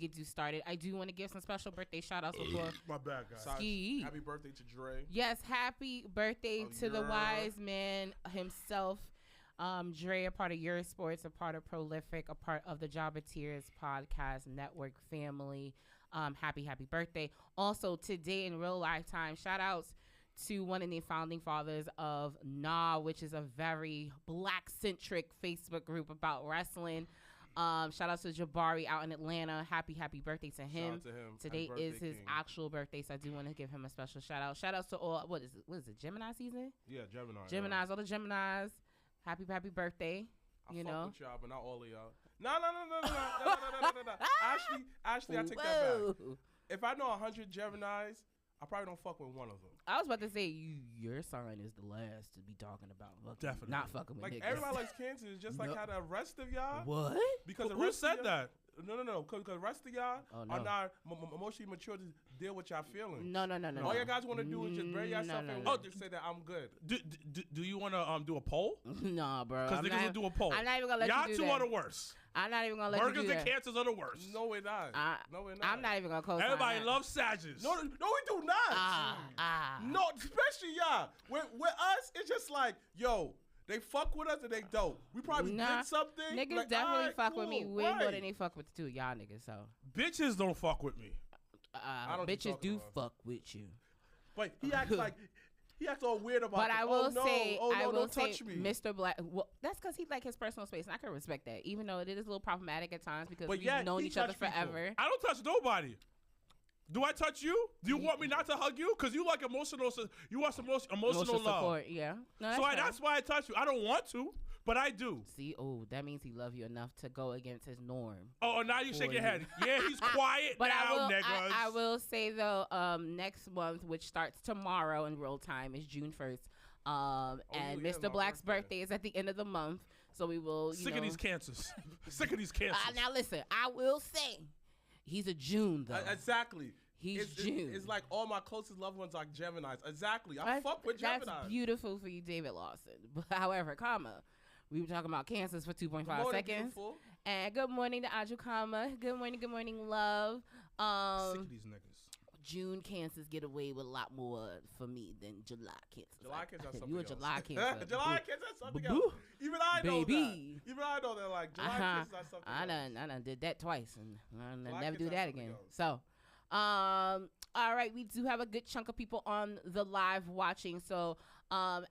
get you started, I do want to give some special birthday shout outs before. My bad, guys. Ski. Happy birthday to Dre. Yes, happy birthday to the wise man himself. Dre, a part of Your Sports, a part of Prolific, a part of the Jobbertears podcast network family. Happy birthday. Also, today in real lifetime, shout outs to one of the founding fathers of Nah, which is a very black-centric Facebook group about wrestling. Shout out to Jabari out in Atlanta. Happy birthday to him. Shout out to him. Today Happy is birthday, his King. actual birthday, so I do want to give him a special shout out. Shout outs to all, what is it, Gemini season? Yeah, Gemini. Geminis, all the Geminis. Happy birthday. I fuck with y'all, but not all of y'all. No. Actually, I take that back. If I know 100 Geminis, I probably don't fuck with one of them. I was about to say, your sign is the last to be talking about. Definitely. Not fucking with Like, niggas. everybody likes Cancer, just like how the rest of y'all. What? Because Who said that? No. Because the rest of y'all Oh, no. are not emotionally mature to deal with y'all feelings. No. All you guys want to do is just bury yourself no, and no. just say that I'm good. Do you want to do a poll? Nah, bro. Because niggas will do a poll. I'm not even gonna let y'all you do two that. are the worst. I'm not even gonna let Burgers you do and that. cancers are the worst. No, we're not. I'm not even gonna co-sign Everybody that. loves Sages. No, we do not. No, especially y'all. With us, it's just like, yo, they fuck with us and they don't. We probably did something. Niggas like, definitely right, fuck cool, with me way right. more than they fuck with the two of y'all niggas. So Bitches don't fuck with me. don't bitches do about. fuck with you. But he acts like he acts all weird about it. But I will say, don't touch me. Mr. Well, that's because he like his personal space, and I can respect that, even though it is a little problematic at times because we've known he each other touch people. forever. I don't touch nobody. Do I touch you? Do you want me not to hug you? Because you like emotional. You want some emotional love. Support, yeah. No, So that's why I touch you. I don't want to, but I do. See, that means he love you enough to go against his norm. Oh, now you shake your head. Yeah, he's quiet But now, niggas. I will say though, next month, which starts tomorrow in real time, is June 1st. And Mr. Black's birthday is at the end of the month, so we will. Sick of these cancers. Sick of these cancers. Now listen, I will say, he's a June though. Exactly. He's June. It's like all my closest loved ones are Geminis. Exactly. I fuck with Geminis. That's beautiful for you, David Lawson. But however, we were talking about cancers for 2.5 seconds. Beautiful. And good morning to Aju Kama. Good morning, love. Sick of these niggas. June cancers get away with a lot more for me than July cancers. July cancers are something You a else. July cancer. July cancers are something Boo-boo. else. Even I know Baby. that. Even I know that. Like July cancers are something else. I done did that twice, and I never cancers do are that something again. else. So, all right, we do have a good chunk of people on the live watching. So,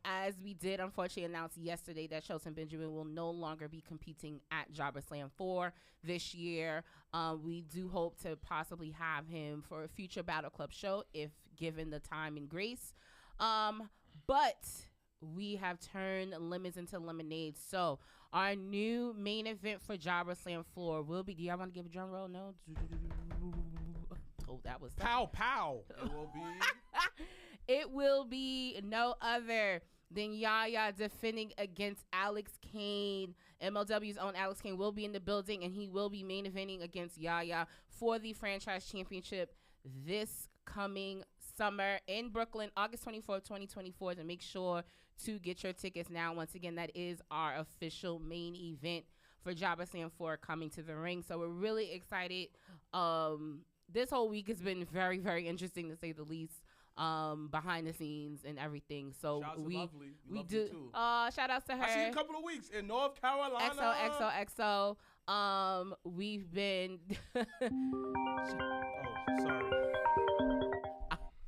as we did unfortunately announce yesterday that Shelton Benjamin will no longer be competing at JobberSlam 4 this year. We do hope to possibly have him for a future Battle Club show if given the time and grace. But we have turned lemons into lemonade. So our new main event for JobberSlam 4 will be. Do y'all want to give a drum roll? No. Oh, that was Pow. It It will will be. be no other than Yaya defending against Alex Kane. MLW's own Alex Kane will be in the building, and he will be main eventing against Yaya for the franchise championship this coming summer in Brooklyn, August 24th, 2024. So make sure to get your tickets now. Once again, that is our official main event for JobberSlam 4 coming to the ring. So we're really excited. This whole week has been very, very interesting to say the least. Behind the scenes and everything. So Shout out to Lovely. We Love do. you too. Shout outs to her. I see you in a couple of weeks in North Carolina. XOXO. We've been. Oh, sorry.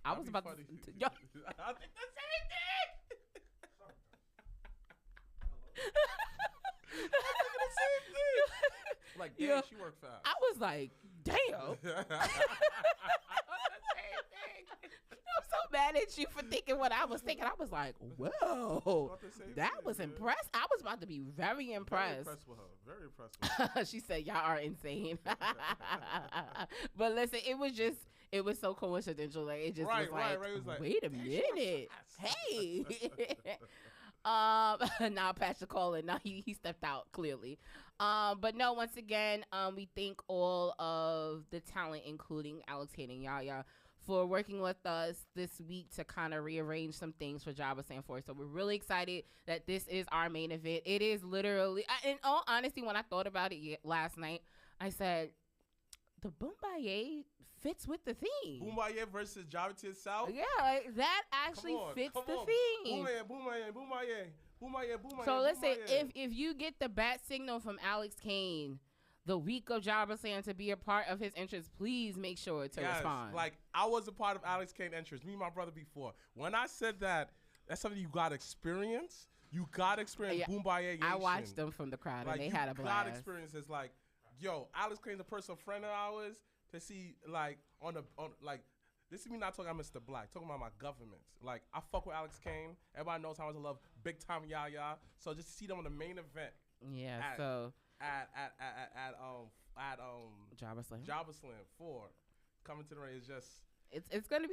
I was about funny. to. Yo. I think the same thing. Like, damn, Yeah. she worked fast. I was like, damn. I'm so mad at you for thinking what I was thinking. I was like, whoa, that was impressed. I was about to be very impressed. Very impressed with her. Very impressed with her. She said, y'all are insane. But listen, it was so coincidental. Like, it just was like, It was like, wait a minute. Hey. Now Patrick calling. Now he stepped out clearly. But no, once again, we thank all of the talent, including Alex Kane and Yaya, for working with us this week to kind of rearrange some things for JobberSlam 4. So we're really excited that this is our main event. It is literally, in all honesty, when I thought about it last night, I said, the Boombaye fits with the theme. Boombaye versus Jobbertears South. Yeah, like that actually fits the theme. Boombaye. So listen, if you get the bat signal from Alex Kane the week of JobberSlam to be a part of his entrance, please make sure to respond. Like, I was a part of Alex Kane entrance, me and my brother before. When I said that, that's something you got to experience. You got to experience Boombaye. I watched them from the crowd, and they had a blast. You got to experience this. Like, yo, Alex Kane's a personal friend of ours to see, like, this is me not talking about Mr. Black, talking about my government. Like, I fuck with Alex Kane. Everybody knows how much I love Big Time Yaya. So just to see them on the main event. Yeah, JobberSlam 4 coming to the ring is just it's gonna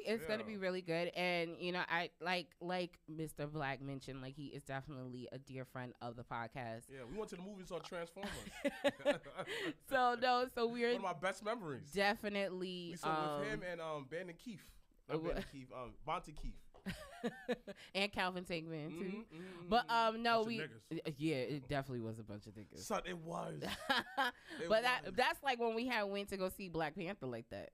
be really good. And you know, I like Mr. Black mentioned, like, he is definitely a dear friend of the podcast. Yeah, we went to the movies on Transformers. So we're one of my best memories. Definitely. We saw with him and Bandon Keith. Bonte Keith. And Calvin Tankman too. But it definitely was a bunch of niggas. Son, it was. That's like when we had went to go see Black Panther like that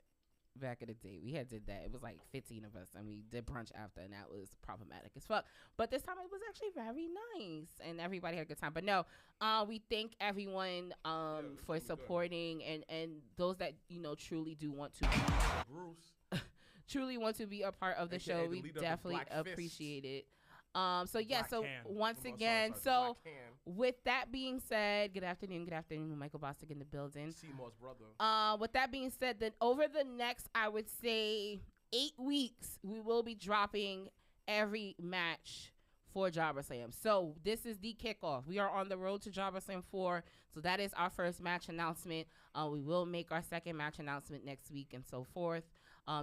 back in the day. We had did that. It was like 15 of us, and we did brunch after, and that was problematic as fuck. But this time it was actually very nice, and everybody had a good time. But no, we thank everyone for supporting and those that truly do want to. Bruce. Truly want to be a part of the show. We definitely appreciate it. Once again, with that being said, good afternoon, Michael Bostic in the building. Seymour's brother. With that being said, then over the next, I would say 8 weeks, we will be dropping every match for JobberSlam. So this is the kickoff. We are on the road to JobberSlam 4. So that is our first match announcement. We will make our second match announcement next week and so forth.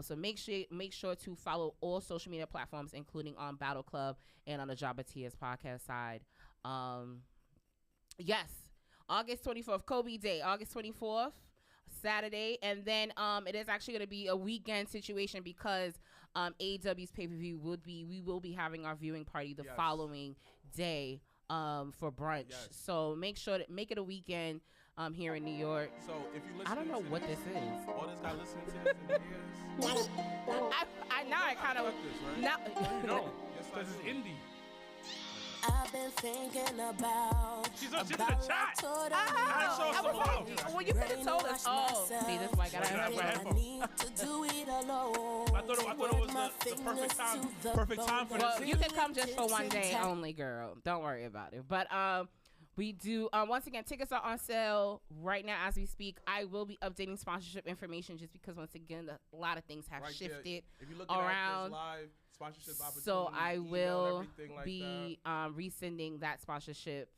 So make sure to follow all social media platforms, including on Battle Club and on the Jobbertears podcast side. Yes, August 24th, Kobe Day, August 24th, Saturday, and then it is actually going to be a weekend situation because AEW's pay-per-view we will be having our viewing party the following day for brunch. Yes. So make it a weekend here in New York. So if you listen, I don't know what this is. All this guy listening to this in the ears. I kind of now. No, this is indie. I've been thinking about. She's in the chat. Well, you could have told us. Oh, see, this is why I got to have my headphones. I thought it was the perfect time for this. You can come just for one day only, girl. Don't worry about it. But we do, once again, tickets are on sale right now as we speak. I will be updating sponsorship information just because, once again, a lot of things have shifted around. Live, sponsorship opportunities, so I will like be resending that sponsorship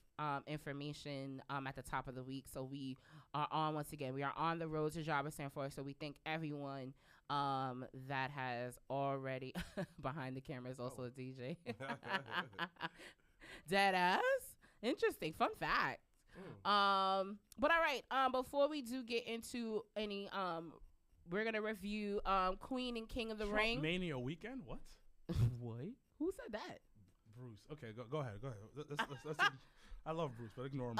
information at the top of the week. So we are on, once again, we are on the road to JobberSlam 4. So we thank everyone that has already, behind the camera is also a DJ. Deadass. Interesting. Fun fact. But all right. Before we do get into any, we're gonna review Queen and King of the Ring. Mania weekend. What? What? Who said that? Bruce. Okay, go ahead. Let's I love Bruce, but ignore him.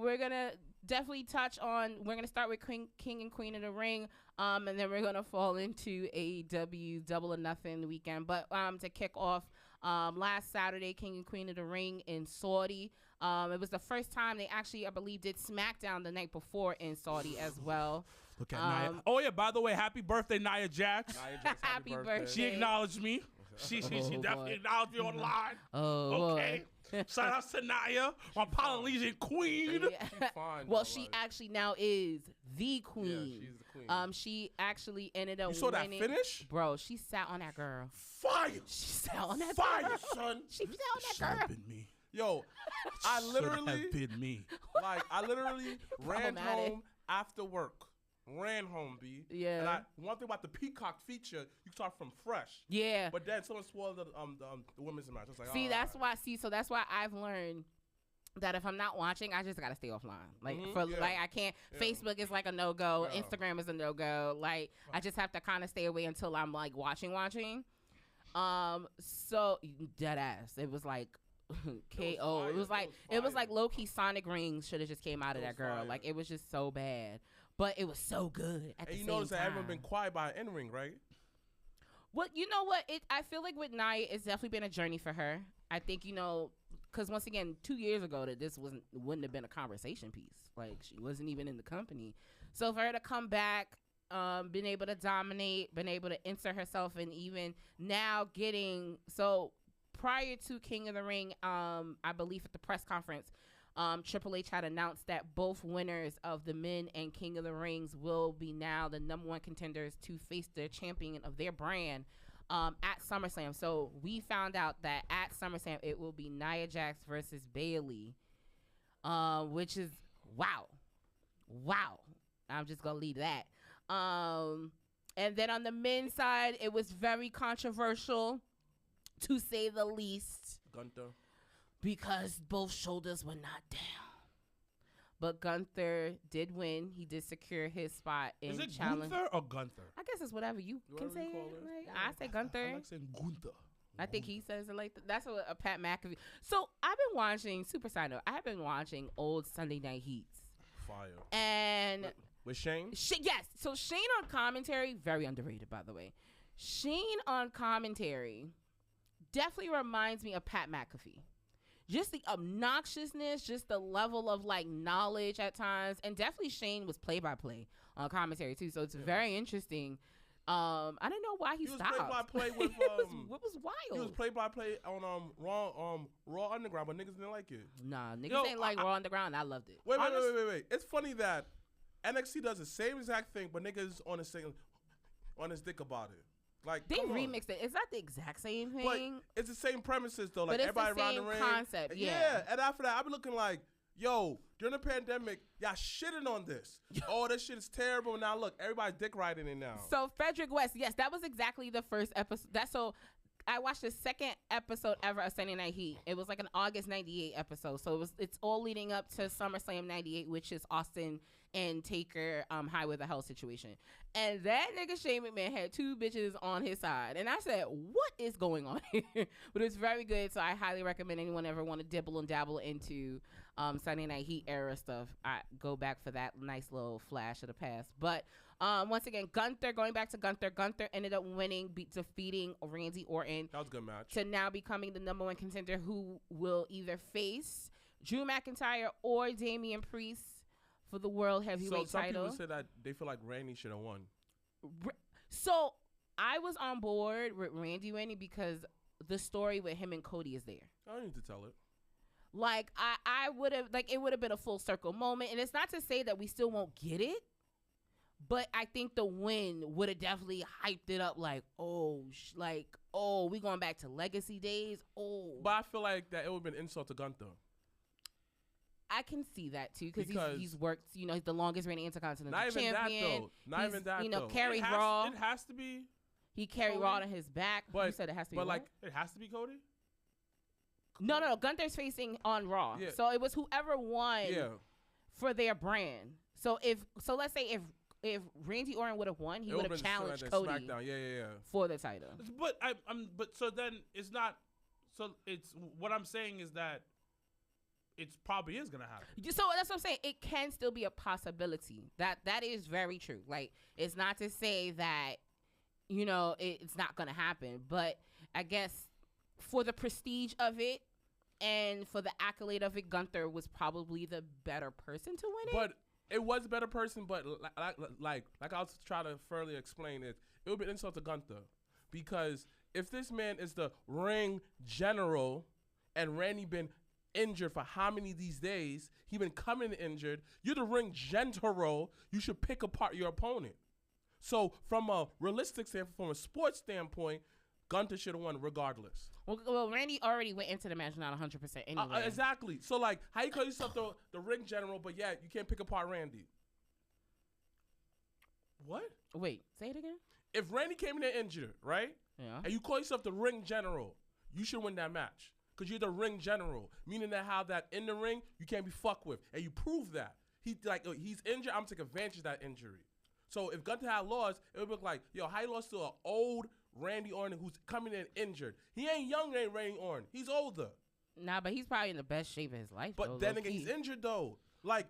We're gonna definitely touch on. We're gonna start with King and Queen of the Ring, and then we're gonna fall into AEW Double or Nothing weekend. But to kick off, last Saturday, King and Queen of the Ring in Saudi. It was the first time they actually, I believe, did SmackDown the night before in Saudi as well. Look at Nia. Oh yeah, by the way, happy birthday, Nia Jax. Happy birthday. She acknowledged me. She definitely acknowledged me online. Oh, okay. Shout out to Nia, my Polynesian queen. Yeah. Fine, well, she actually now is the queen. Yeah, she's the queen. She actually ended up winning. You saw that finish? Bro, she sat on that girl. Fire! She sat on that Fire, girl. son. She sat on that girl. Been me. Yo, I literally have been me. Like, I literally ran home after work. Ran home, B. Yeah. And one thing about the Peacock feature, you start from fresh. Yeah. But then someone spoiled the women's match. I was like, see, that's why. See, so that's why I've learned that if I'm not watching, I just gotta stay offline. Like I can't. Yeah. Facebook is like a no go. Yeah. Instagram is a no go. Like I just have to kind of stay away until I'm like watching. So dead ass. It was like. KO. It was like low key Sonic rings should have just came out of that girl. Fire. Like it was just so bad. but it was so good at the And you same notice that time. everyone been quiet by in ring, right? Well, you know what? I feel like with Nia, it's definitely been a journey for her. I think, because once again, 2 years ago, that this wouldn't have been a conversation piece. Like, she wasn't even in the company. So for her to come back, been able to dominate, been able to insert herself, and even now prior to King of the Ring, I believe at the press conference, Triple H had announced that both winners of the Men and King of the Rings will be now the number one contenders to face the champion of their brand at SummerSlam. So we found out that at SummerSlam it will be Nia Jax versus Bayley, which is wow. I'm just gonna leave that. And then on the men's side, it was very controversial, to say the least. Gunther. Because both shoulders were not down. But Gunther did win. He did secure his spot in Is it challenge. Gunther or Gunther? I guess it's whatever you can Whatever say. you call it. Like, Yeah. I say Gunther. I like saying Gunther. I think he says it like that's what a Pat McAfee. So I've been watching, super side note, I've been watching old Sunday Night Heats. Fire. And With Shane? yes, so Shane on commentary, very underrated, by the way. Shane on commentary definitely reminds me of Pat McAfee. Just the obnoxiousness, just the level of like knowledge at times, and definitely Shane was play-by-play on commentary too. So it's very interesting. I didn't know why he was stopped. play-by-play with it was wild. He was play-by-play on Raw Underground, but niggas didn't like it. Nah, niggas Yo, ain't like Raw Underground. I loved it. Wait. It's funny that NXT does the same exact thing, but niggas on his dick about it. Like They come on. remixed it. It's not the exact same thing. But it's the same premises though. Like But it's the everybody around the same ring. concept, yeah. And after that, I be looking like, yo, during the pandemic, y'all shitting on this. Oh, this shit is terrible. Now look, everybody's dick riding it now. So Frederick West, yes, that was exactly the first episode. I watched the second episode ever of Sunday Night Heat. It was like an August '98 episode. So it's all leading up to SummerSlam '98, which is Austin and Taker Highway the Hell situation. And that nigga Shane McMahon had two bitches on his side. And I said, what is going on here? But it's very good. So I highly recommend anyone ever want to dibble and dabble into Sunday Night Heat era stuff. I go back for that nice little flash of the past. But once again, Gunther ended up winning, defeating Randy Orton. That was a good match. To now becoming the number one contender who will either face Drew McIntyre or Damian Priest for the World Heavyweight title. So some people said that they feel like Randy should have won. So I was on board with Randy winning because the story with him and Cody is there. I don't need to tell it. Like I would have, like, it would have been a full circle moment. And it's not to say that we still won't get it, but I think the win would have definitely hyped it up. Like, we going back to legacy days. Oh, But I feel like that it would have been insult to Gunther. I can see that too Because he's worked. He's the longest reigning intercontinental Not even champion. that though. Not even that though. Carried Raw. It has to be. He carried Cody? Raw on his back. But You said it has to be. But what? like, It has to be Cody. No. Gunther's facing on Raw. Yeah. So it was whoever won yeah. for their brand. So let's say if Randy Orton would have won, he It would would've have been challenged SmackDown. Cody Yeah. for the title. But but so then it's not. So it's what I'm saying is that it probably is gonna happen. So that's what I'm saying. It can still be a possibility. That is very true. Like, it's not to say that it's not gonna happen, but I guess for the prestige of it and for the accolade of it, Gunther was probably the better person to win it. But it was a better person, but like I was trying to further explain it would be an insult to Gunther. Because if this man is the ring general and Randy been injured for how many these days, he been coming injured, you're the ring general, you should pick apart your opponent. So from a realistic standpoint, from a sports standpoint, Gunther should have won regardless. Well, Randy already went into the match not 100% anyway. Exactly. So like, how you call yourself the ring general, but yeah, you can't pick apart Randy? What? Wait, say it again? If Randy came in there injured, right? Yeah. And you call yourself the ring general, you should win that match. Because you're the ring general. Meaning that how that in the ring, you can't be fucked with. And you prove that. He's injured, I'm taking advantage of that injury. So if Gunther had lost, it would look like, yo, how you lost to an old Randy Orton who's coming in injured? He ain't young Randy Orton. He's older. Nah, but he's probably in the best shape of his life. But then again, he's injured though. Like,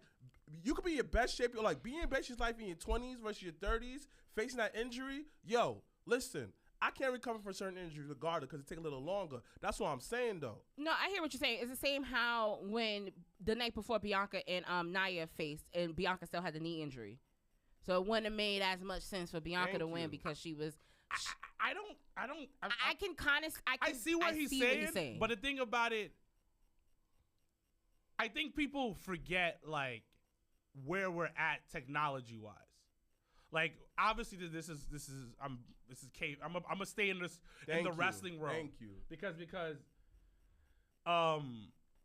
you could be in your best shape. Like, being in best shape life in your 20s versus your 30s, facing that injury. Yo, listen, I can't recover from certain injuries regardless because it take a little longer. That's what I'm saying, though. No, I hear what you're saying. It's the same how when the night before Bianca and Nia faced, and Bianca still had the knee injury. So it wouldn't have made as much sense for Bianca to win because she was. I can kind of. I see what he's saying, but the thing about it, I think people forget like where we're at technology wise. Like, obviously, this is cave. I'm gonna stay in the wrestling world. Thank you. Because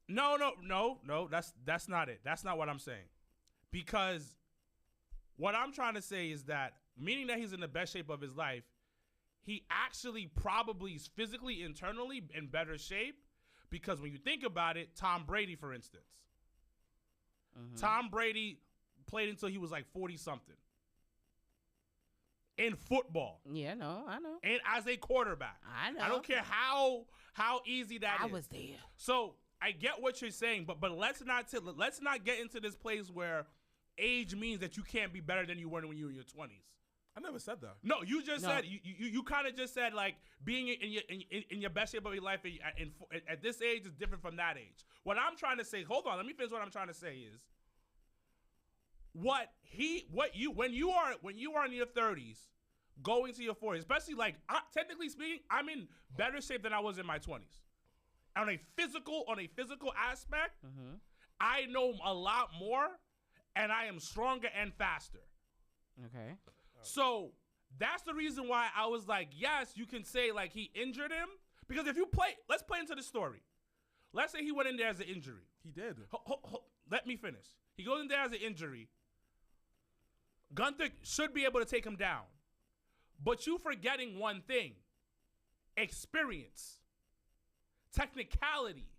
no, that's not it. That's not what I'm saying. Because what I'm trying to say is that, meaning that he's in the best shape of his life, he actually probably is physically, internally in better shape. Because when you think about it, Tom Brady, for instance, Tom Brady played until he was like 40-something. In football. Yeah, no, I know. And as a quarterback. I know. I don't care how easy that is. I was there. So I get what you're saying, but let's not get into this place where age means that you can't be better than you were when you were in your 20s. I never said that. No, you just said you kind of just said like being in your best shape of your life at this age is different from that age. What I'm trying to say, hold on, let me finish what I'm trying to say is when you are in your 30s, going to your 40s, especially like technically speaking, I'm in better shape than I was in my 20s. On a physical aspect, I know a lot more, and I am stronger and faster. Okay. So that's the reason why I was like, yes, you can say like he injured him, because if you let's play into the story. Let's say he went in there as an injury. He did. Let me finish. He goes in there as an injury. Gunther should be able to take him down. But you forgetting one thing. Experience. Technicality.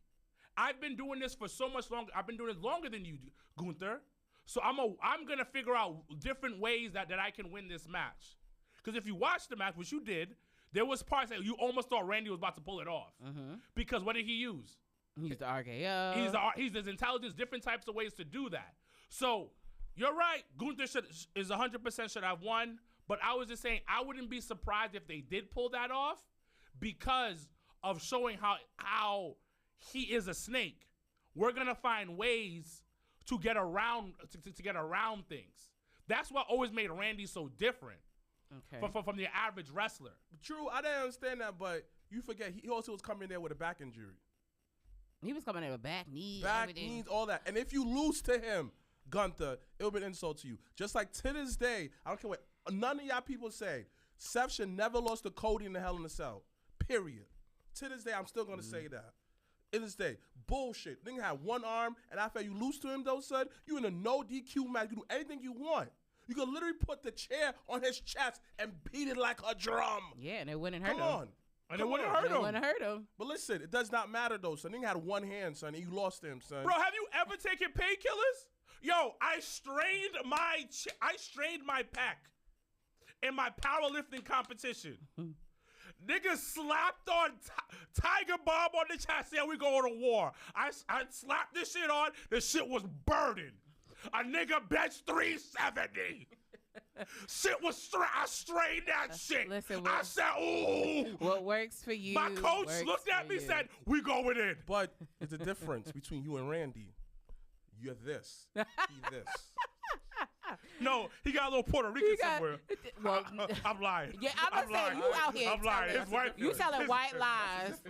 I've been doing this for so much longer. I've been doing it longer than you, Gunther. So I'm going to figure out different ways that I can win this match. Because if you watch the match, which you did, there was parts that you almost thought Randy was about to pull it off. Because what did he use? He used the RKO. He's his intelligence, different types of ways to do that. So you're right. Gunther is 100% should have won. But I was just saying, I wouldn't be surprised if they did pull that off because of showing how he is a snake. We're gonna find ways to get around to get around things. That's what always made Randy so different from the average wrestler. True, I didn't understand that, but you forget he also was coming there with a back injury. He was coming there with back, knees, knees, all that. And if you lose to him, Gunther, it'll be an insult to you. Just like to this day, I don't care what none of y'all people say, Seth should never lost to Cody in the Hell in a Cell. Period. To this day, I'm still gonna say that. In this day, bullshit. Nigga had one arm, and after you lose to him, though, son, you in a no DQ match. You do anything you want. You can literally put the chair on his chest and beat it like a drum. Yeah, and it wouldn't hurt him. Come on. And it wouldn't hurt him. But listen, it does not matter, though, son. Nigga had one hand, son, and you lost to him, son. Bro, have you ever taken painkillers? Yo, I strained my pec in my powerlifting competition. Niggas slapped on Tiger Bomb on the chest, said we going to war. I slapped this shit on, the shit was burning. A nigga bench 370. Shit was I strained that shit. Listen, I said, ooh. What works for you? My coach looked at me and said, we going in. But it's a difference between you and Randy. You're this. He this. No, he got a little Puerto Rican somewhere. Well, I'm lying. Yeah, I'm gonna say you out here. I'm lying. His wife. You telling white lies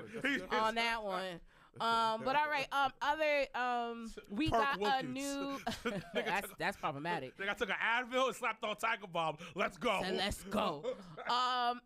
on that one. But all right. We got Wilkins. a new. that's problematic. I took an Advil and slapped on Tiger Bomb. Let's go. So let's go.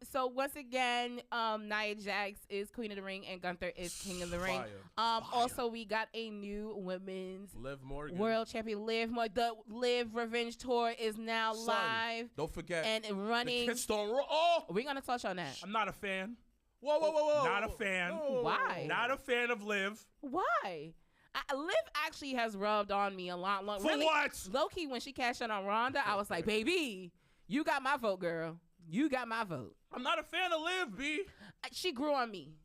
So once again, Nia Jax is Queen of the Ring and Gunther is King of the Ring. Also, we got a new women's Liv Morgan World Champion Liv Morgan. The Liv Revenge Tour is now live. Don't forget and running. The Kiss Don't Roll. Oh, we're gonna touch on that. I'm not a fan. Whoa. Not a fan. Why? Not a fan of Liv. Why? Liv actually has rubbed on me a lot longer. For really, what? Low-key, when she cashed in on Ronda, I was like, baby, you got my vote, girl. You got my vote. I'm not a fan of Liv, B. She grew on me.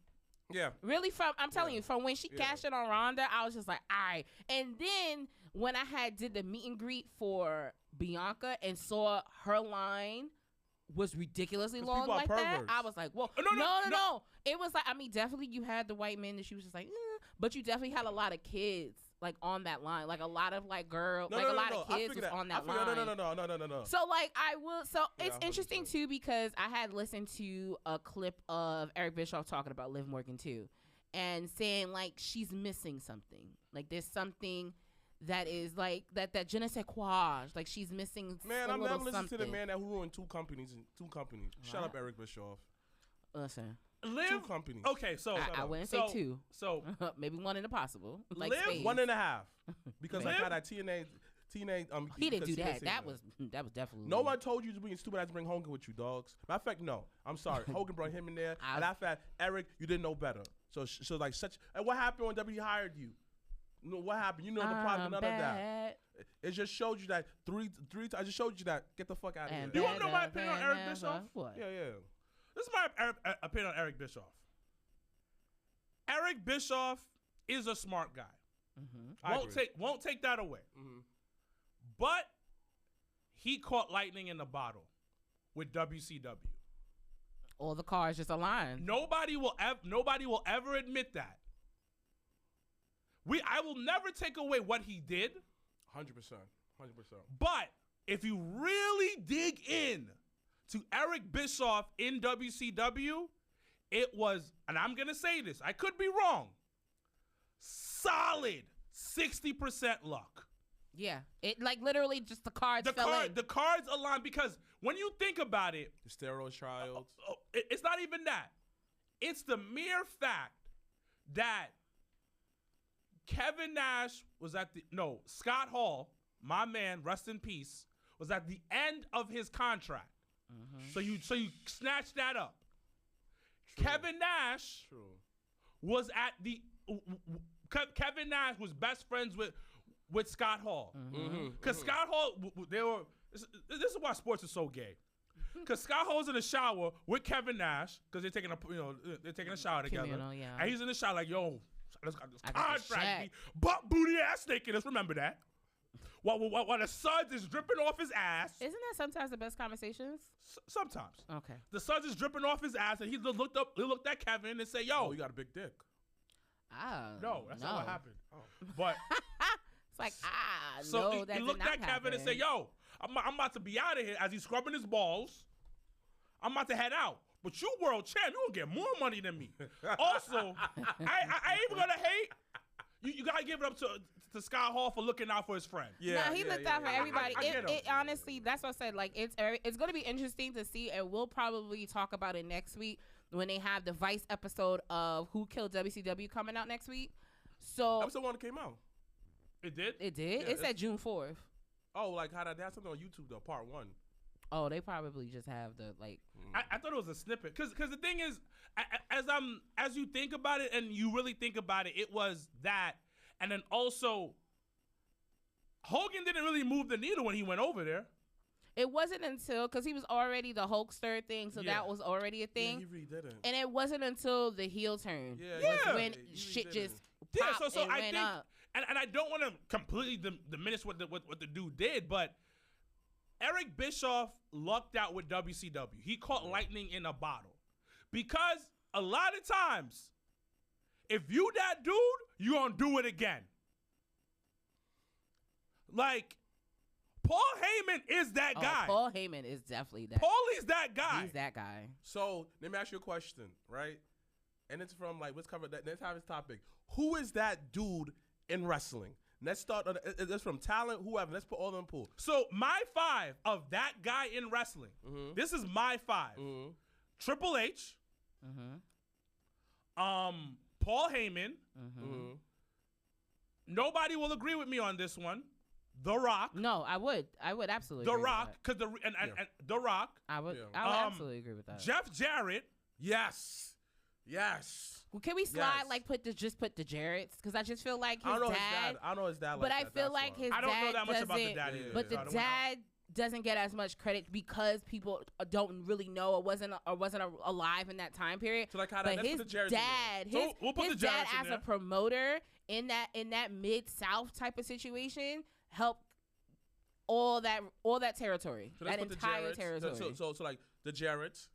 Yeah. Really, I'm telling you, from when she cashed in on Ronda, I was just like, all right. And then when I had did the meet and greet for Bianca and saw her line was ridiculously long like that, I was like, whoa. No. It was like, I mean, definitely you had the white men that she was just like, but you definitely had a lot of kids like on that line, like a lot of like girls, a lot of kids was on that line. No. So like it's interesting too because I had listened to a clip of Eric Bischoff talking about Liv Morgan too, and saying like she's missing something, like there's something that is like that je ne sais quoi, like she's missing. Man, I'm not listening something. to the man that who ruined two companies. Shut up, Eric Bischoff. Listen. Liv, 2 companies. Okay, so I wouldn't say 2. So maybe 1 in the possible. Like Liv, Spades. 1.5. Because I got that TNA. He didn't do that. That was definitely. No one told you to bring stupid ass to bring Hogan with you, dogs. Matter of fact, no. I'm sorry. Hogan brought him in there. And I felt Eric, you didn't know better. So like such. And what happened when WWE hired you? What happened? You know the product, none of that. It just showed you that three. I just showed you that. Get the fuck out of here. You want to know my opinion on Eric Bischoff? What? Yeah. This is my opinion on Eric Bischoff. Eric Bischoff is a smart guy. Mm-hmm. Won't take that away. Mm-hmm. But he caught lightning in the bottle with WCW. All the cards just aligned. Nobody will ever admit that. I will never take away what he did. 100%. But if you really dig in to Eric Bischoff in WCW, it was, and I'm going to say this, I could be wrong, solid 60% luck. Yeah. It like literally just the cards fell in. The cards aligned because when you think about it, the steroid trials. It's not even that. It's the mere fact that Kevin Nash was Scott Hall, my man, rest in peace, was at the end of his contract. Mm-hmm. So you snatch that up. True. Kevin Nash was at the Kevin Nash was best friends with Scott Hall. Because Scott Hall, they were. This is why sports is so gay. Because Scott Hall's in the shower with Kevin Nash because they're taking a shower together. And he's in the shower like, yo, let's got this contract. Butt booty ass naked. Let's remember that. While the suds is dripping off his ass. Isn't that sometimes the best conversations? Sometimes. Okay. The suds is dripping off his ass, and he looked at Kevin and said, "Yo, you got a big dick." No, that's not what happened. Oh. But it's like so no, he looked at Kevin and said, "Yo, I'm about to be out of here." As he's scrubbing his balls, I'm about to head out. But you world champ, you gonna get more money than me. Also, I ain't even gonna hate. You gotta give it up to Scott Hall for looking out for his friend. Yeah, he looked out for everybody. It honestly, that's what I said. Like it's gonna be interesting to see, and we'll probably talk about it next week when they have the Vice episode of Who Killed WCW coming out next week. So episode 1 came out. It did. Yeah, it said June 4th. Oh, like how they have something on YouTube though, part 1. Oh, they probably just have the like. I thought it was a snippet because the thing is, as you think about it and you really think about it, it was that, and then also Hogan didn't really move the needle when he went over there. It wasn't until because he was already the Hulkster thing, so that was already a thing. Yeah, he really didn't. And it wasn't until the heel turn. When shit just popped so and I went think, up. and I don't want to completely diminish what the dude did, but Eric Bischoff lucked out with WCW. He caught lightning in a bottle. Because a lot of times, if you that dude, you gonna do it again. Like, Paul Heyman is that guy. Paul Heyman is definitely that. Paulie's that guy. He's that guy. So, let me ask you a question, right? And it's from, like, let's have this topic. Who is that dude in wrestling? Let's start. It's from talent, whoever. Let's put all of them in the pool. So my 5 of that guy in wrestling. Mm-hmm. This is my 5. Mm-hmm. Triple H. Mm-hmm. Paul Heyman. Mm-hmm. Nobody will agree with me on this one. The Rock. No, I would absolutely. The agree Rock, because and The Rock. I would absolutely agree with that. Jeff Jarrett. Yes. Well, can we slide put the Jarretts? Because I just feel like his dad. I don't know his dad. But I feel like his dad. I don't know that much about the dad either. But the dad doesn't get as much credit because people don't really know or wasn't alive in that time period. So like how but his dad, his dad as a promoter in that Mid-South type of situation help all that territory, So that let's put entire the Jarretts. territory. So like the Jarretts.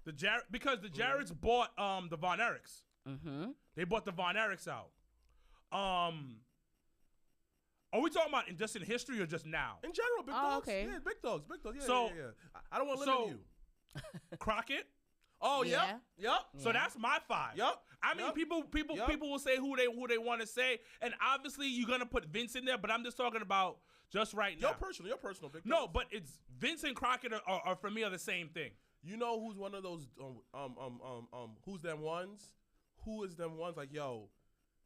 Because the Jarretts bought the Von Erichs. Mm-hmm. They bought the Von Erichs out. Are we talking about just in history or just now? In general, big Oh, dogs. okay. Yeah, big dogs. Yeah, So- yeah. I don't want to limit you. Crockett. Oh, Yeah. Yep. So that's my 5. Yep. I mean, Yep. people will say who they want to say, and obviously you're gonna put Vince in there, but I'm just talking about just right now. Your personal big dogs. No, but it's Vince and Crockett are for me are the same thing. You know who's one of those who's them ones? Who is them ones? Like, yo,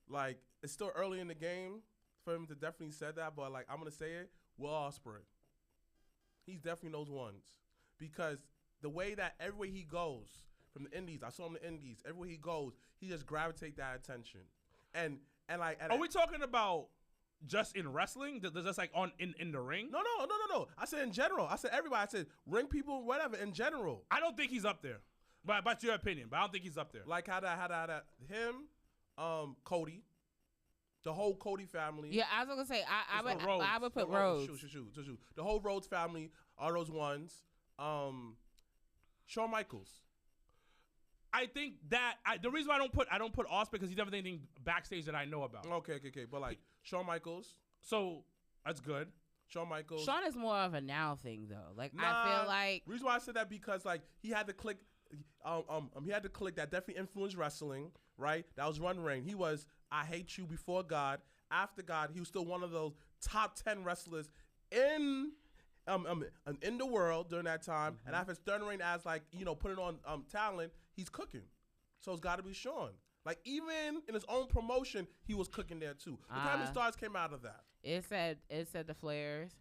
like it's still early in the game for him to definitely say that, but like I'm gonna say it, Will Ospreay. He's definitely those ones. Because the way that everywhere he goes from the indies, I saw him in the indies, everywhere he goes, he just gravitate that attention. And like Are we talking about just in wrestling? Just like in the ring? No. I said in general. I said everybody. I said ring people, whatever, in general. I don't think he's up there. But your opinion, but I don't think he's up there. Like how that him, Cody, the whole Cody family. Yeah, I was gonna say I would put The Rhodes. Shoot. The whole Rhodes family are those ones. Shawn Michaels. I think that the reason why I don't put Ospreay because he's never done anything backstage that I know about. Okay. But like Shawn Michaels. So that's good. Shawn Michaels. Shawn is more of a now thing though. Like Nah, I feel like reason why I said that because like he had to click. He had to click that definitely influenced wrestling, right? That was Run Reign. He was I Hate You before God. After God, he was still one of those top 10 wrestlers in the world during that time. Mm-hmm. And after his third reign as like, putting on talent, he's cooking. So it's got to be Shawn. Like even in his own promotion, he was cooking there too. What kind of stars came out of that? it said the Flairs.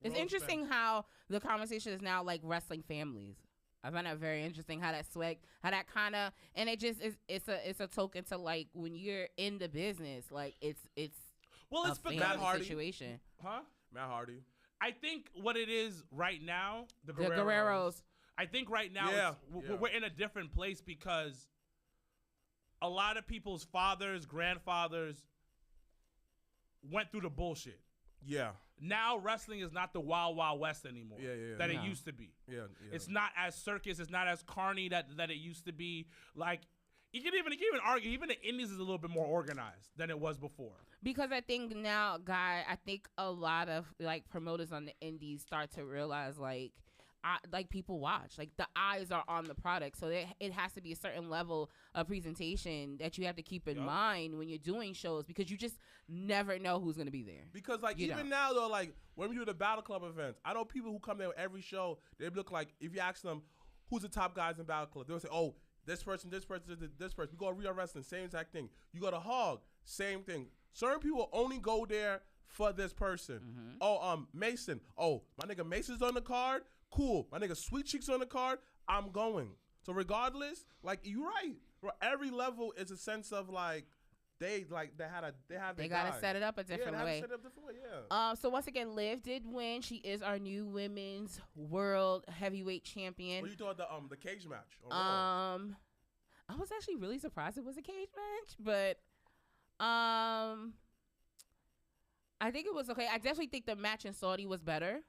It's Rhodes interesting family. how the conversation is now like wrestling families. I find that very interesting how that swag, how that kind of, and it just is. It's a token to like when you're in the business, like it's Well, a it's for family Matt Hardy. situation. Huh? Matt Hardy. I think what it is right now, the The Guerreros. Guerreros. I think right now we're in a different place because a lot of people's fathers, grandfathers went through the bullshit. Yeah. Now wrestling is not the Wild Wild West anymore. That it No. used to be. Yeah. It's not as circus. It's not as carny that it used to be. Like you can even argue even the Indies is a little bit more organized than it was before. Because I think now, I think a lot of like promoters on the indies start to realize like people watch, like the eyes are on the product, so it has to be a certain level of presentation that you have to keep in mind when you're doing shows because you just never know who's gonna be there. Because like You even don't. now though, like when we do the Battle Club events, I know people who come there every show. They look like if you ask them who's the top guys in Battle Club, they'll say, "Oh, this person. We go to Real Wrestling, same exact thing. You go to Hog, same thing. Certain people only go there for this person. Mm-hmm. Oh, Mason. Oh, my nigga Mason's on the card. Cool. My nigga Sweet Cheeks on the card. I'm going. So regardless, like you're right. Bro, every level is a sense of like they gotta set it up a different way. Set it up a different way. Yeah. So once again, Liv did win. She is our new women's world heavyweight champion. What do you thought the cage match? on Raw? I was actually really surprised it was a cage match, but I think it was okay. I definitely think the match in Saudi was better.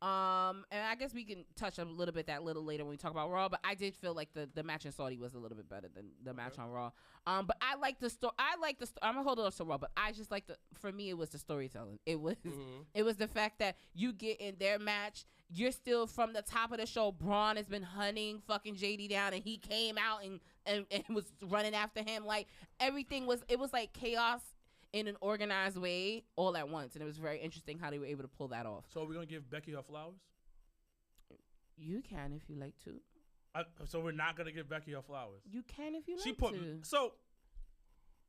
And I guess we can touch a little bit that little later when we talk about Raw, but I did feel like the match in Saudi was a little bit better than the match on Raw. But I like the story. I'm gonna hold it up to Raw, but I just like for me, it was the storytelling. It was, it was the fact that you get in their match, you're still from the top of the show. Braun has been hunting fucking JD down, and he came out and was running after him. Like everything was like chaos in an organized way all at once, and it was very interesting how they were able to pull that off. So we're gonna give Becky her flowers. You can if you like to. So we're not gonna give Becky her flowers. You can if you like She put to. so.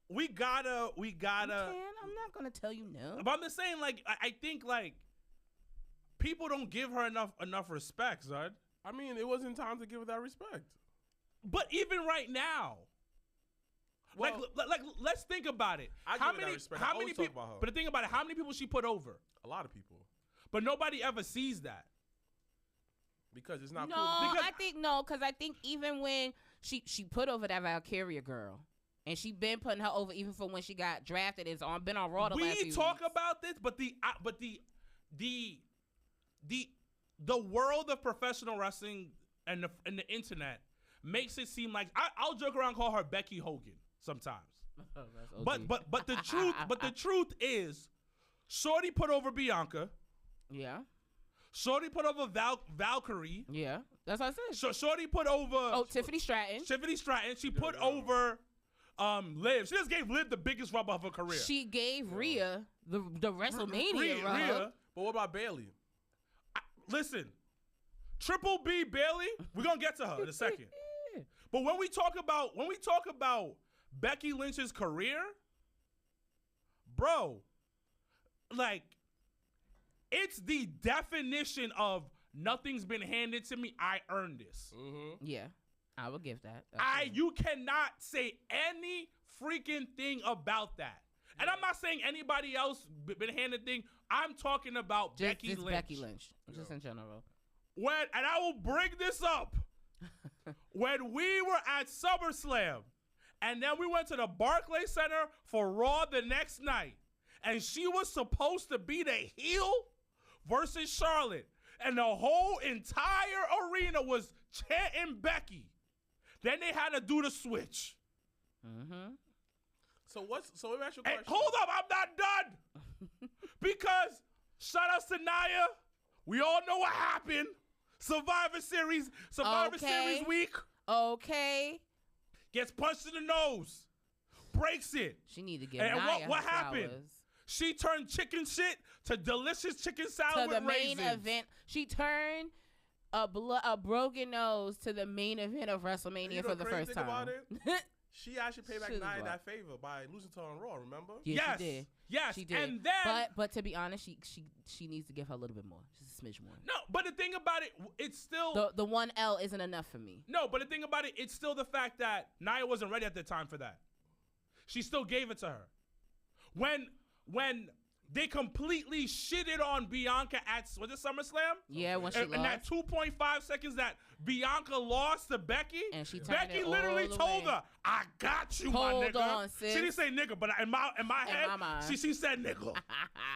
We gotta. You can. I'm not gonna tell you no. But I'm just saying, like, I think like people don't give her enough respect, Zud. I mean, it wasn't time to give her that respect. But even right now. Well, like, let's think about it. I give her that respect. I always talk about her. But the thing about it, how many people she put over? A lot of people. But nobody ever sees that. Because it's not No, cool. I think no, because I think even when she put over that Valkyria girl, And she been putting her over even from when she got drafted. It's been on Raw the last few We talk weeks. about this, but the world of professional wrestling and the internet makes it seem like I'll joke around and call her Becky Hogan sometimes. But the truth is, Shorty put over Bianca. Yeah. Shorty put over Valkyrie. Yeah. That's what I said. So Shorty put over Tiffany Stratton. She put over Liv. She just gave Liv the biggest rub of her career. She gave Rhea the WrestleMania rub. Rhea. But what about Bailey? Listen, Triple B Bailey, we're gonna get to her in a second. But when we talk about Becky Lynch's career, bro, like, it's the definition of nothing's been handed to me. I earned this. Mm-hmm. Yeah, I will give that. You cannot say any freaking thing about that. And I'm not saying anybody else been handed thing. I'm talking about Becky Lynch. Becky Lynch, just in general. And I will bring this up. When we were at SummerSlam, and then we went to the Barclays Center for Raw the next night, and she was supposed to be the heel versus Charlotte, and the whole entire arena was chanting Becky. Then they had to do the switch. Mm-hmm. So let me ask you a question. Hold up, I'm not done. Because shout outs to Nia. We all know what happened. Survivor Series week. Okay. Gets punched in the nose. Breaks it. She need to get And Nia what her happened? flowers. She turned chicken shit to delicious chicken salad To with the main raisins. event. She turned a broken nose to the main event of WrestleMania for the first time. About it? She actually paid back Shit is Nia wild. that favor by losing to her on Raw, remember? Yeah, Yes. she did. Yes. She did. And then but to be honest, she needs to give her a little bit more. Just a smidge more. no, but the thing about it, it's still The 1L isn't enough for me. no, but the thing about it, it's still the fact that Nia wasn't ready at the time for that. She still gave it to her. When they completely shitted on Bianca at, was it SummerSlam? Yeah, when she And lost. that 2.5 seconds that Bianca lost to Becky, And she turned Becky it literally all the told way. her, I got you, Hold my nigga. on, sis. She didn't say nigga, but in my head, my mind. she said nigga.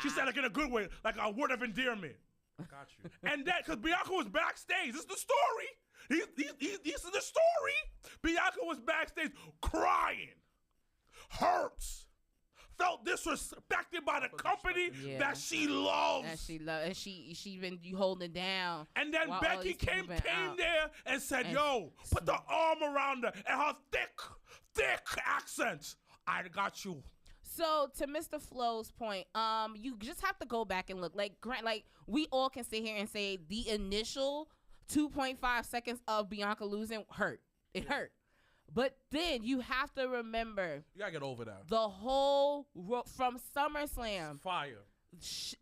She said like in a good way, like a word of endearment. Got you. And that, because Bianca was backstage. This is the story. This is the story. Bianca was backstage crying, hurts, felt disrespected by the company Yeah. that she loves. And she been holding it down. And then while all Becky these people came been out. there and said, And yo, put the arm around her and her thick accent. I got you. So to Mr. Flo's point, you just have to go back and look. Like we all can sit here and say the initial 2.5 seconds of Bianca losing hurt. It hurt. But then you have to remember You gotta get over that. the whole from SummerSlam. Fire.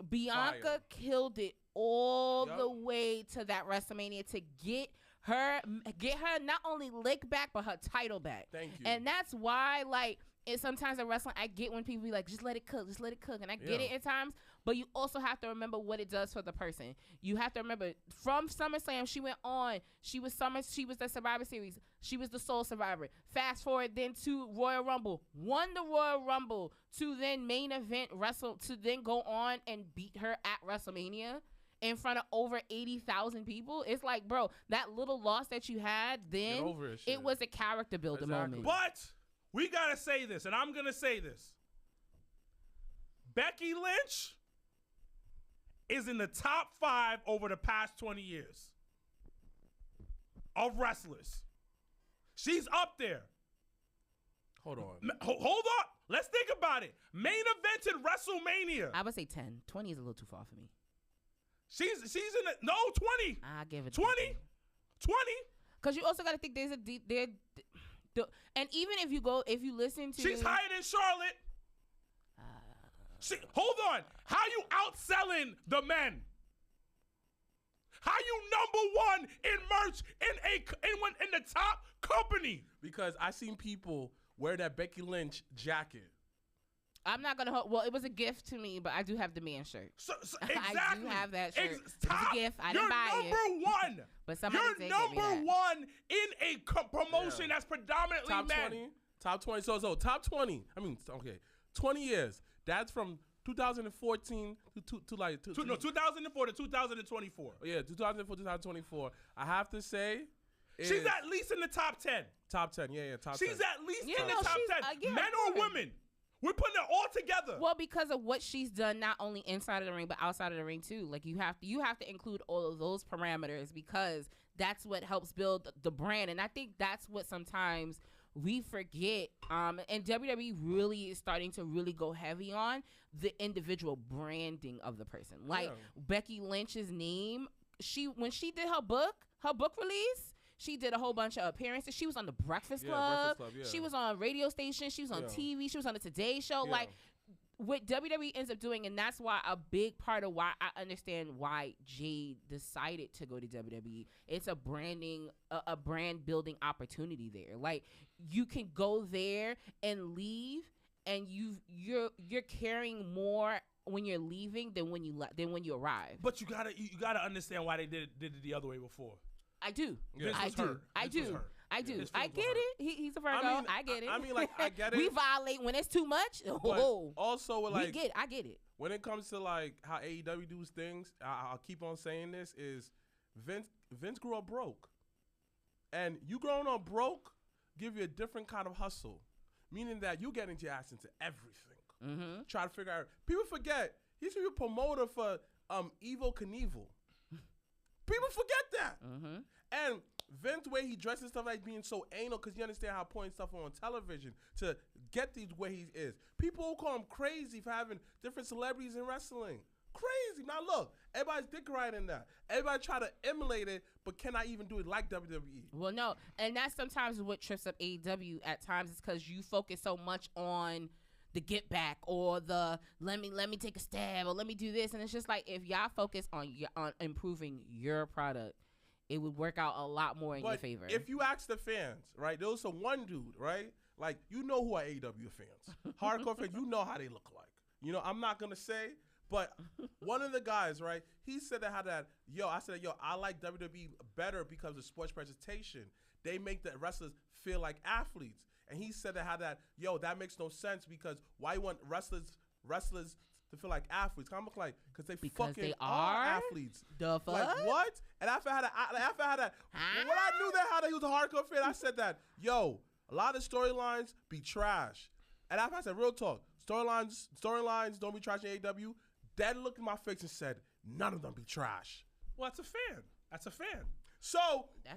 Bianca Fire. killed it all Yup. the way to that WrestleMania to get her not only lick back but her title back. Thank you. And that's why it's sometimes in wrestling I get when people be like, just let it cook, and I get Yeah. it at times. But you also have to remember what it does for the person. You have to remember from SummerSlam she went on. She was the Survivor Series. She was the sole survivor. Fast forward then to Royal Rumble. Won the Royal Rumble to then main event to then go on and beat her at WrestleMania in front of over 80,000 people. It's like, bro, that little loss that you had then, Get over it, shit. it was a character builder Exactly. moment. But we got to say this, and I'm going to say this. Becky Lynch is in the top 5 over the past 20 years of wrestlers. She's up there. Hold on. Hold up. Let's think about it. Main evented WrestleMania. I would say 10. 20 is a little too far for me. She's in the, no, 20. I give it 20. 20. Because you also got to think there's and even if you listen to, She's higher than Charlotte. Hold on. How you outselling the men? How you number 1 in merch in the top company? Because I seen people wear that Becky Lynch jacket. I'm not gonna. Well, it was a gift to me, but I do have the man shirt. So exactly. I do have that shirt. It was a gift. I didn't buy it. You're number 1. But somebody You're did get me number that. 1 in a promotion that's predominantly Top men. 20. Top 20. So top 20. I mean, okay, 20 years. That's from 2014 to like 2004 to 2024. Yeah, 2004 to 2024. I have to say, she's at least in the top 10. Top 10, yeah, top 10. She's at least in the top 10. Men or women. We're putting it all together. Well, because of what she's done, not only inside of the ring but outside of the ring too. Like you have to include all of those parameters because that's what helps build the brand. And I think that's what sometimes we forget. And WWE really is starting to really go heavy on the individual branding of the person. Like Becky Lynch's name, when she did her book release, she did a whole bunch of appearances. She was on the Breakfast Club. She was on radio stations. She was on TV. She was on the Today Show. Like what WWE ends up doing, and that's why a big part of why I understand why Jade decided to go to WWE. It's a branding, a brand building opportunity there. Like you can go there and leave, and you're carrying more when you're leaving than when you arrive. But you gotta understand why they did it the other way before. I do. Yeah. I do. I get it. He's a Virgo. I get it. I mean, like, I get it. We violate when it's too much. Oh, also, like, I get it. When it comes to like how AEW does things, I'll keep on saying this: is Vince grew up broke, and you growing up broke give you a different kind of hustle, meaning that you getting your ass into everything. Try to figure out. People forget he's a promoter for Evil Knievel. People forget that. And Vince, way he dresses stuff like being so anal because you understand how putting stuff on television to get these way he is. People call him crazy for having different celebrities in wrestling. Crazy. Now look, everybody's dick riding that. Everybody try to emulate it, but cannot even do it like WWE. Well, no, and that's sometimes what trips up AEW at times is because you focus so much on the get back or the let me take a stab or let me do this, and it's just like if y'all focus on improving your product, it would work out a lot more in your favor. If you ask the fans, right, there was some one dude, right, like you know who are AEW fans, hardcore fans, you know how they look like. You know, I'm not gonna say, but one of the guys, right, he said that I said, I like WWE better because of sports presentation. They make the wrestlers feel like athletes. And he said that makes no sense because why you want wrestlers to feel like athletes? I'm like, because they are athletes. The fuck? Like what? And after I had that, when I knew that he was a hardcore fan, I said that, a lot of storylines be trash. And after I said, real talk, storylines don't be trash in AEW. Dad looked in my face and said, none of them be trash. Well, that's a fan. So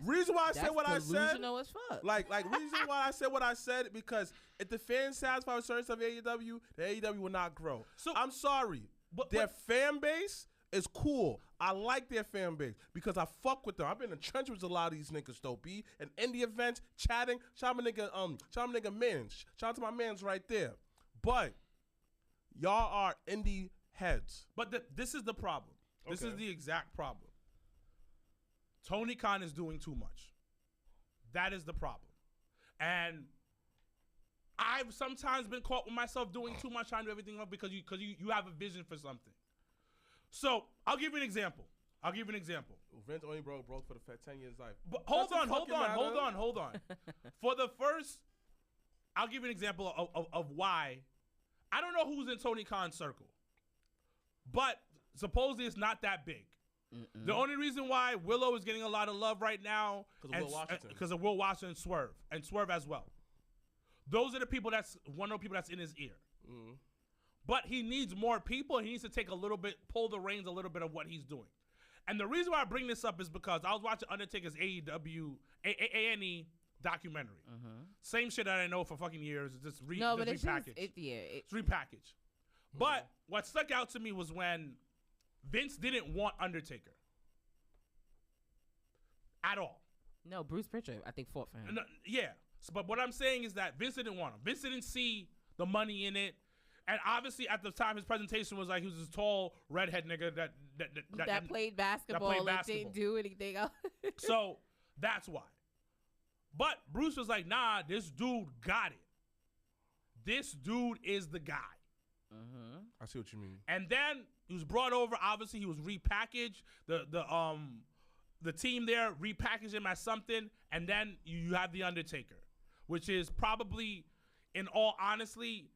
reason why I said what I said, delusional as fuck. Like reason why I said what I said because if the fans satisfied with certain stuff in AEW, the AEW will not grow. So I'm sorry, but their fan base is cool. I like their fan base because I fuck with them. I've been in the trenches with a lot of these niggas though. Be in indie events, chatting. Shout out my nigga Mans. Shout out to my mans right there. But y'all are indie heads. But this is the problem. This is the exact problem. Tony Khan is doing too much. That is the problem. And I've sometimes been caught with myself doing too much, trying to do everything up because you have a vision for something. So I'll give you an example. Vince only broke for the 10 years life. But hold on. For the first, I'll give you an example of why. I don't know who's in Tony Khan's circle, but supposedly it's not that big. The only reason why Willow is getting a lot of love right now because of Will Washington and Swerve as well. Those are the people one of the people that's in his ear. But he needs more people. He needs to pull the reins a little bit of what he's doing. And the reason why I bring this up is because I was watching Undertaker's AEW A&E documentary. Same shit that I know for fucking years. It's repackaged. It's repackaged. But what stuck out to me was when Vince didn't want Undertaker at all. No, Bruce Pritchard, I think, fought for him. No, yeah. So, but what I'm saying is that Vince didn't want him. Vince didn't see the money in it. And obviously, at the time, his presentation was like he was this tall, redhead nigga that played basketball and didn't do anything else. So, that's why. But Bruce was like, nah, this dude got it. This dude is the guy. I see what you mean. And then he was brought over. Obviously, he was repackaged. The team there repackaged him as something. And then you have The Undertaker, which is probably in all honesty,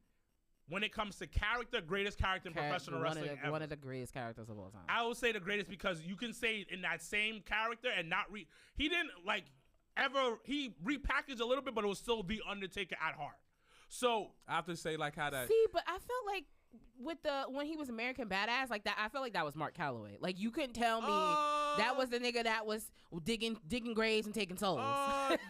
when it comes to character, greatest character in professional wrestling ever. One of the greatest characters of all time. I would say the greatest because you can say in that same character and not he didn't like ever, he repackaged a little bit, but it was still the Undertaker at heart. So I have to say like how that. See, but I felt like when he was American Badass like that, I felt like that was Mark Calloway. Like you couldn't tell me that was the nigga that was digging graves and taking souls.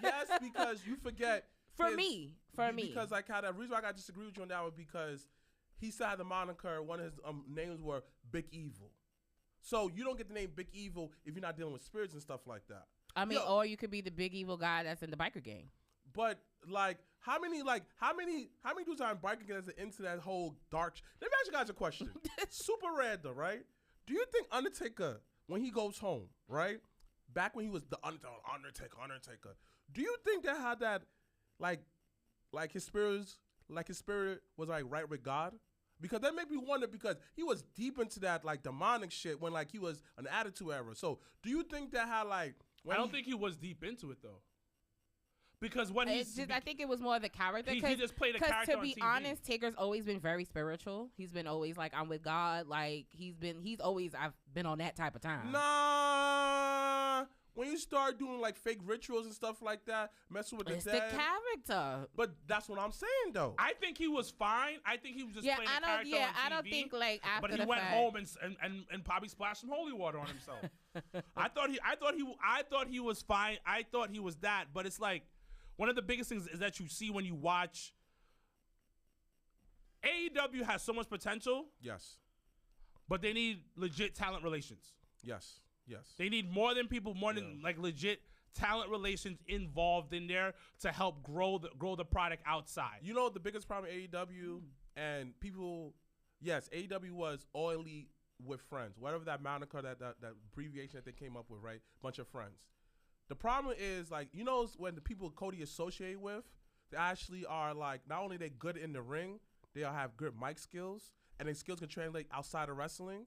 Yes, because you forget. For me. Because like how the reason why I got to disagree with you on that was because he still had the moniker. One of his names were Big Evil. So you don't get the name Big Evil if you're not dealing with spirits and stuff like that. I mean, or you could be the big evil guy that's in the biker gang. But like, how many dudes are in biker gangs that are into that whole dark? Let me ask you guys a question. Super random, right? Do you think Undertaker, when he goes home, right? Back when he was the Undertaker, do you think that had that, like his spirit was like right with God? Because that made me wonder because he was deep into that like demonic shit when like he was an Attitude Era. So do you think that had like? I don't think he was deep into it though. Because when I think it was more the character. He just played a character on TV. To be honest, Taker's always been very spiritual. He's been always like, I'm with God. Like I've been on that type of time. Nah. When you start doing like fake rituals and stuff like that, messing with the dead. It's the character. But that's what I'm saying though. I think he was fine. I think he was just playing a character on TV. I don't think like after But he went home and probably splashed some holy water on himself. I thought he was fine. I thought he was that. But it's like one of the biggest things is that you see when you watch. AEW has so much potential. Yes. But they need legit talent relations. Yes. They need more than like legit talent relations involved in there to help grow the product outside. You know the biggest problem with AEW and people, yes, AEW was oily with friends. Whatever that moniker, that abbreviation that they came up with, right? Bunch of friends. The problem is like, you know, when the people Cody associate with, they actually are like, not only they good in the ring, they have good mic skills, and their skills can translate outside of wrestling.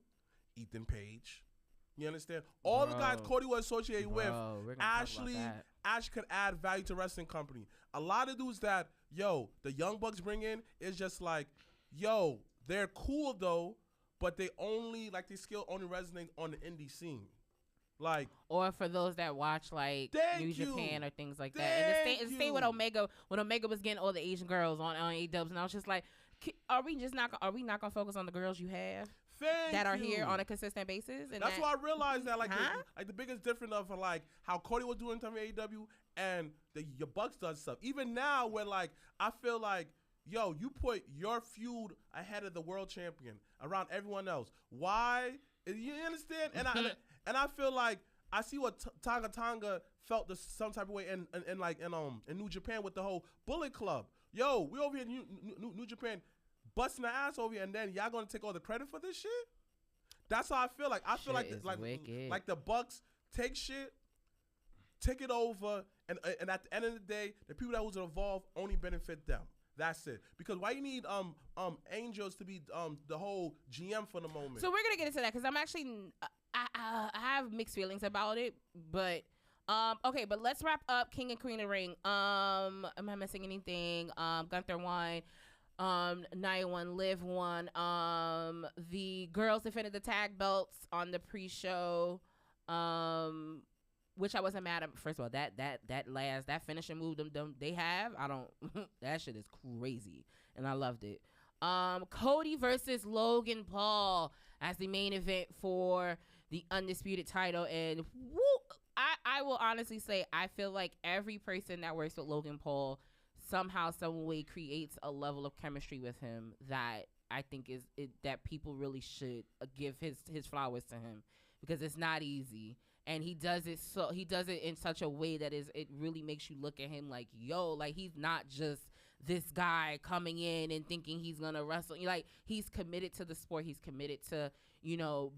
Ethan Page. You understand? All the guys Cody was associated with actually could add value to wrestling company. A lot of dudes that, the Young Bucks bring in is just like, they're cool though, but they only, like, their skill only resonates on the indie scene. Like, or for those that watch like New Japan or things like that. And it's the same with Omega, when Omega was getting all the Asian girls on A-Dubs, and I was just like, are we not gonna focus on the girls you have? That are here on a consistent basis, and that's why I realized that like the biggest difference of like how Cody was doing in terms of AEW and your Bucks does stuff. Even now, where like I feel like you put your feud ahead of the world champion around everyone else. Why? You understand? And I feel like I see what Tonga felt some type of way in New Japan with the whole Bullet Club. We over here in New Japan. Busting the ass over here, and then y'all gonna take all the credit for this shit? That's how I feel. Like I feel like the Bucks take shit, take it over, and at the end of the day, the people that was involved only benefit them. That's it. Because why you need Angels to be the whole GM for the moment? So we're gonna get into that because I'm actually I have mixed feelings about it, but. Okay, but let's wrap up King and Queen of the Ring. Am I missing anything? Gunther won. Nia won, Liv won. The girls defended the tag belts on the pre-show, which I wasn't mad at. First of all, that finishing move they have, I don't. That shit is crazy, and I loved it. Cody versus Logan Paul as the main event for the undisputed title, and woo, I will honestly say I feel like every person that works with Logan Paul somehow, some way creates a level of chemistry with him that I think that people really should give his flowers to him, because it's not easy, and he does it in such a way that it really makes you look at him like, like he's not just this guy coming in and thinking he's gonna wrestle. Like, he's committed to the sport. He's committed to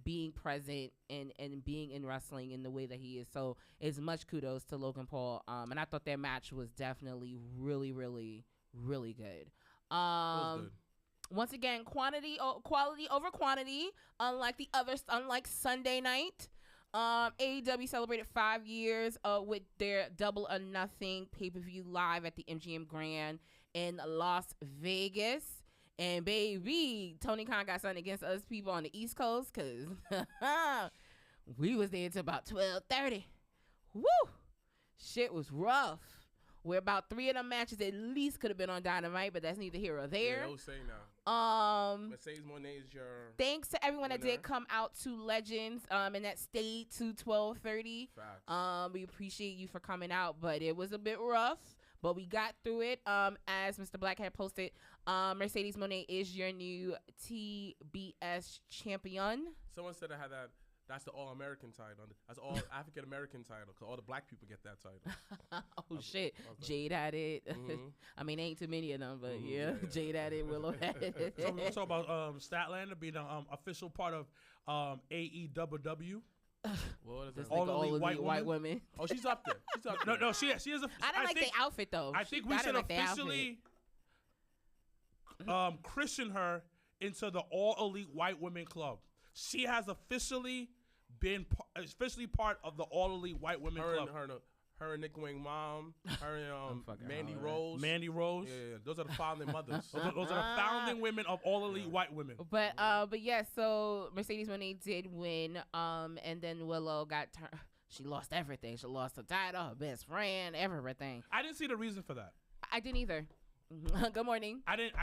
being present and being in wrestling in the way that he is. So as much kudos to Logan Paul. And I thought their match was definitely really, really, really good. Was good. Once again, quality over quantity, unlike Sunday night. AEW celebrated 5 years with their Double or Nothing pay-per-view live at the MGM Grand in Las Vegas. And baby, Tony Khan got something against us people on the East Coast because we was there until about 12:30. Woo! Shit was rough. Where about 3 of them matches at least could have been on Dynamite, but that's neither here or there. Yeah, I was saying now. Mercedes Moné is your. Thanks to everyone that winner. did come out to Legends and that stayed to 12:30. Facts. We appreciate you for coming out, but it was a bit rough. But we got through it. As Mr. Black had posted, Mercedes Moné is your new TBS champion. Someone said I had that. That's the All-American title. That's all African-American title because all the black people get that title. Oh, shit. Jade had it. Mhm. I mean, ain't too many of them, but yeah. Jade had it. Willow had it. So we're talking about Statlander being an official part of AEW. What is This that? All nigga, elite white women. Oh, she's up there. She's up there. No, she is a. I don't like the outfit, though. I think I we didn't should like the outfit. officially christen her into the All Elite White Women Club. She has officially been part of the All Elite White Women Club. Her and Nick Wing mom, her and Mandy hard. Rose. Mandy Rose. Yeah, those are the founding mothers. Those are the founding women of All Elite White Women. But yeah, so Mercedes Moné did win. And then Willow got she lost everything. She lost her title, her best friend, everything. I didn't see the reason for that. I didn't either. Good morning. I didn't.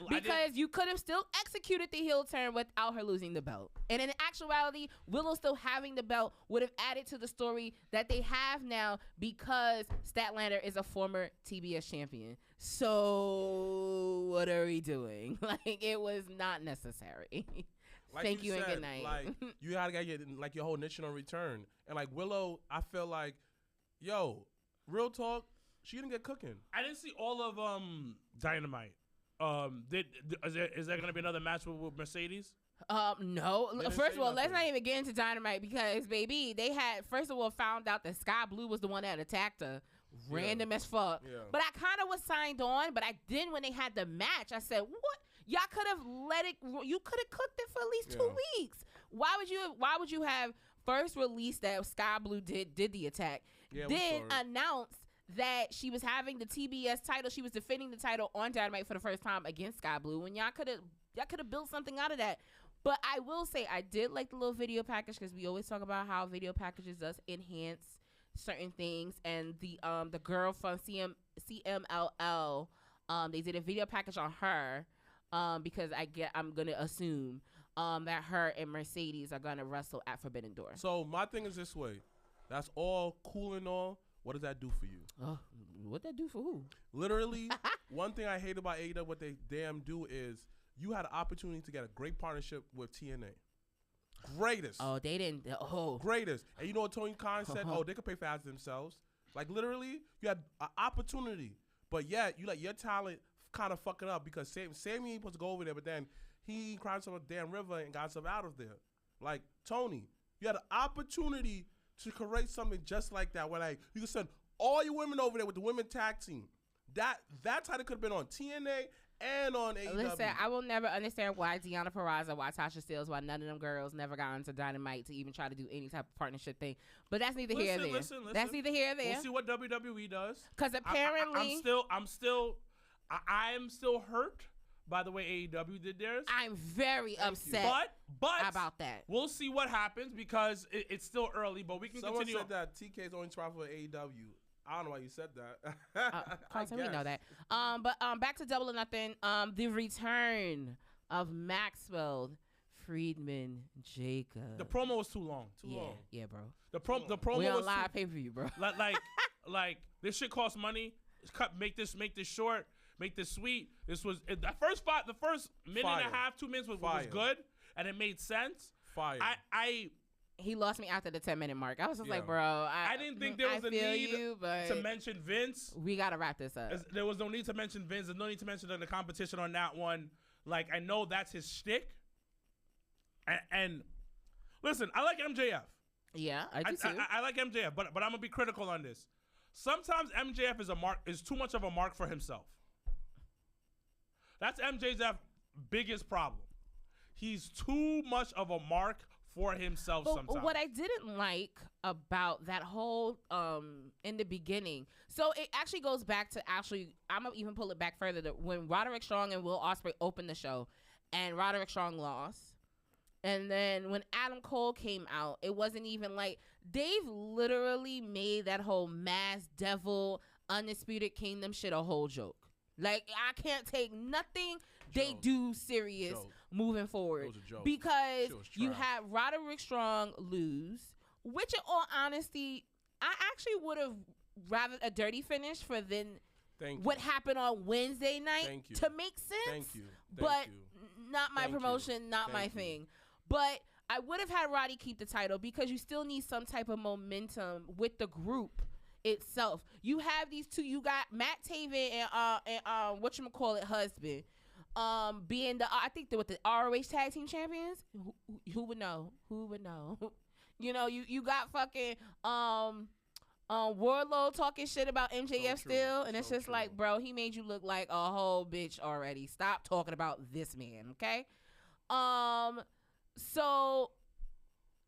Because you could have still executed the heel turn without her losing the belt. And in actuality, Willow still having the belt would have added to the story that they have now because Statlander is a former TBS champion. So what are we doing? Like, it was not necessary. Like Thank you and said, good night. Like, you gotta get your whole niche on return. And like Willow, I feel like, yo, real talk, she didn't get cooking. I didn't see all of Dynamite. Is there gonna be another match with Mercedes? No. They didn't First say of all, let's nothing. not even get into Dynamite because, baby, they had, first of all, found out that Sky Blue was the one that attacked her. Random as fuck. Yeah. But I kind of was signed on, but I didn't when they had the match. I said, what? Y'all could have you could have cooked it for at least 2 weeks. Why would you have first released that Sky Blue did the attack, Yeah, we then saw it. announced that she was having the TBS title, she was defending the title on Dynamite for the first time against Sky Blue, and y'all could have built something out of that. But I will say I did like the little video package because we always talk about how video packages does enhance certain things, and the girl from CMLL, they did a video package on her because I'm gonna assume that her and Mercedes are gonna wrestle at Forbidden Door. So my thing is this way. That's all cool and all. What does that do for you? What that do for who? Literally, one thing I hate about AEW, what they damn do is you had an opportunity to get a great partnership with TNA. Greatest. Oh, they didn't. Greatest. And you know what Tony Khan said? Oh, they could pay for ads themselves. Like, literally, you had an opportunity. But yet, you let your talent kind of fuck it up because Sammy ain't supposed to go over there, but then he cried himself a damn river and got himself out of there. Like, Tony, you had an opportunity to create something just like that where, like, you could send all your women over there with the women tag team. That title could have been on TNA and on AEW. Listen, I will never understand why Deonna Purrazzo, why Tasha Steelz, why none of them girls never got into Dynamite to even try to do any type of partnership thing. But that's neither here nor there. Listen. That's neither here nor there. We'll see what WWE does. Because apparently, I am still hurt by the way AEW did theirs. I'm very upset but about that. We'll see what happens because it's still early, but we can Someone continue. said that TK's only trying for AEW. I don't know why you said that. Carson, we know that. But back to Double or Nothing. The return of Maxwell Friedman Jacob. The promo was too long. Yeah, bro. The promo We on was live pay per view, bro. like this shit costs money. Make this short. Make this sweet. This was the first minute Fire. and a half, 2 minutes was Fire. good, and it made sense. Fire. He lost me after the 10-minute mark. I was just Yeah. like, bro. I didn't think there was a need but to mention Vince. we gotta wrap this up. There was no need to mention Vince. There's no need to mention the competition on that one. Like, I know that's his shtick. And listen, I like MJF. Yeah, I do too. I like MJF, but I'm gonna be critical on this. Sometimes MJF is too much of a mark for himself. That's MJF's biggest problem. He's too much of a mark for himself But sometimes. what I didn't like about that whole in the beginning, so it actually goes back to I'm gonna even pull it back further to when Roderick Strong and Will Ospreay opened the show, and Roderick Strong lost. And then when Adam Cole came out, it wasn't even like they've literally made that whole Mass Devil Undisputed Kingdom shit a whole joke. Like I can't take nothing they do serious moving forward because you have Roderick Strong lose, which in all honesty, I actually would have rather a dirty finish for then what happened on Wednesday night to make sense. Thank you. But not my promotion, not my thing. But I would have had Roddy keep the title because you still need some type of momentum with the group itself. You have these two. You got Matt Taven and whatchamacallit husband being the I think with the ROH tag team champions. Who would know? Who would know? You know, you got fucking Wardlow talking shit about MJF still, and it's just like, bro, he made you look like a whole bitch already. Stop talking about this man, okay? So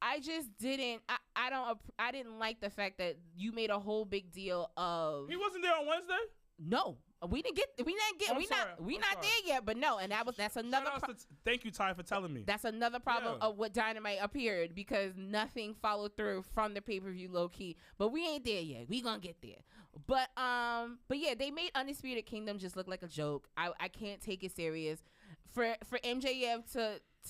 I just didn't. I didn't like the fact that you made a whole big deal of. He wasn't there on Wednesday. No, we not there yet. But no, and that's another. Thank you, Ty, for telling me. That's another problem of what Dynamite appeared because nothing followed through from the pay-per-view low key. But we ain't there yet. We gonna get there. But yeah, they made Undisputed Kingdom just look like a joke. I can't take it serious. For MJF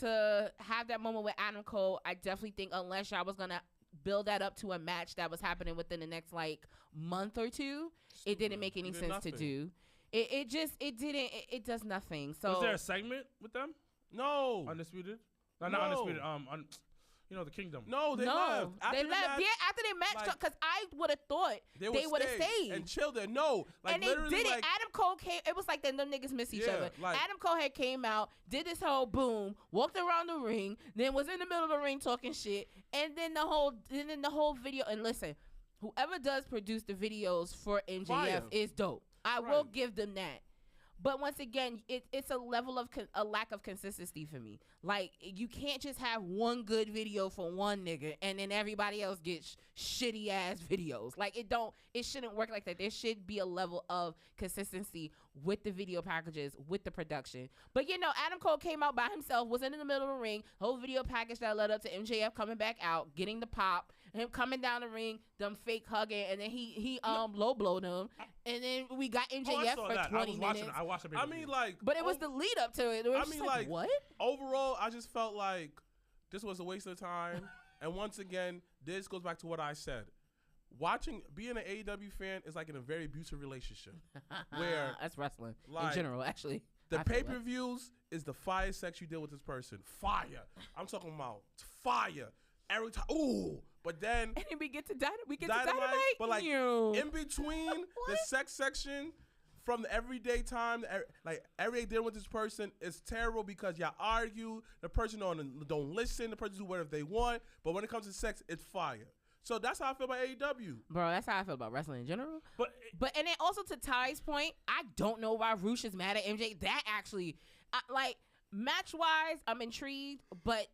to have that moment with Adam Cole, I definitely think unless y'all was gonna build that up to a match that was happening within the next like month or two, it didn't make any sense to do. It does nothing. So was there a segment with them? No. Undisputed? No, not Undisputed. The Kingdom. No, they left. They left. Yeah, after they matched, because I would have thought they would have stayed and chilled there. No, like and they did it. Adam Cole came. It was like them niggas miss each other. Like, Adam Cole had came out, did this whole boom, walked around the ring, then was in the middle of the ring talking shit, and then the whole video. And listen, whoever does produce the videos for MJF is dope. I will give them that. But once again, it's a level of a lack of consistency for me. Like, you can't just have one good video for one nigga and then everybody else gets shitty ass videos. Like, it shouldn't work like that. There should be a level of consistency with the video packages, with the production. But Adam Cole came out by himself, was in the middle of the ring, whole video package that led up to MJF coming back out, getting the pop, him coming down the ring, them fake hugging, and then he low blowed him, and then we got MJF for 20 minutes. I watched it. I mean, like, but it was the lead up to it. I mean, like, what? Overall, I just felt like this was a waste of time. And once again, this goes back to what I said. Being an AEW fan is like in a very abusive relationship. Where that's wrestling like, in general, actually. The pay-per-views is the fire sex you did with this person. Fire. I'm talking about fire. Every time. Ooh. But then. And then we get to Dynamite. But like in between the sex section from the everyday time, like everyday dinner with this person is terrible because y'all argue. The person don't listen. The person do whatever they want. But when it comes to sex, it's fire. So that's how I feel about AEW. Bro, that's how I feel about wrestling in general. But and then also to Ty's point, I don't know why Roosh is mad at MJ. That actually, like, match-wise, I'm intrigued, but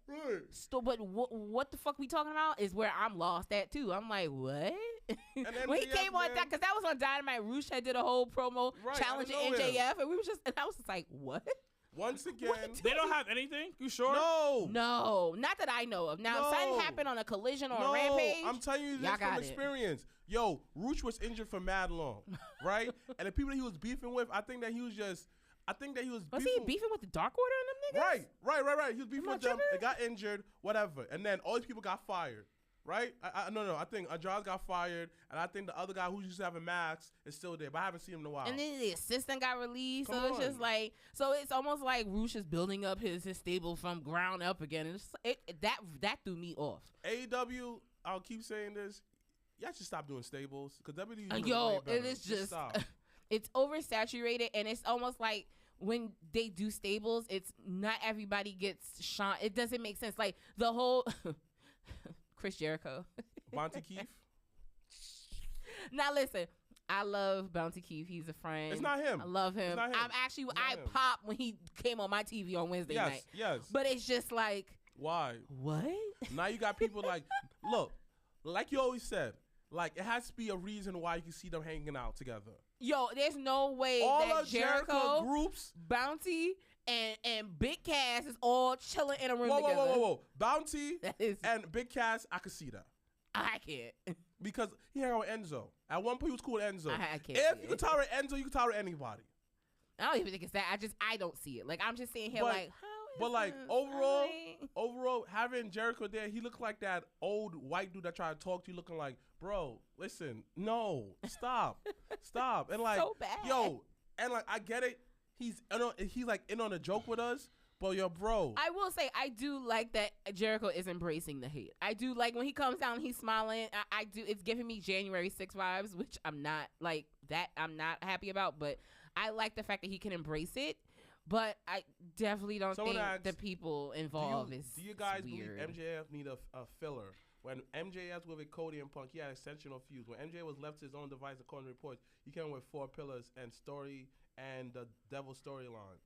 what the fuck we talking about is where I'm lost at, too. I'm like, what? When he came on that, because that was on Dynamite, Roosh had did a whole promo challenging MJF, and I was just like, what? Once again, they don't have anything? You sure? No, not that I know of. Now, if something happened on a Collision or a Rampage, I'm telling you this from experience. Yo, Roosh was injured for mad long, right? And the people that he was beefing with, I think that he was beefing with the Dark Order and them niggas? Right. He was beefing with them. They got injured, whatever. And then all these people got fired, right? No. I think Andrade got fired, and I think the other guy who used to have a mask is still there, but I haven't seen him in a while. And then the assistant got released, so it's just like, so it's almost like Roosh is building up his stable from ground up again. And that threw me off. AEW, I'll keep saying this, y'all should stop doing stables because WWE. It is just it's oversaturated, and it's almost like when they do stables, it's not everybody gets shot. It doesn't make sense. Like the whole Chris Jericho, Bounty Keith. Now listen, I love Bounty Keith. He's a friend. It's not him. I love him. I popped when he came on my TV on Wednesday night. Yes. But it's just like Why? What? Now you got people like, look, like you always said, like it has to be a reason why you can see them hanging out together. Yo, there's no way All that of Jericho groups, Bounty, and Big Cass is all chilling in a room together. Whoa. Bounty and Big Cass, I could see that. I can't. Because he hung out with Enzo. At one point, he was cool with Enzo. I can't. If you could tolerate Enzo, you could tolerate anybody. I don't even think it's that. I don't see it. Like, I'm just sitting here like, how is But like this? overall, having Jericho there, he looked like that old white dude that tried to talk to you, looking like, bro, listen, no, stop, stop, and like, So bad. yo, and like, I get it. He's like in on a joke with us, but yo, bro. I will say I do like that Jericho is embracing the hate. I do like when he comes down, he's smiling. I do. It's giving me January 6 vibes, which I'm not like that. I'm not happy about, but I like the fact that he can embrace it. But I definitely don't think the people involved is. Do you guys weird. believe MJF need a filler? When MJF was with Cody and Punk, he had extensional fuse. When MJ was left to his own device, according to reports, he came with 4 pillars and story and the devil storyline.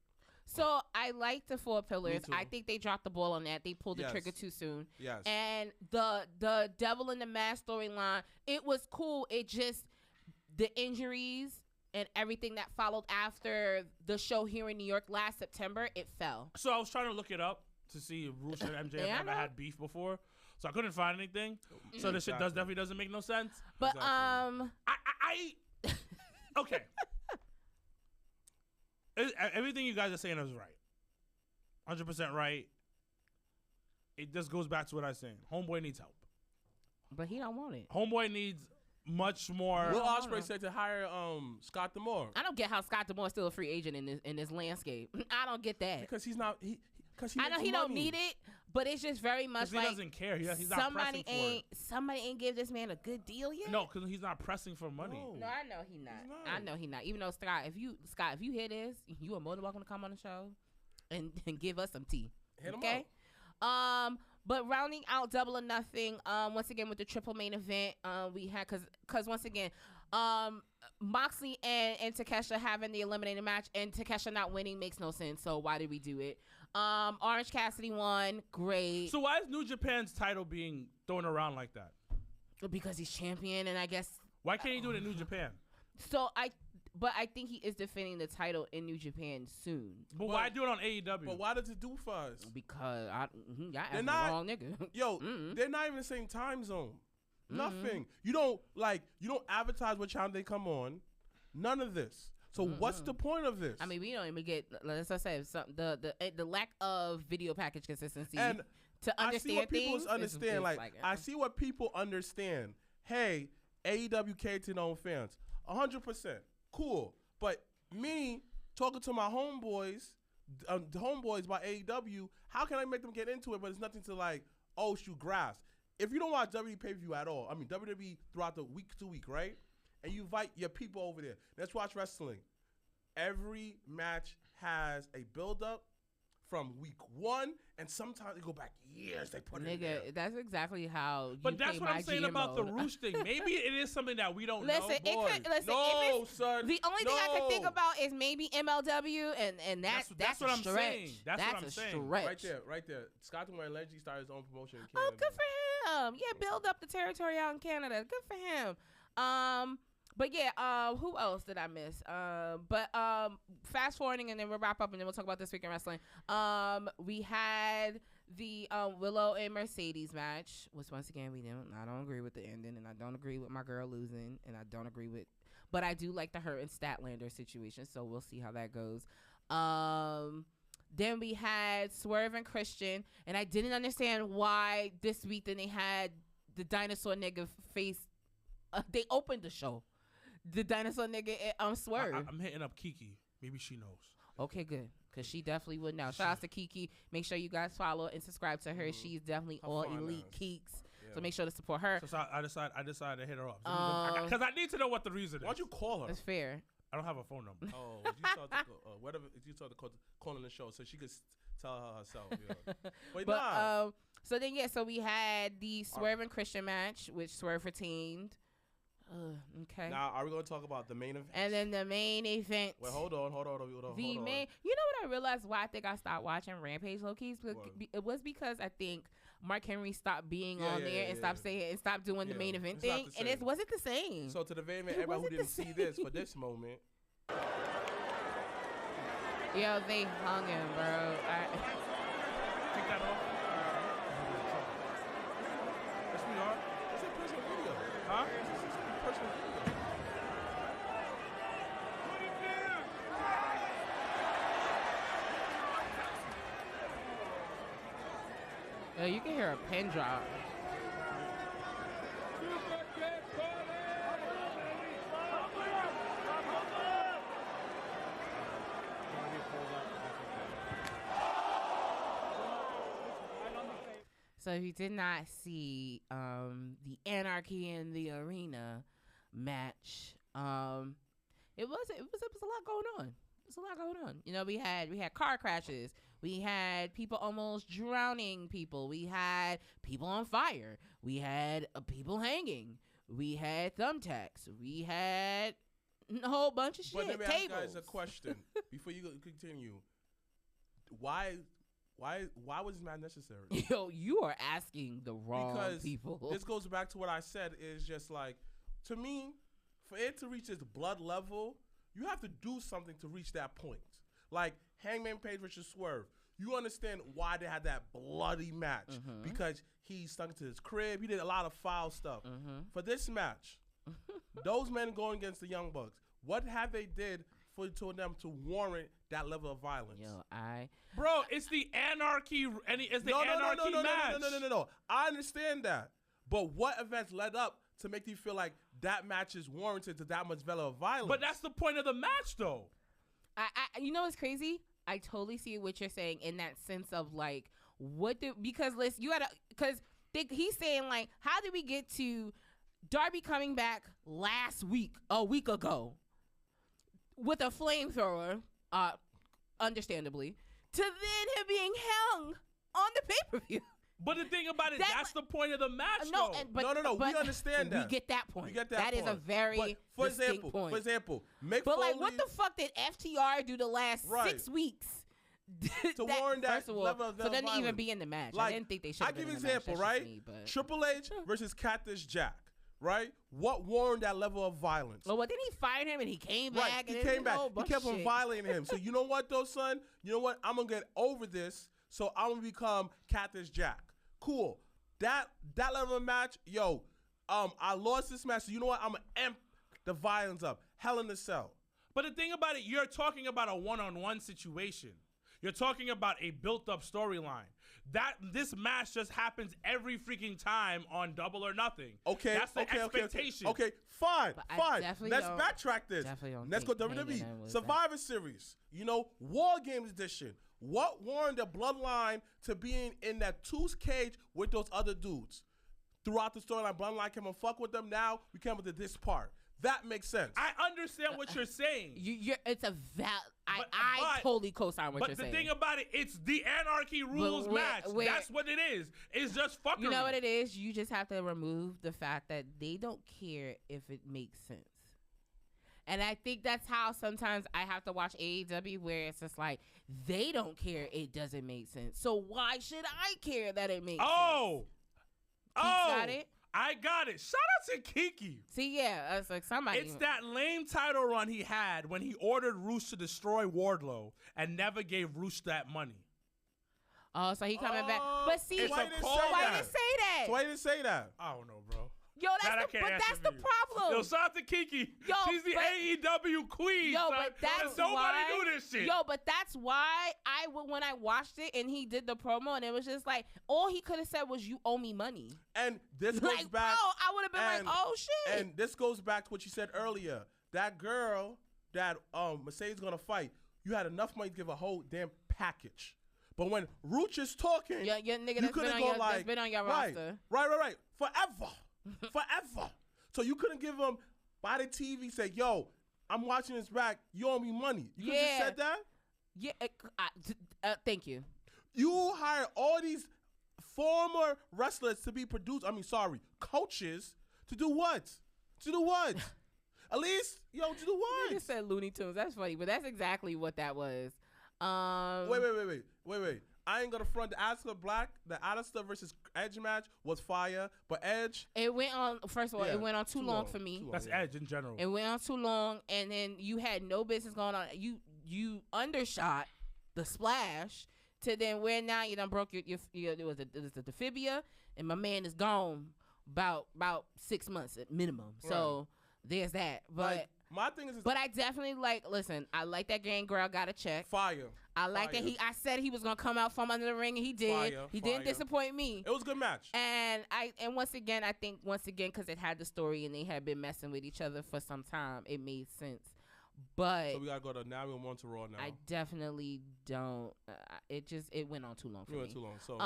So I like the 4 pillars. too. I think they dropped the ball on that. They pulled the Yes. trigger too soon. Yes. And the devil in the mask storyline, it was cool. It just the injuries and everything that followed after the show here in New York last September, it fell. So I was trying to look it up to see if Roosh and MJF Yeah, I ever know. had beef before. So I couldn't find anything. So this shit definitely doesn't make no sense. But Exactly. I okay. Everything you guys are saying is right. 100% right. It just goes back to what I was saying. Homeboy needs help. but he don't want it. Homeboy needs much more. Will Ospreay said to hire Scott D'Amore. I don't get how Scott D'Amore is still a free agent in this landscape. I don't get that. Because he's not because he I know makes he don't money. need it, but it's just very much He like doesn't care. He's not pressing for it. somebody ain't give this man a good deal yet. No, because he's not pressing for money. No, I know he not. He's not. I know he not. Even though Scott, if you hear this, you are more than welcome to come on the show and give us some tea. Hit him Okay. But rounding out Double or Nothing, once again with the triple main event, we had because once again, Moxley and Takesha having the eliminating match and Takesha not winning makes no sense. So why did we do it? Orange Cassidy won. Great. So why is New Japan's title being thrown around like that? Because he's champion, and I guess Why can't he do it in New Japan? so. But I think he is defending the title in New Japan soon. But why do it on AEW? But why does it do for us? Because y'all They're asked the not- wrong nigga. Yo, Mm-mm. they're not even the same time zone. Nothing. You don't advertise what channel they come on. None of this. So what's the point of this? I mean, we don't even get. Let's just say the lack of video package consistency and to I see understand what people things. understand. is Like I see what people understand. Hey, AEW catered to their own fans. 100%. Cool. But me talking to my homeboys, the homeboys by AEW, how can I make them get into it? But it's nothing to like, oh, shoot, grasp. If you don't watch WWE pay-per-view at all, I mean WWE throughout the week to week, right? And you invite your people over there. Let's watch wrestling. Every match has a build-up from week 1, and sometimes they go back years. They put it in there. Nigga, that's exactly how. But you that's pay what I'm my saying about the GMO. Roosh thing. Maybe it is something that we don't Listen, know. it Boy, could. Listen, no, if it's, son. the only thing I can think no. about is maybe MLW, and that's That's a what I'm stretch. saying. That's what I'm a saying. stretch. Right there. Scott D'Amore allegedly started his own promotion in Oh, Canada. good for him. Yeah, build up the territory out in Canada. Good for him. But yeah, who else did I miss? But fast forwarding, and then we'll wrap up, and then we'll talk about this week in wrestling. We had the Willow and Mercedes match, which once again I don't agree with the ending, and I don't agree with my girl losing, and I don't agree with, but I do like the her and Statlander situation, so we'll see how that goes. Then we had Swerve and Christian, and I didn't understand why this week then they had the dinosaur nigga face. They opened the show. The dinosaur nigga Swerve. I'm hitting up Kiki. Maybe she knows. Okay, good. Because she definitely would know. Shout out to Kiki. Make sure you guys follow and subscribe to her. She's definitely Her all fine elite ass. keeks. Yeah. So make sure to support her. So I decided to hit her up. Um, Because I need to know what the reason is. Why don't you call her? That's fair. I don't have a phone number. Oh, you start to whatever. You start to call in the show so she could tell her herself. Yeah. But But nah. so then so we had the Swerve and Christian match, which Swerve retained. Okay. Now, are we going to talk about the main event? And then the main event. Wait, hold on. The main. You know what I realized? Why I think I stopped watching Rampage low-key? It was because I think Mark Henry stopped being on there and stopped saying and stopped doing the main event thing, and it wasn't the same. So to the main event, everybody who didn't see this for this moment. Yo, they hung him, bro. Take that off. Yes, we are. It's a personal video. Huh? It's a personal video. Yo, you can hear a pin drop. So if you did not see the Anarchy in the Arena match, it was a lot going on. There's a lot going on. You know, we had car crashes. We had people almost drowning people. We had people on fire. We had people hanging. We had thumbtacks. We had a whole bunch of shit. But let me tables. ask you guys a question before you continue. Why was this match necessary? Yo, you are asking the wrong people. This goes back to what I said. Is just like, to me, for it to reach this blood level, you have to do something to reach that point. Like Hangman Page versus Swerve. You understand why they had that bloody match. Because he stunk to his crib. He did a lot of foul stuff. For this match, those men going against the Young Bucks, what have they did for them to warrant that level of violence? Yo, Bro, it's the Anarchy. It's the Anarchy match. No. I understand that. But what events led up to make you feel like that match is warranted to that much level of violence? But that's the point of the match, though. You know what's crazy? I totally see what you're saying in that sense of like, because he's saying like, how did we get to Darby coming back a week ago with a flamethrower, understandably, to then him being hung on the pay-per-view. But the thing about it, that's the point of the match, No. We understand that. We get that point. We get that That point. is a very distinct point. For example, Mick But Foley, like, what the fuck did FTR do the last 6 weeks to warn that level of for them to violence? even be in the match? Like, I didn't think they should. I give you an example, right? Triple H versus Cactus Jack, right? What warned that level of violence? Well, didn't he fire him and he came back? Right, he came back. He kept on violating him. So you know what, though, son? You know what? I'm gonna get over this. So I'm gonna become Cactus Jack. Cool. That level of match, yo. I lost this match. So you know what? I'm gonna amp the violence up. Hell in a Cell. But the thing about it, you're talking about a one-on-one situation. You're talking about a built-up storyline. This match just happens every freaking time on Double or Nothing. Okay. That's the expectation. Okay. Fine. Let's backtrack this. Let's go WWE. Survivor Series. You know, War Games Edition. What warned the Bloodline to being in that two's cage with those other dudes? Throughout the storyline, Bloodline came and fuck with them. Now we came to this part. That makes sense. I understand what you're saying. It's a I totally co-sign what you're saying. But the thing about it, it's the Anarchy rules match. That's what it is. It's just fuckery. You know what it is? You just have to remove the fact that they don't care if it makes sense. And I think that's how sometimes I have to watch AEW, where it's just like, they don't care it doesn't make sense. So why should I care that it makes sense? Got it? I got it. Shout out to Kiki. See, yeah, it's like somebody. It's that lame title run he had when he ordered Roosh to destroy Wardlow and never gave Roosh that money. Oh, so he coming back. But see, why didn't say that? So why didn't say that? I don't know, bro. Yo, that's the problem. Yo, shout out to Kiki. She's the AEW queen. Yo, but that's nobody why, knew this shit. Yo, but that's why when I watched it and he did the promo and it was just like, all he could have said was, "You owe me money." And this goes back. Bro, I would have been like, "Oh shit." And this goes back to what you said earlier. That girl that Mercedes gonna fight, you had enough money to give a whole damn package. But when Rooch is talking, your nigga that's been on your roster. Right. Forever. So you couldn't give him by the TV, say, "Yo, I'm watching this back. You owe me money." You could have just said that? Yeah. Thank you. You hired all these former wrestlers to be coaches to do what? To do what? At least, yo, to do what? You just said Looney Tunes. That's funny, but that's exactly what that was. Wait. I ain't gonna front the Alistair versus Edge match was fire, but Edge. It went on. First of all, it went on too long for me. That's Edge in general. It went on too long, and then you had no business going on. You undershot the splash to then where now you done broke your it was the fibia, and my man is gone about 6 months at minimum. So there's that. But like, my thing is, but I definitely listen. I like that Gangrel got a check. Fire. I like that I said he was gonna come out from under the ring, and he did. He didn't disappoint me. It was a good match. And once again, I think because it had the story and they had been messing with each other for some time, it made sense. But so we gotta go to now. We're on to Raw now. I definitely don't. It went on too long for me. It went too long. So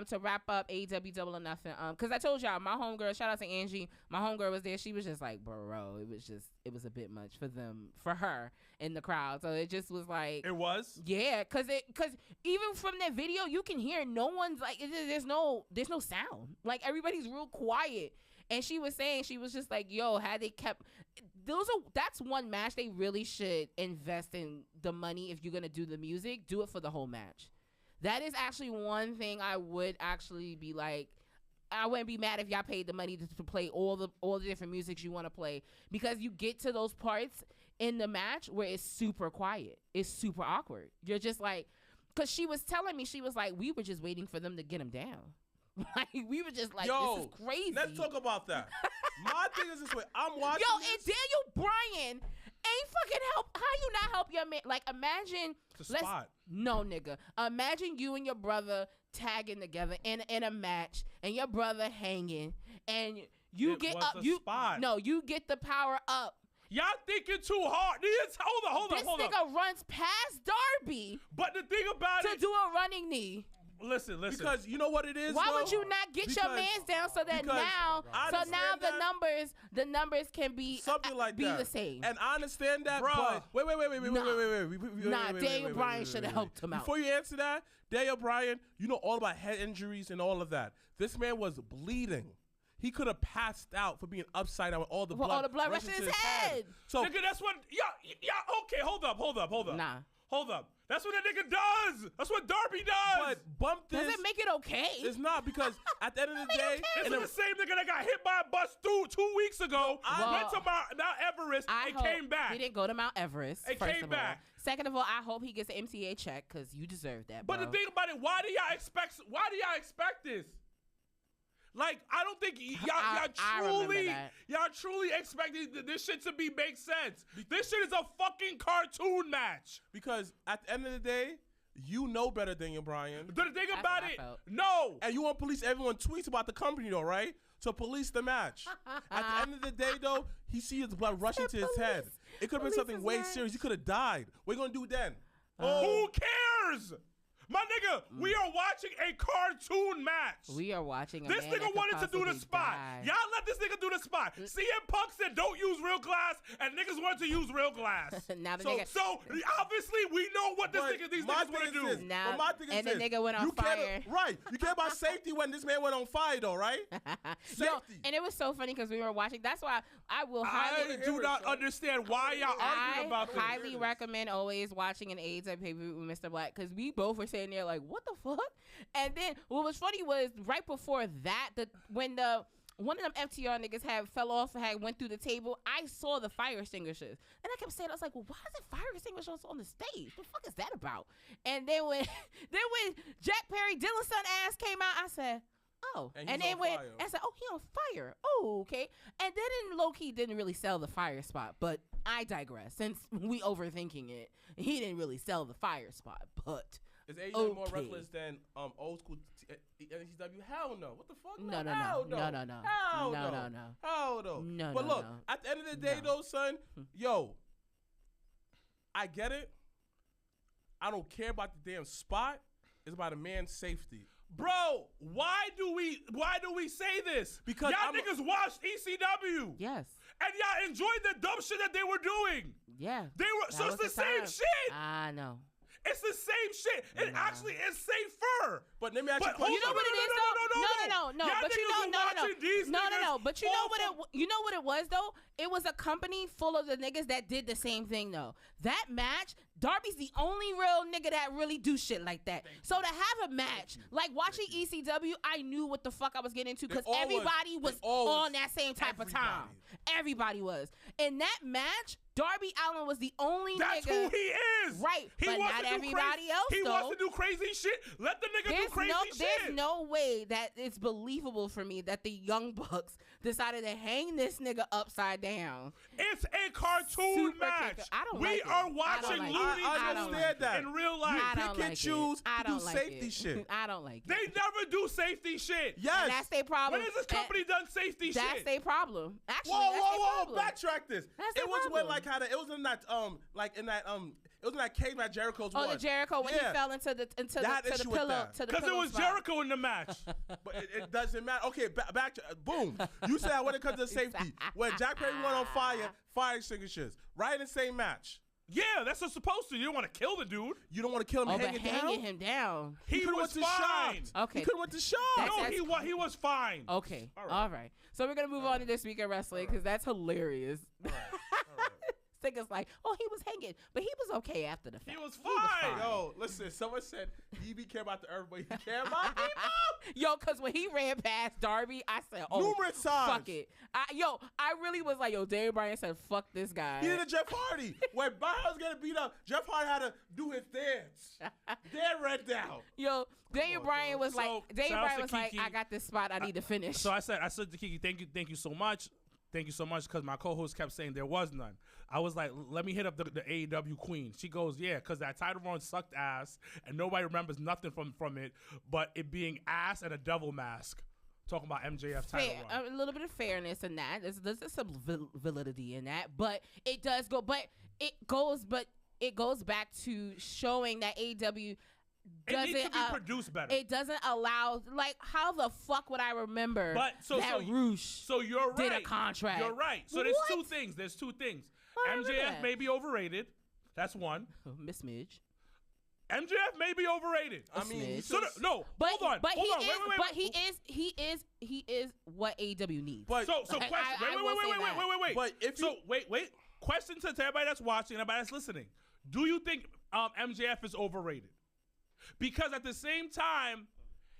to wrap up AEW Double or Nothing. Because I told y'all my homegirl. Shout out to Angie. My homegirl was there. She was just like, bro, it was a bit much for her in the crowd. So it just was like it was. Yeah, because even from that video you can hear no one's like there's no sound. Like everybody's real quiet. And she was saying, she was just like, yo, had they kept that's one match they really should invest in the money. If you're gonna do the music, do it for the whole match. That is actually one thing I would actually be like, I wouldn't be mad if y'all paid the money to play all the different musics you want to play, because you get to those parts in the match where it's super quiet, it's super awkward. You're just like, because she was telling me, she was like, we were just waiting for them to get him down. Like we were just like, yo, this is crazy. Let's talk about that. My thing is this way. I'm watching. Yo, and Daniel Bryan ain't fucking help. How you not help your man? Like imagine. It's a spot. No, nigga. Imagine you and your brother tagging together in a match, and your brother hanging, and you get up. You get the power up. Y'all thinking too hard. Hold on. This nigga runs past Darby. But the thing about to do a running knee. Listen. Because you know what it is. Why would you not get your mans down so that now the numbers can be something like be that. The same? And I understand that, bro. But wait. Daniel Bryan should have helped him out. Before you answer that, Daniel Bryan, you know all about head injuries and all of that. This man was bleeding. He could have passed out for being upside down with all the blood rushing his head. So nigga, that's what. Yeah. Okay, hold up. Nah. Hold up. That's what that nigga does. That's what Darby does. But bump this. Does it make it okay? It's not, because at the end of the day, this is the same nigga that got hit by a bus 2 weeks ago. Went to Mount Everest and came back. He didn't go to Mount Everest. And came back. Second of all, I hope he gets an MTA check, because you deserve that. But the thing about it, why do y'all expect this? Like, I don't think y'all truly expected this shit to make sense. This shit is a fucking cartoon match. Because at the end of the day, you know better than your Bryan. The thing about it, no. And you want to police everyone tweets about the company though, right? So police the match. At the end of the day though, he sees the blood rushing to his head. It could have been something way serious. He could have died. What are you going to do then? Who cares? My nigga, we are watching a cartoon match. We are watching a This man nigga wanted to do the spot. Y'all let this nigga do the spot. CM Punk said don't use real glass, and niggas wanted to use real glass. Now the so obviously we know what these niggas want to do. Now, and the nigga went on fire. Right. You care about safety when this man went on fire though, right? Safety. No, and it was so funny because we were watching. That's why I do not understand why y'all arguing about this. I highly recommend always watching an AEW pay-per-view with Mrblacc, because we both were saying there like, what the fuck? And then what was funny was right before that, when one of them FTR niggas fell off and went through the table, I saw the fire extinguishers. And I kept saying, I was like, well, why is it fire extinguishers on the stage? What the fuck is that about? And then when Jack Perry, Dylan's son ass came out, I said, oh. And then I said, oh, he on fire. Oh, okay. And then low-key didn't really sell the fire spot, but I digress. Since we overthinking it, he didn't really sell the fire spot, but is AEW more reckless than old school NCW? Hell no. What the fuck? No. Hell no. No. But look, at the end of the day, though, son, yo, I get it. I don't care about the damn spot. It's about a man's safety. Bro, why do we say this? Because y'all niggas watched ECW. Yes. And y'all enjoyed the dumb shit that they were doing. Yeah. So it's the same shit. I know. It's the same shit. It actually is safer. But let me ask you a But question. You know what it is though? No. Y'all But you niggas know, are watching these no. niggas But you know fall what from- you know what it was though? It was a company full of the niggas that did the same thing though. That match, Darby's the only real nigga that really do shit like that. So to have a match, like watching ECW, I knew what the fuck I was getting into because everybody was on that same type of time. Everybody was. In that match, Darby Allin was the only That's nigga. who he is. Right, He but wants not to do everybody crazy, else, He though. wants to do crazy shit. Let the nigga do crazy shit. There's no way that it's believable for me that the Young Bucks decided to hang this nigga upside down. It's a cartoon Super match. kicker. I don't we like it. are I watching don't like Looney it. I I don't Tunes understand that. in real life. I don't Pick and like choose it. I to don't do like safety it. shit. I don't like it. They never do safety shit. Yes. And that's their problem. When has this company done safety That's shit? their problem. Actually, Whoa, that's whoa, their whoa! problem. Backtrack this. That's It their was when problem. like it was in that it was in that cage that Jericho's won. Oh, the Jericho when he fell into the That to the issue with pillow that. to the Because it pillow was spot. Jericho in the match. But it doesn't matter. Okay, back to boom. You said when it comes to safety, when Jack Perry went on fire extinguishers, right in the same match. Yeah, that's what's supposed to. You don't want to kill the dude. You don't want to kill him Oh, but hanging hanging down. him down. He could've was went to fine. shop. Okay. He could have went to shop. That's- No, he was fine. Okay. All right. So we're gonna move on to this week of wrestling because that's hilarious. Niggas like, oh, he was hanging, but he was okay after the fact. He was fine. Yo, listen. Someone said DB care about the earth, but he care about people. Yo, because when he ran past Darby, I said, oh, Numerous times. fuck it. I really was like, yo, Daniel Bryan said, fuck this guy. He did a Jeff Hardy. When Bryan was getting beat up, Jeff Hardy had to do his dance. Dead red down. Yo, Daniel Bryan was like, Daniel shout out Bryan to was like, Kiki. I got this spot, I need to finish. So I said to Kiki, thank you so much. Thank you so much, because my co-host kept saying there was none. I was like, let me hit up the AEW queen. She goes, yeah, because that title run sucked ass, and nobody remembers nothing from it, but it being ass and a devil mask. Talking about MJF title run. A little bit of fairness in that. There's some validity in that, but it goes back to showing that AEW It needs to be produced better. It doesn't allow, like, how the fuck would I remember that Roosh So you're right. did a contract? You're right. So there's two things. I remember MJF that. may be overrated. That's one. Miss Midge. MJF may be overrated. I mean, Smidge. So no, But hold on. But hold on. he Wait, is. wait, But wait. he is what AEW needs. But So I- question. I will say that. Wait. But if so you- wait. Question to everybody that's watching, everybody that's listening. Do you think MJF is overrated? Because at the same time,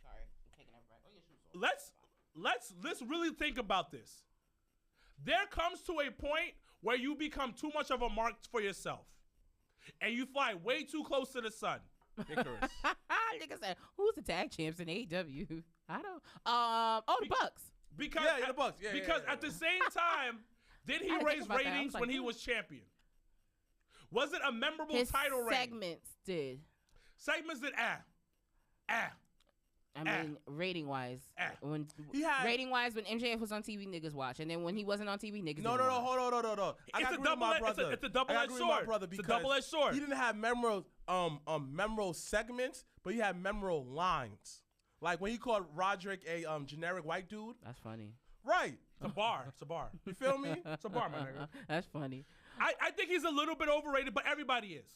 Sorry, I'm taking over. Oh, your shoes off. let's really think about this. There comes to a point where you become too much of a mark for yourself, and you fly way too close to the sun. Icarus. Nigga said, "Who's the tag champs in AEW?" I don't. The Bucks. Because Yeah, the Bucks. Yeah, because yeah. at the same time, did he I had to raise think about that. I ratings was like, when he hmm. was champion? Was it a memorable His title reign? segments did. Segments that I mean, rating wise, when He had- rating wise, when MJF was on TV, niggas watch, and then when he wasn't on TV, niggas No, didn't watch. hold on. I It's gotta a agree with my double-edged- brother. it's a double-edged I gotta agree with my sword. brother It's a because double-edged sword. He didn't have memorable segments, but he had memorable lines. Like when he called Roderick a generic white dude. That's funny. Right. It's a bar. It's a bar. You feel me? It's a bar, my nigga. That's funny. I think he's a little bit overrated, but everybody is.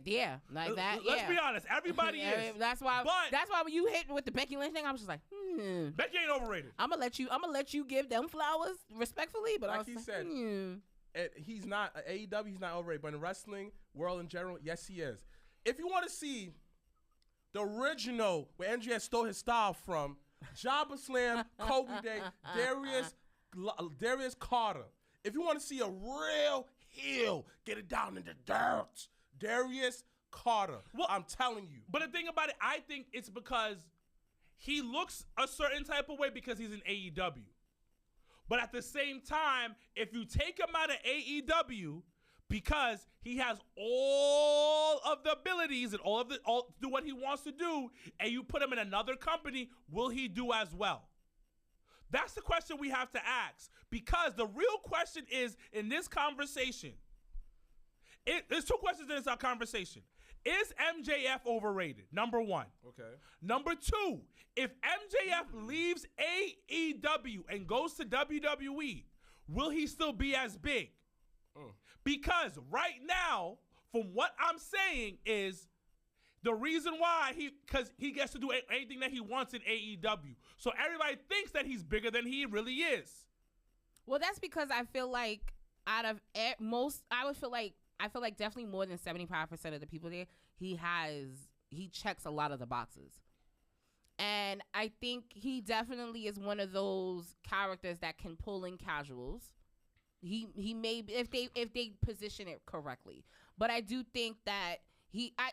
Yeah, like that. Let's be honest. Everybody is. That's why. But That's why when you hit with the Becky Lynch thing, I was just like, Becky ain't overrated. I'm gonna let you give them flowers respectfully, but I Like was he like, said, he's not AEW. He's not overrated, but in wrestling world in general, yes, he is. If you want to see the original where MJF stole his style from, JobberSlam, Kobe Day, Darius Carter. If you want to see a real heel get it down in the dirt, Darius Carter. Well, I'm telling you. But the thing about it, I think it's because he looks a certain type of way because he's in AEW. But at the same time, if you take him out of AEW because he has all of the abilities and all to do what he wants to do, and you put him in another company, will he do as well? That's the question we have to ask. Because the real question is, in this conversation, there's two questions in this conversation. Is MJF overrated? Number one. Okay. Number two, if MJF leaves AEW and goes to WWE, will he still be as big? Because right now, from what I'm saying is, The reason why because he gets to do anything that he wants in AEW. So everybody thinks that he's bigger than he really is. Well, that's because I feel like out of most, I feel like definitely more than 75% of the people there, he checks a lot of the boxes. And I think he definitely is one of those characters that can pull in casuals. He may, if they position it correctly. But I do think that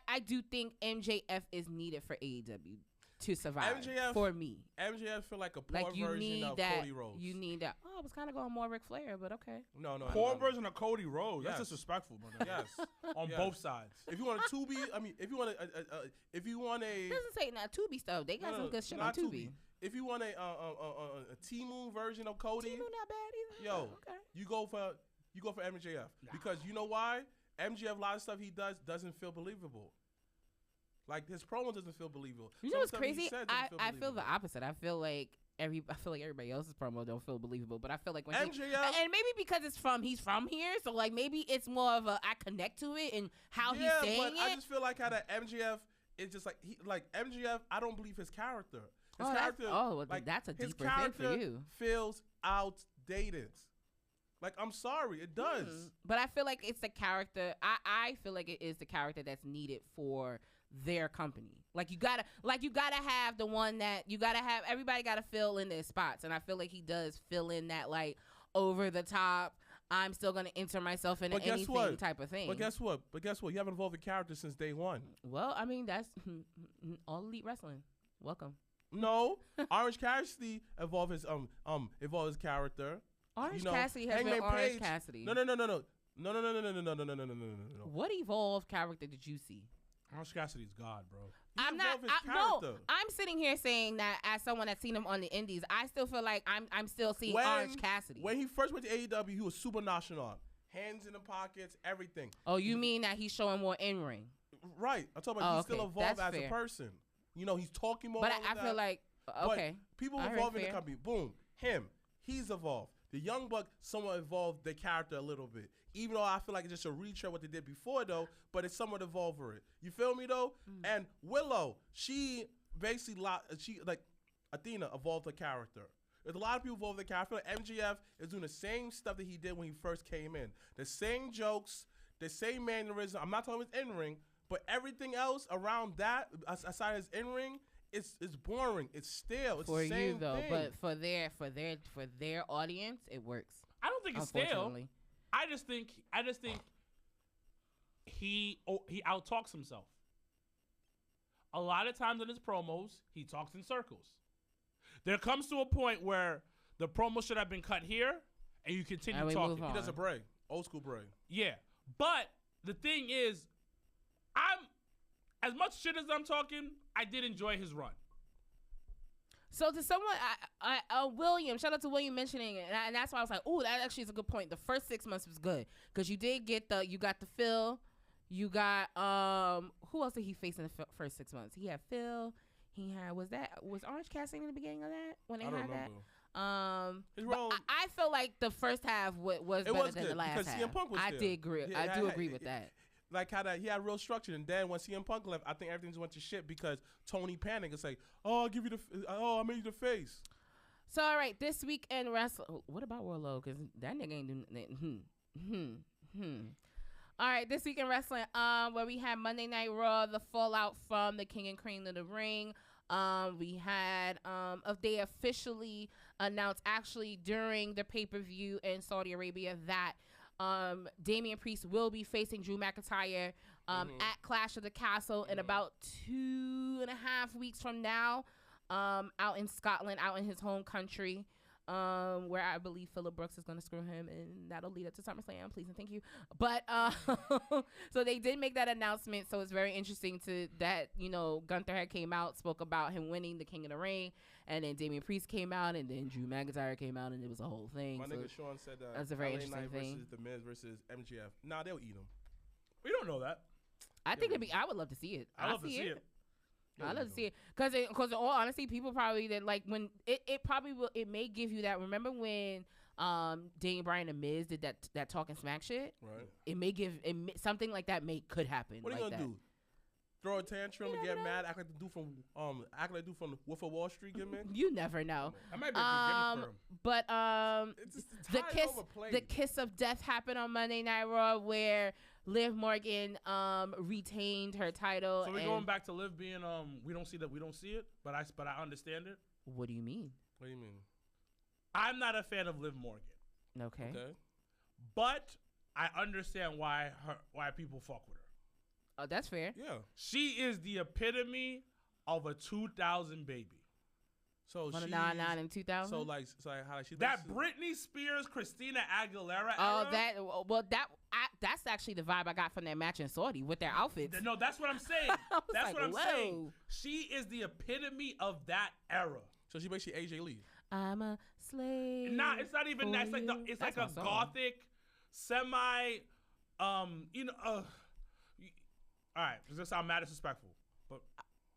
I do think MJF is needed for AEW to survive. MJF, for me. MJF feel like a poor version of Cody Rhodes. You need that. Oh, I was kind of going more Ric Flair, but okay. No. Poor version of Cody Rhodes. Yes. That's disrespectful, brother. Yes. On both sides. If you want a Tubi, if you want a It doesn't say not Tubi stuff. They got some good shit on Tubi. If you want a T-Moon version of Cody, T-Moon not bad either. Yo, okay. you go for MJF because you know why? MJF, a lot of stuff he does doesn't feel believable. Like his promo doesn't feel believable. You know what's crazy? I feel the opposite. I feel like everybody else's promo don't feel believable, but I feel like when MJF, and maybe because he's from here, so like maybe it's more of a I connect to it and how he's saying it. I just feel like how that MJF is just like MJF. I don't believe his character. His character. That's a his deeper thing for you. Feels outdated. Like, I'm sorry, it does. But I feel like it's the character. I feel like it is the character that's needed for their company. Like you gotta have the one that you gotta have. Everybody gotta fill in their spots, and I feel like he does fill in that like over the top. I'm still gonna enter myself into anything type of thing. But guess what? You haven't evolved the character since day one. Well, I mean that's all elite wrestling. Welcome. No, Orange Cassidy evolved his character. Orange Cassidy has been Orange Cassidy. No. What evolved character did you see? Orange Cassidy's God, bro. I'm sitting here saying that as someone that's seen him on the indies, I still feel like I'm still seeing Orange Cassidy. When he first went to AEW, he was super nonchalant. Hands in the pockets, everything. Oh, you mean that he's showing more in-ring? Right. I'm talking about he still evolved as a person. You know, he's talking more. But I feel like, okay. But people evolve in the company. Boom. He's evolved. The Young Buck somewhat evolved their character a little bit. Even though I feel like it's just a retread what they did before, though, but it's somewhat evolved for it. You feel me, though? And Willow, she basically, Athena evolved her character. There's a lot of people evolved their character. I feel like MJF is doing the same stuff that he did when he first came in. The same jokes, the same mannerism. I'm not talking about his in-ring, but everything else around that, aside his in-ring, it's boring. It's stale. It's for the same you though, thing. but for their audience, it works. I don't think it's stale. I just think he out-talks himself. A lot of times in his promos, he talks in circles. There comes to a point where the promo should have been cut here, and you continue talking. He does a bray, old school bray. Yeah, but the thing is, as much shit as I'm talking, I did enjoy his run. So to someone, William, shout out to William mentioning it, and that's why I was like, "Ooh, that actually is a good point." The first 6 months was good because you did get you got the Phil, you got who else did he face in the first 6 months? He had Phil, he had was Orange Cassidy in the beginning of that when they had that? I feel like the first half was better than the last half. CM Punk was I did agree. I do agree with that. Like how he had real structure, and then when CM Punk left, I think everything just went to shit because Tony panicked. It's like, oh, I'll make you the face. So all right, this week in wrestling, what about Warlow? Because that nigga ain't doing nothing. All right, this week in wrestling, where we had Monday Night Raw, the fallout from the King and Queen of the Ring. We had they officially announced actually during the pay-per-view in Saudi Arabia that Damian Priest will be facing Drew McIntyre at Clash of the Castle in about 2.5 weeks from now, out in Scotland, out in his home country, where I believe Phillip Brooks is going to screw him, and that'll lead up to SummerSlam. Please and thank you. But so they did make that announcement, so it's very interesting that Gunther had came out, spoke about him winning the King of the Ring, and then Damian Priest came out, and then Drew McIntyre came out, and it was a whole thing. My nigga Sean said that that's a very interesting thing. Versus The Miz versus MJF. Nah, they'll eat him. We don't know that. I think I would love to see it. I love to see it. I love to see it because in all honesty, people probably that like when it probably will. It may give you that. Remember when Daniel Bryan and Miz did that talking smack shit? Right. It may give something like that could happen. What are you gonna do? throw a tantrum You and never get know. mad, act like the dude from Wolf of Wall Street gimmick. You never know. That might be a good gimmick for him. But It's just the entirely kiss, overplayed. the kiss of death happened on Monday Night Raw, where Liv Morgan retained her title. So we're and going back to Liv being we don't see it, but I understand it. What do you mean? What do you mean? I'm not a fan of Liv Morgan, Okay. Okay. but I understand why people fuck with her. Oh, that's fair. Yeah. She is the epitome of a 2000 baby. So One of she's 99 and 2000. so how she That Britney Spears, Christina Aguilera Oh, era. that's actually the vibe I got from that match in Saudi with their outfits. No, that's what I'm saying. I was That's like, what I'm saying. whoa. She is the epitome of that era. So she basically AJ Lee. I'm a slave. Nah, it's not even that. It's like you. it's That's like a my song. gothic, semi, all right, it's gonna sound mad disrespectful, but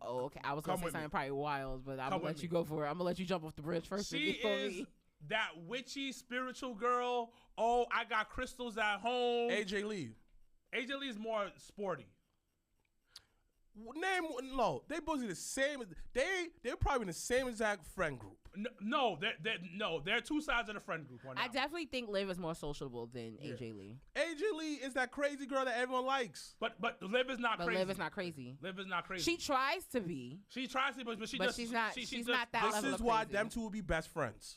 Oh, okay. I was Come gonna say with me. something probably wild, but I'm Come gonna with let you me. go for it. I'm gonna let you jump off the bridge first. she before is me. that witchy spiritual girl. Oh, I got crystals at home. AJ Lee. AJ Lee is more sporty. They both the same. They're probably in the same exact friend group. No, they're two sides of the friend group. I definitely think Liv is more sociable than Yeah. AJ Lee. AJ Lee is that crazy girl that everyone likes. But Liv is not But crazy. Liv is not crazy. Liv is not crazy. She tries to be, She tries to, but she but just, she's not. She She's just- not that This level is of why crazy. them two will be best friends.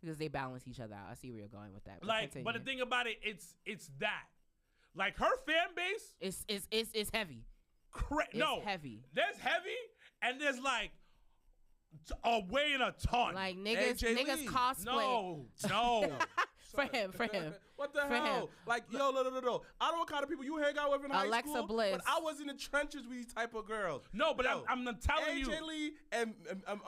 Because they balance each other out. I see where you're going with that. But Like, but the continue. thing about it, it's that. Like her fan base, it's heavy. no, heavy. There's heavy, and there's like weighing a ton. Like niggas AJ Lee. cosplay no. for him. What the For hell? him. Like, yo, no. I don't know what kind of people you hang out with in high Alexa school. Bliss. But I was in the trenches with these type of girls. No, but Yo, I'm telling you. AJ Lee and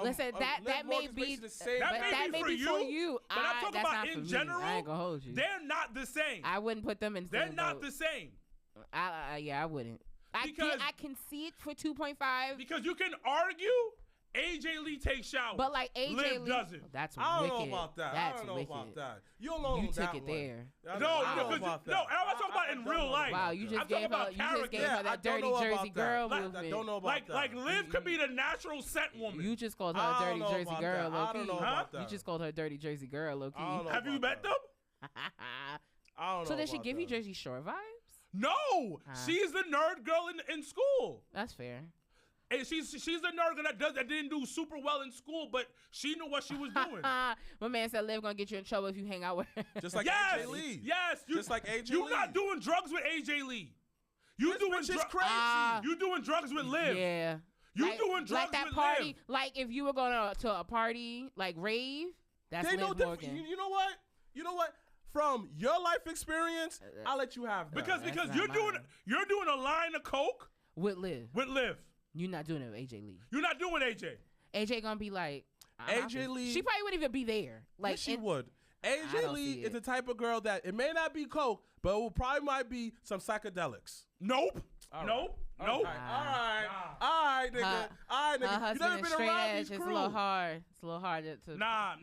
Listen, that Liv may Morgan's be basically the same. That but may that be may for be for you, you. but I'm talking that's about not in for me. general, I ain't gonna hold you. They're not the same. I wouldn't put them in. The They're same not boat. the same. Yeah, I wouldn't. Because- I can see it for 2.5. Because you can argue AJ Lee takes showers. But like AJ Liv Lee, doesn't. that's I don't wicked. know about that. That's I don't know wicked. about that. You don't know You that took it one. there. I No, don't no, know because about that. no, and I'm not talking about in don't real know life. Wow, you just I'm talking gave her. about You just character. gave Yeah, her I that don't dirty know Jersey about that. girl Like, movement. I don't know about Like that. Liv could be the natural scent woman. You just called her I a don't dirty know Jersey about girl, that. I low don't key. know about that. You just called her a dirty Jersey girl, low I don't key. know Have you about met that. them? I don't know So did she about give you that. Jersey Shore vibes? No, she's the nerd girl in school. That's fair. And she's the nerd girl that didn't do super well in school, but she knew what she was doing. My man said Liv gonna get you in trouble if you hang out with her. Just like Yes, AJ Lee. yes. Just like AJ You Lee. not doing drugs with AJ Lee. You This doing bitch is drugs. crazy. You doing drugs with Liv. Yeah. You like, doing drugs like that with party. Liv. Like if you were going to a party, like rave, that's They Liv know different. Morgan. You know what? You know what? From your life experience, I'll let you have that. Because That's not you're doing mine. a line of coke With Liv. with Liv. You're not doing it with AJ Lee. You're not doing AJ. AJ gonna be like AJ Lee- She probably wouldn't even be there. Like yes, she in- would. I AJ don't Lee see is it. the type of girl that it may not be coke, but it will probably might be some psychedelics. Nope. All Nope. right. Nope. All right. All right, nigga. Her- All right, Her nigga. You husband never is been straight around edge. these It's crew. a little hard. It's a little hard to. Nah.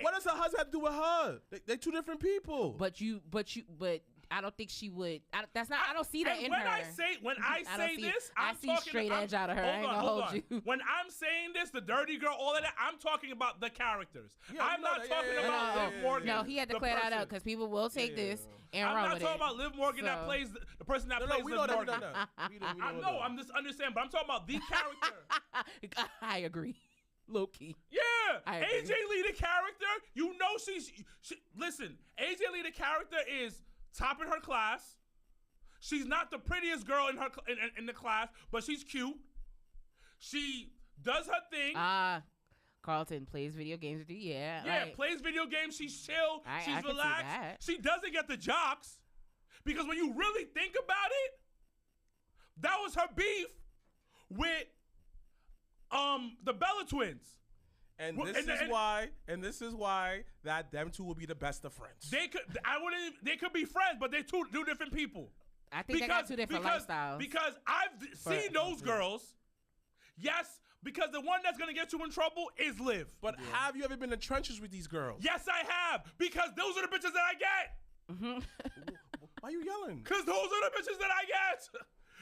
What does her husband have to do with her? They two different people. But I don't think she would. I don't see that And in when her. I say this, I I'm see talking. straight edge out of her. I ain't gonna hold hold on. you. When I'm saying this, the dirty girl, all of that, I'm talking about the characters. Yeah, I'm no, not yeah, talking yeah, about yeah, Liv yeah, Morgan. No, he had to the clear that person. out because people will take Yeah. this and I'm run not with talking it. about Liv Morgan that So- plays the person that no, plays we Liv know Morgan. that. We know I know. I'm just understanding, but I'm talking about the character. I agree. Low key. Yeah, I agree. AJ Lee the character. You know she listen. AJ Lee the character is top in her class. She's not the prettiest girl in her in the class, but she's cute. She does her thing. Carlton plays video games with you. Yeah. Yeah, like, plays video games. She's chill. I She's can see relaxed. that. She doesn't get the jocks because when you really think about it, that was her beef with the Bella twins. And Well, this is why that them two will be the best of friends. They could be friends, but they're two different people. I think they got two different lifestyles. Because I've seen those girls. Yes, because the one that's gonna get you in trouble is Liv. But have you ever been in the trenches with these girls? Yes, I have. Because those are the bitches that I get. Why are you yelling? Because those are the bitches that I get.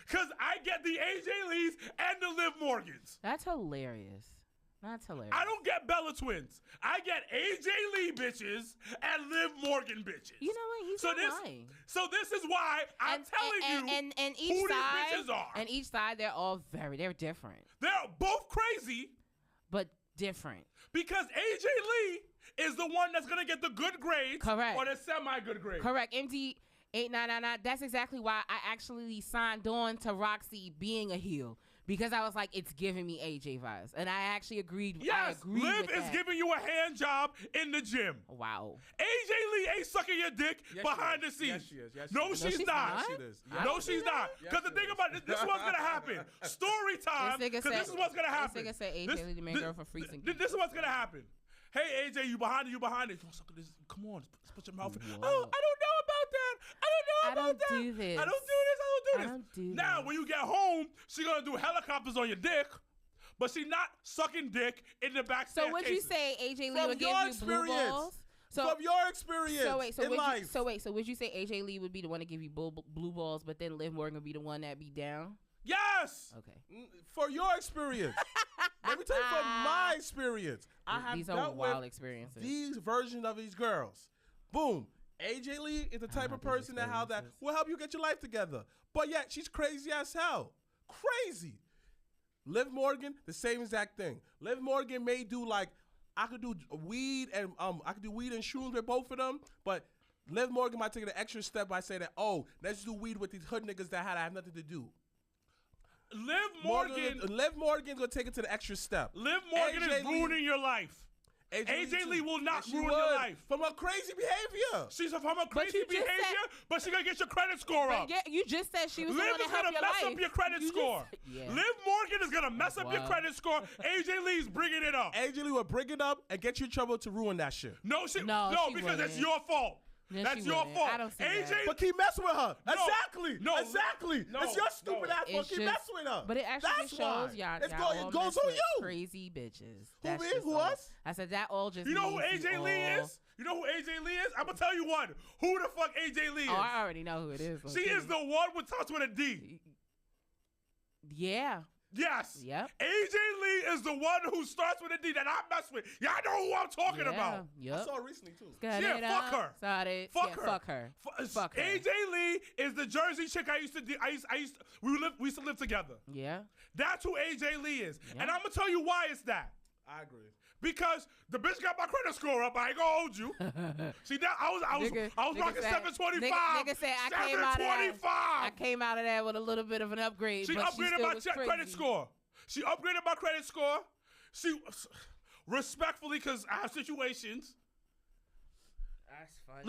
Because I get the AJ Lees and the Liv Morgans. That's hilarious. That's hilarious. I don't get Bella Twins. I get AJ Lee bitches and Liv Morgan bitches. You know what? He's not lying. So this is why I'm telling you and each who side, these bitches are. And each side, they're different. They're both crazy. But different. Because AJ Lee is the one that's going to get the good grades. Correct. Or the semi-good grades. Correct. MD 8999. That's exactly why I actually signed on to Roxy being a heel. Because I was like, it's giving me AJ vibes. And I actually agreed. Yes, Liv is that. giving you a hand job in the gym. Wow. AJ Lee ain't sucking your dick behind the scenes. Yes, she is. Yes, no, she's not. Yes, she is. No, she's not. Because the thing about this is what's going to happen. Story time. Because this is what's going to happen. This nigga said AJ Lee the main girl for freezing. This is what's going to happen. Hey, AJ, you behind it, you behind it. Come on, put your mouth in. Oh, I don't know about that. I don't do this. I don't do this. Now, when you get home, she going to do helicopters on your dick, but she not sucking dick in the back. So would you say AJ Lee would give you blue balls? So, from your experience in life. So would you say AJ Lee would be the one to give you blue balls, but then Liv Morgan would be the one that be down? Yes. Okay. For your experience. Let me tell you from my experience. I have these are wild experiences. These versions of these girls. Boom. AJ Lee is the type of person that will help you get your life together. But yet, she's crazy as hell. Crazy. Liv Morgan, the same exact thing. Liv Morgan may do I could do weed and shrooms with both of them, but Liv Morgan might take an extra step by saying that, oh, let's do weed with these hood niggas that have nothing to do. Liv Morgan's gonna take it to the extra step. Liv Morgan is ruining your life. AJ Lee will not ruin your life. From her crazy behavior. She's from her crazy behavior, but she's going to get your credit score up. You just said she was Liv going is going to mess up your credit score. Liv Morgan is going to mess up your credit score. AJ Lee's bringing it up. AJ Lee will bring it up and get you in trouble to ruin that shit. No, because it's your fault. That's your fault. I don't see AJ, that. But keep messing with her. No, Exactly. no, it's your stupid ass for keep messing with her. But it actually just shows y'all it goes on you. Crazy bitches. Who me? Who us? I said that all just. You know who AJ Lee is? You know who AJ Lee is? I'm gonna tell you one. Who the fuck AJ Lee is? Oh, I already know who it is. She is the one with starts with a D. Yeah. Yes. Yep. AJ Lee is the one who starts with a D that I mess with. Y'all know who I'm talking about. Yep. I saw her recently too. Yeah, fuck her. Sorry. Fuck her. AJ Lee is the Jersey chick I used to do. We used to live together. Yeah. That's who AJ Lee is. And I'm gonna tell you why it's that. I agree. Because the bitch got my credit score up. I ain't gonna hold you. See that I was rocking 725. Nigga said I came out of that with a little bit of an upgrade. She upgraded my credit score. She upgraded my credit score. She respectfully, because I have situations. That's funny.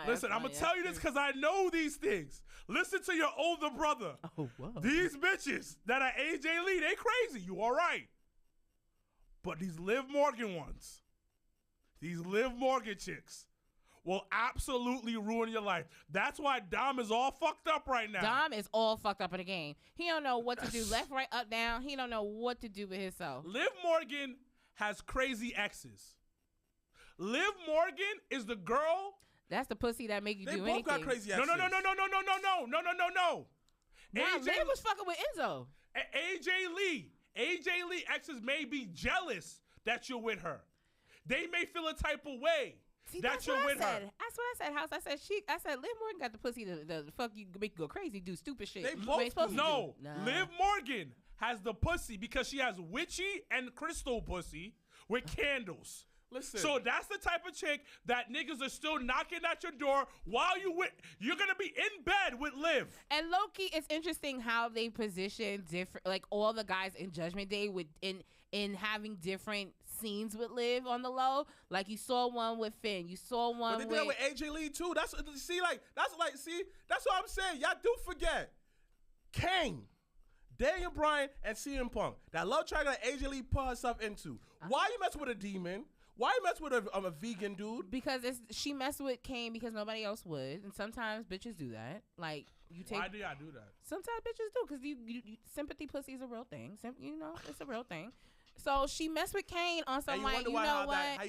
Listen, I'm gonna tell you this because I know these things. Listen to your older brother. Oh, whoa. These bitches that are AJ Lee, they crazy. You all right? But these Liv Morgan ones, these Liv Morgan chicks, will absolutely ruin your life. That's why Dom is all fucked up right now. Dom is all fucked up in the game. He don't know what to do. Left, right, up, down. He don't know what to do with himself. Liv Morgan has crazy exes. Liv Morgan is the girl. That's the pussy that make you do anything. They both got crazy exes. No. Nah, Liv was fucking with Enzo. AJ Lee exes may be jealous that you're with her. They may feel a type of way that you're with her. That's what I said. House. I said Liv Morgan got the pussy to fuck you, make you go crazy, do stupid shit. They both do. No, Liv Morgan has the pussy because she has witchy and crystal pussy with candles. Listen. So that's the type of chick that niggas are still knocking at your door while you're gonna be in bed with Liv. And low-key, it's interesting how they position different, like all the guys in Judgment Day in having different scenes with Liv on the low. Like you saw one with Finn, you saw one but they did with AJ Lee too. That's what I'm saying. Y'all do forget Kane, Daniel Bryan, and CM Punk. That love triangle that AJ Lee put herself into. Why you mess with a demon? Why you mess with a vegan dude? Because she messed with Kane because nobody else would, and sometimes bitches do that. Like you take. Why do y'all do that? Sometimes bitches do because you sympathy pussy is a real thing. It's a real thing. So she messed with Kane on some like you know what?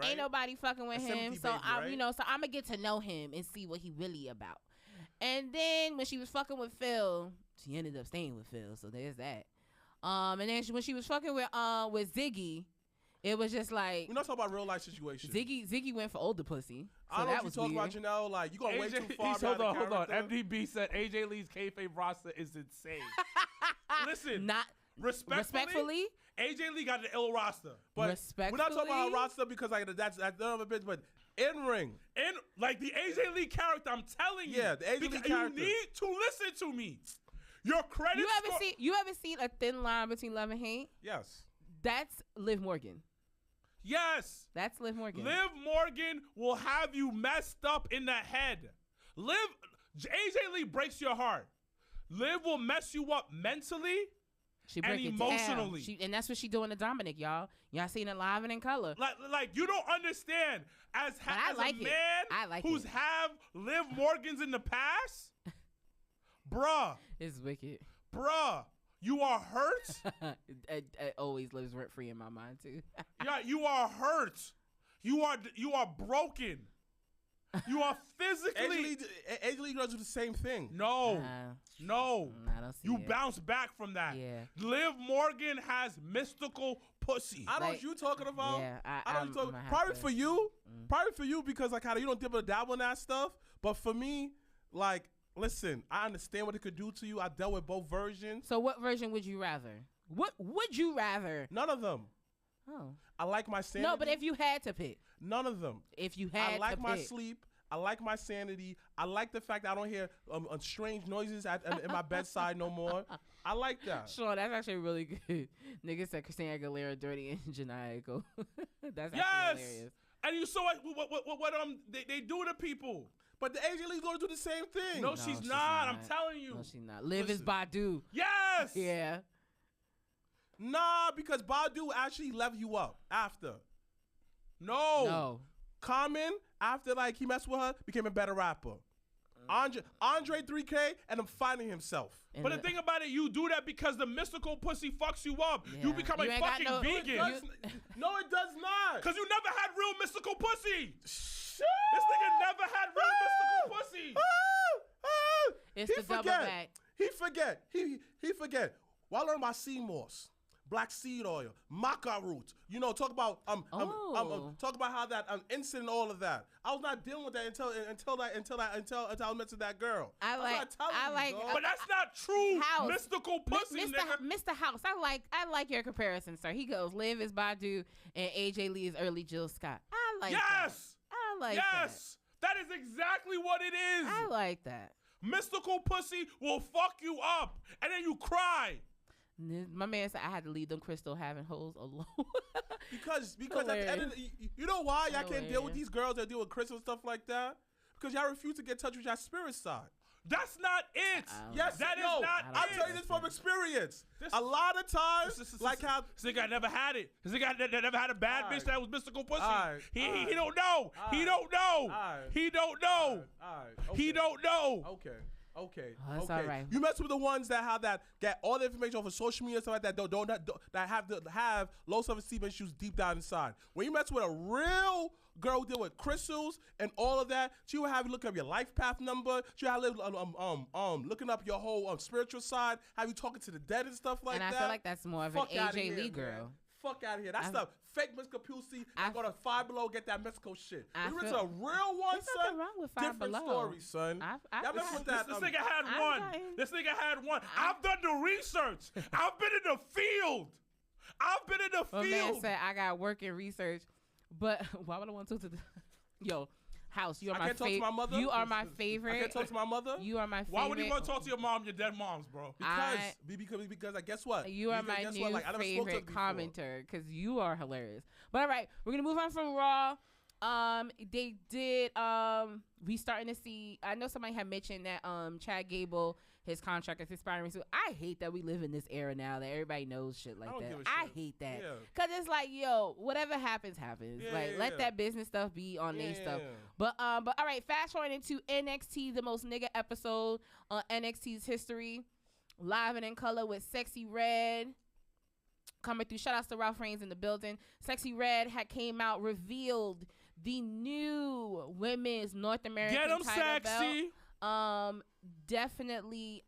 Ain't nobody fucking with him. So I'm gonna get to know him and see what he really about. And then when she was fucking with Phil, she ended up staying with Phil. So there's that. And then when she was fucking with Ziggy, it was just like We're not talking about real life situations. Ziggy went for older pussy. So I don't know that what was you talking weird. about, Janelle. Like, you going way too far. Hold on. MDB said AJ Lee's kayfabe roster is insane. Listen, Not respectfully. AJ Lee got an ill roster. But Respectfully, we're not talking about a roster because like that's another bitch. But in ring, And like the AJ Lee character, I'm telling you. Yeah, the AJ Lee because character. You need to listen to me. Your credit You ever seen a thin line between love and hate? yes. That's Liv Morgan. Yes. That's Liv Morgan. Liv Morgan will have you messed up in the head. AJ Lee breaks your heart. Liv will mess you up mentally She and break it down. emotionally. And that's what she doing to Dominic, y'all. Y'all seen it live and in color. Like you don't understand. As I like a it. man I like who's it. have Liv Morgans in the past, bruh, It's wicked. you are hurt. It always lives rent free in my mind too. Yeah, you are hurt. You are broken. You are physically. AJ Lee girls do the same thing. No. I don't see You it. bounce back from that. Yeah. Liv Morgan has mystical pussy. I know Like, what you talking about. yeah, I know what you talking. I'ma have Probably to- for you. Probably for you because like how you don't dip or dabble in that stuff. But for me, like, listen, I understand what it could do to you. I dealt with both versions. So what version would you rather? What would you rather? None of them. Oh. I like my sanity. No, but if you had to pick. None of them. If you had I like to my pick. sleep. I like my sanity. I like the fact that I don't hear strange noises in my bedside no more. I like that. Sure, that's actually really good. Nigga said Christina Aguilera dirty and Janaya Echo. That's actually Yes. hilarious. And you saw what they do to people. But the AJ Lee's going to do the same thing. No, she's not. I'm telling you. No, she's not. Liv is Listen. Badu. Yes. Yeah. Nah, because Badu actually leveled you up after. No. Common, after like he messed with her, became a better rapper. Andre 3K and him finding himself. And But the thing about it, you do that because the mystical pussy fucks you up. Yeah. You become You a ain't got fucking no- vegan. No, it does not. Because you never had real mystical pussy. This nigga never had real mystical pussy. It's the double back. He forget. He forget. Well, I learned about sea moss, black seed oil, maca root. You know, talk about talk about how that incident, all of that. I was not dealing with that until I met to that girl. I like But that's not true House. mystical pussy, nigga. Mr. House, I like your comparison, sir. He goes, Liv is Badu and AJ Lee is early Jill Scott. I like that. Yes. I like Yes. That is exactly what it is. that. I like that. Mystical pussy will fuck you up, and then you cry. My man said I had to leave them Crystal having hoes alone. Because at the end of you know why y'all can't deal with these girls that deal with Chris and stuff like that? Because y'all refuse to get in touch with your spirit side. That's not it. Yes, that is no, not I'll it. tell you this from experience. This- A lot of times, like how this nigga never had it. This nigga never had a bad bitch that was mystical pussy. He don't know. He don't know. He don't know. He don't know. Okay. Oh, that's all right. You mess with the ones that have that get all the information off of social media and stuff like that. That have low self-esteem issues deep down inside. When you mess with a real girl who deal with crystals and all of that, she will have you look up your life path number. She will have looking up your whole spiritual side. Have you talking to the dead and stuff like that. And I feel like that's more of an Fuck outta AJ here, Lee man. girl. Fuck out of here. That's the fake mystical pussy. I go to Five Below, get that mystical shit. If it's a real one, There's son, nothing wrong with Five different Below. story, son. Y'all been put that, This nigga had one. This nigga had one. I've done the research. I've been in the field. I've been in the My man field. said I got work and research, but why would I want to talk to the Yo, House, you are I my can't talk to my mother. You are my favorite. I can't talk to my mother. You are my favorite. Why would you want to talk to your mom, your dead moms, bro? Because guess what? You are my new favorite commenter because you are hilarious. But all right, we're gonna move on from Raw. They did. We starting to see. I know somebody had mentioned that Chad Gable, his contract is expiring soon. I hate that we live in this era now that everybody knows shit like that. I hate that because it's like, yo, whatever happens, happens. Let that business stuff be on their stuff. But all right, fast forward into NXT, the most nigga episode on NXT's history, live and in color with Sexyy Red coming through. Shout outs to Ralph Reigns in the building. Sexyy Red had came out, revealed the new women's North American Get 'em title sexy. Definitely,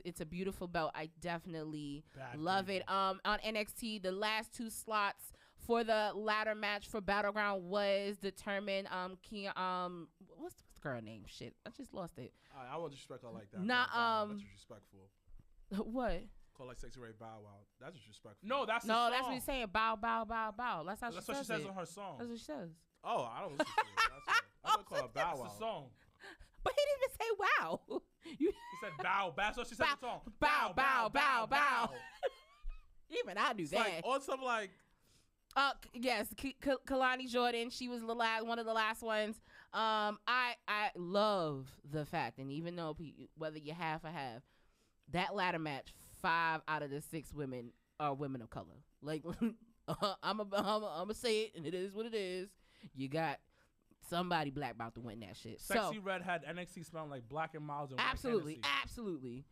it's a beautiful belt. I definitely love it. On NXT, the last 2 slots for the ladder match for Battleground was determined. What's the girl name? Shit, I just lost it. I won't disrespect her like that. Nah, that's disrespectful. What? Call like Sexyy Ray Bow Wow. That's disrespectful. No, that's what he's saying. Bow, bow, bow, bow. That's how that's she what says she says it. on her song. That's what she says. Oh, I don't listen to it. I thought call her Bow Wow. That's the song. But he didn't even say wow. He said bow. That's what she said in the song. Bow, bow, bow, bow. Even I knew It's that. like on some like. Yes, Kalani Jordan. She was one of the last ones. I love the fact, and even though whether you're half or half, that ladder match, 5 out of the 6 women are women of color. Like I'm gonna say it, and it is what it is. You got somebody black about to win that shit. Sexy Red had NXT smelling like Black and Miles and absolutely, White absolutely.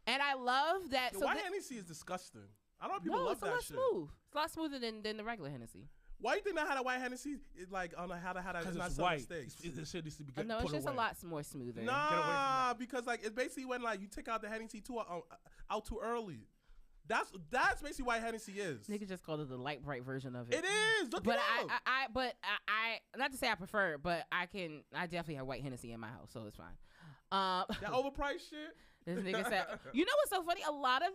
And I love that. Why Hennessy is disgusting. I don't know if people love that shit. It's a lot smooth. It's a lot smoother than the regular Hennessy. Why do you think that had a white Hennessy? Like on how to because it's it's not white. mistakes. This shit needs to be good. No, it's just a lot more smoother. Nah, because like it's basically when like you take out the Hennessy out too early. That's basically why Hennessy is. Nigga just called it the light bright version of it. It is. Look it up. I not to say I prefer it, but I definitely have white Hennessy in my house, so it's fine. That overpriced shit. This nigga said, you know what's so funny? A lot of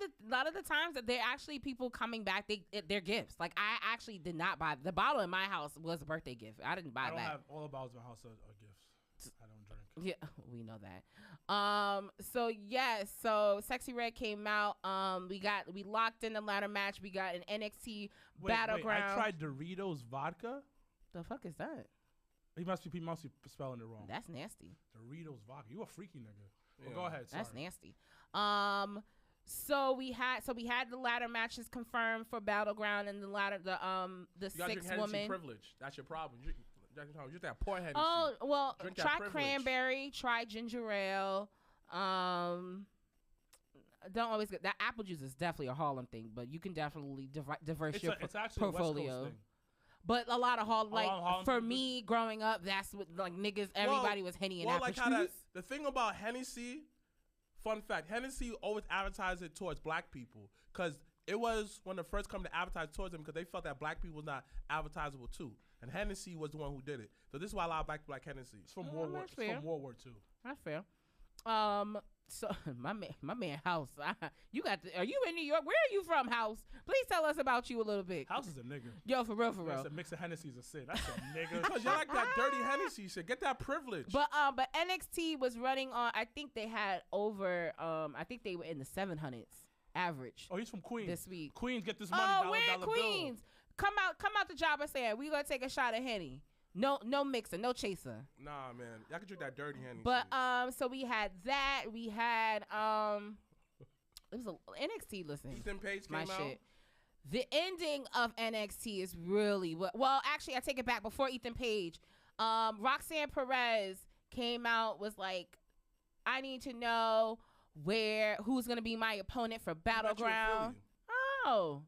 the times that they're actually people coming back, they're gifts. Like I actually did not buy the bottle in my house was a birthday gift. I didn't buy that. I don't have all the bottles in my house are gifts. I don't drink. Yeah, we know that. So Sexy Red came out. We locked in the ladder match. We got an NXT Battleground. I tried Doritos vodka. The fuck is that? He must be spelling it wrong. That's nasty. Doritos vodka. You a freaky nigga. Yeah. Well, go ahead. Sorry. That's nasty. So we had the ladder matches confirmed for Battleground and the 6 women. Privilege. That's your problem. You that poor Hennessy. Oh well, Drink try that cranberry, try ginger ale. Don't always get that apple juice is definitely a Harlem thing, but you can definitely diverse your it's actually portfolio. A West Coast thing. But a lot of Harlem for me growing up, that's what like niggas. Everybody was Henny and apple juice. The thing about Hennessy, fun fact, Hennessy always advertised it towards black people because it was when they first come to advertise towards them because they felt that black people was not advertisable too, and Hennessy was the one who did it. So this is why a lot of black Hennessy. It's from World War. It's from World War II. That's fair. So my man House, are you in New York? Where are you from, House? Please tell us about you a little bit. House is a nigga. Yo, for real. That's a mix of Hennessy's a sin. That's a nigga. Because you like that dirty Hennessy shit. Get that privilege. But NXT was running on. I think they had over. I think they were in the 700s average. Oh, he's from Queens this week. Queens, get this money. Oh, we're in Queens. Bill. Come out to JobberSlam. We gonna take a shot of Henny. No mixer, no chaser. Nah, man. Y'all can drink that dirty Henny. But so we had that. We had it was a NXT. Listen, Ethan Page came out. Shit. The ending of NXT is really well. Actually, I take it back. Before Ethan Page, Roxanne Perez came out. Was like, I need to know who's gonna be my opponent for Battleground. Oh,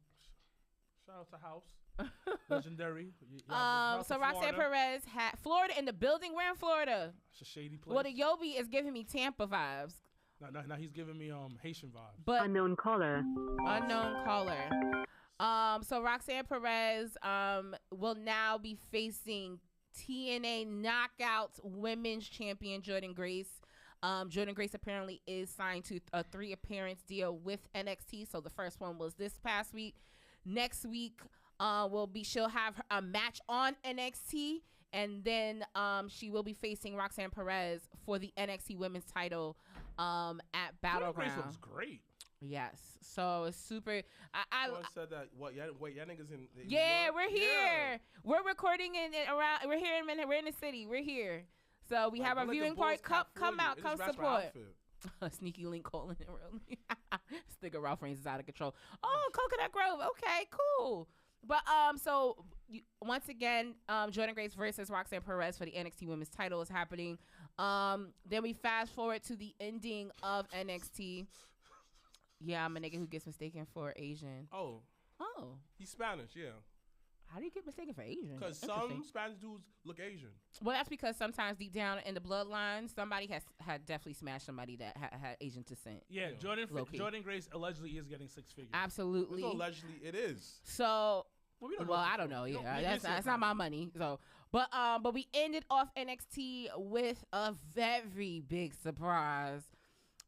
shout out to House. Legendary. So Roxanne Perez had Florida in the building. We're in Florida. It's a shady place. Well, the Yobi is giving me Tampa vibes. Now he's giving me Haitian vibes. But unknown caller. So Roxanne Perez will now be facing TNA Knockouts Women's Champion Jordynne Grace. Jordynne Grace apparently is signed to a 3-appearance deal with NXT. So the first one was this past week. Next week. She'll have a match on NXT, and then she will be facing Roxanne Perez for the NXT Women's title at Battleground. Grace looks great. Yes, so it's super. I said that. What? Y'all niggas in? Yeah, we're here. Yeah. We're recording around. We're here in Manhattan. We're in the city. We're here. So we have our viewing party. Come out. Come support. Sneaky Link calling it real. Sticker Ralph Reigns is out of control. Oh, Coconut Grove. Okay, cool. But once again, Jordynne Grace versus Roxanne Perez for the NXT Women's title is happening. Then we fast forward to the ending of NXT. Yeah, I'm a nigga who gets mistaken for Asian. Oh, he's Spanish. Yeah. How do you get mistaken for Asian? Because some Spanish dudes look Asian. Well, that's because sometimes deep down in the bloodline, somebody had definitely smashed somebody that had Asian descent. Yeah, Jordan Grace allegedly is getting 6 figures. Absolutely. Allegedly, it is. So, I don't know. Yeah, that's not my money. So, but we ended off NXT with a very big surprise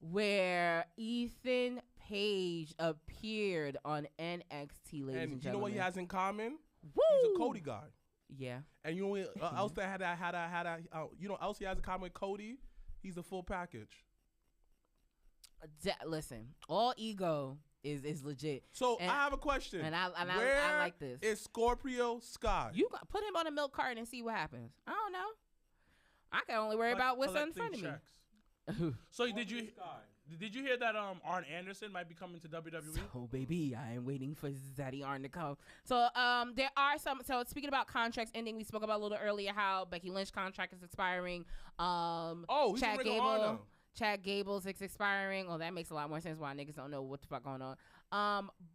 where Ethan Page appeared on NXT, ladies and gentlemen. You know what he has in common? Woo! He's a Cody guy. Yeah. And you know what else that you know else he has in common with Cody? He's a full package. Listen, all ego is legit. So I have a question. And I like this. Is Scorpio Sky? You put him on a milk carton and see what happens. I don't know. I can only worry about what's in front of me. So did you hear that Arn Anderson might be coming to WWE? Oh baby, I am waiting for Zaddy Arn to come. So there are some. So speaking about contracts ending, we spoke about a little earlier how Becky Lynch contract is expiring. He's Chad Gable. Chad Gable's expiring. Oh, that makes a lot more sense why niggas don't know what the fuck going on.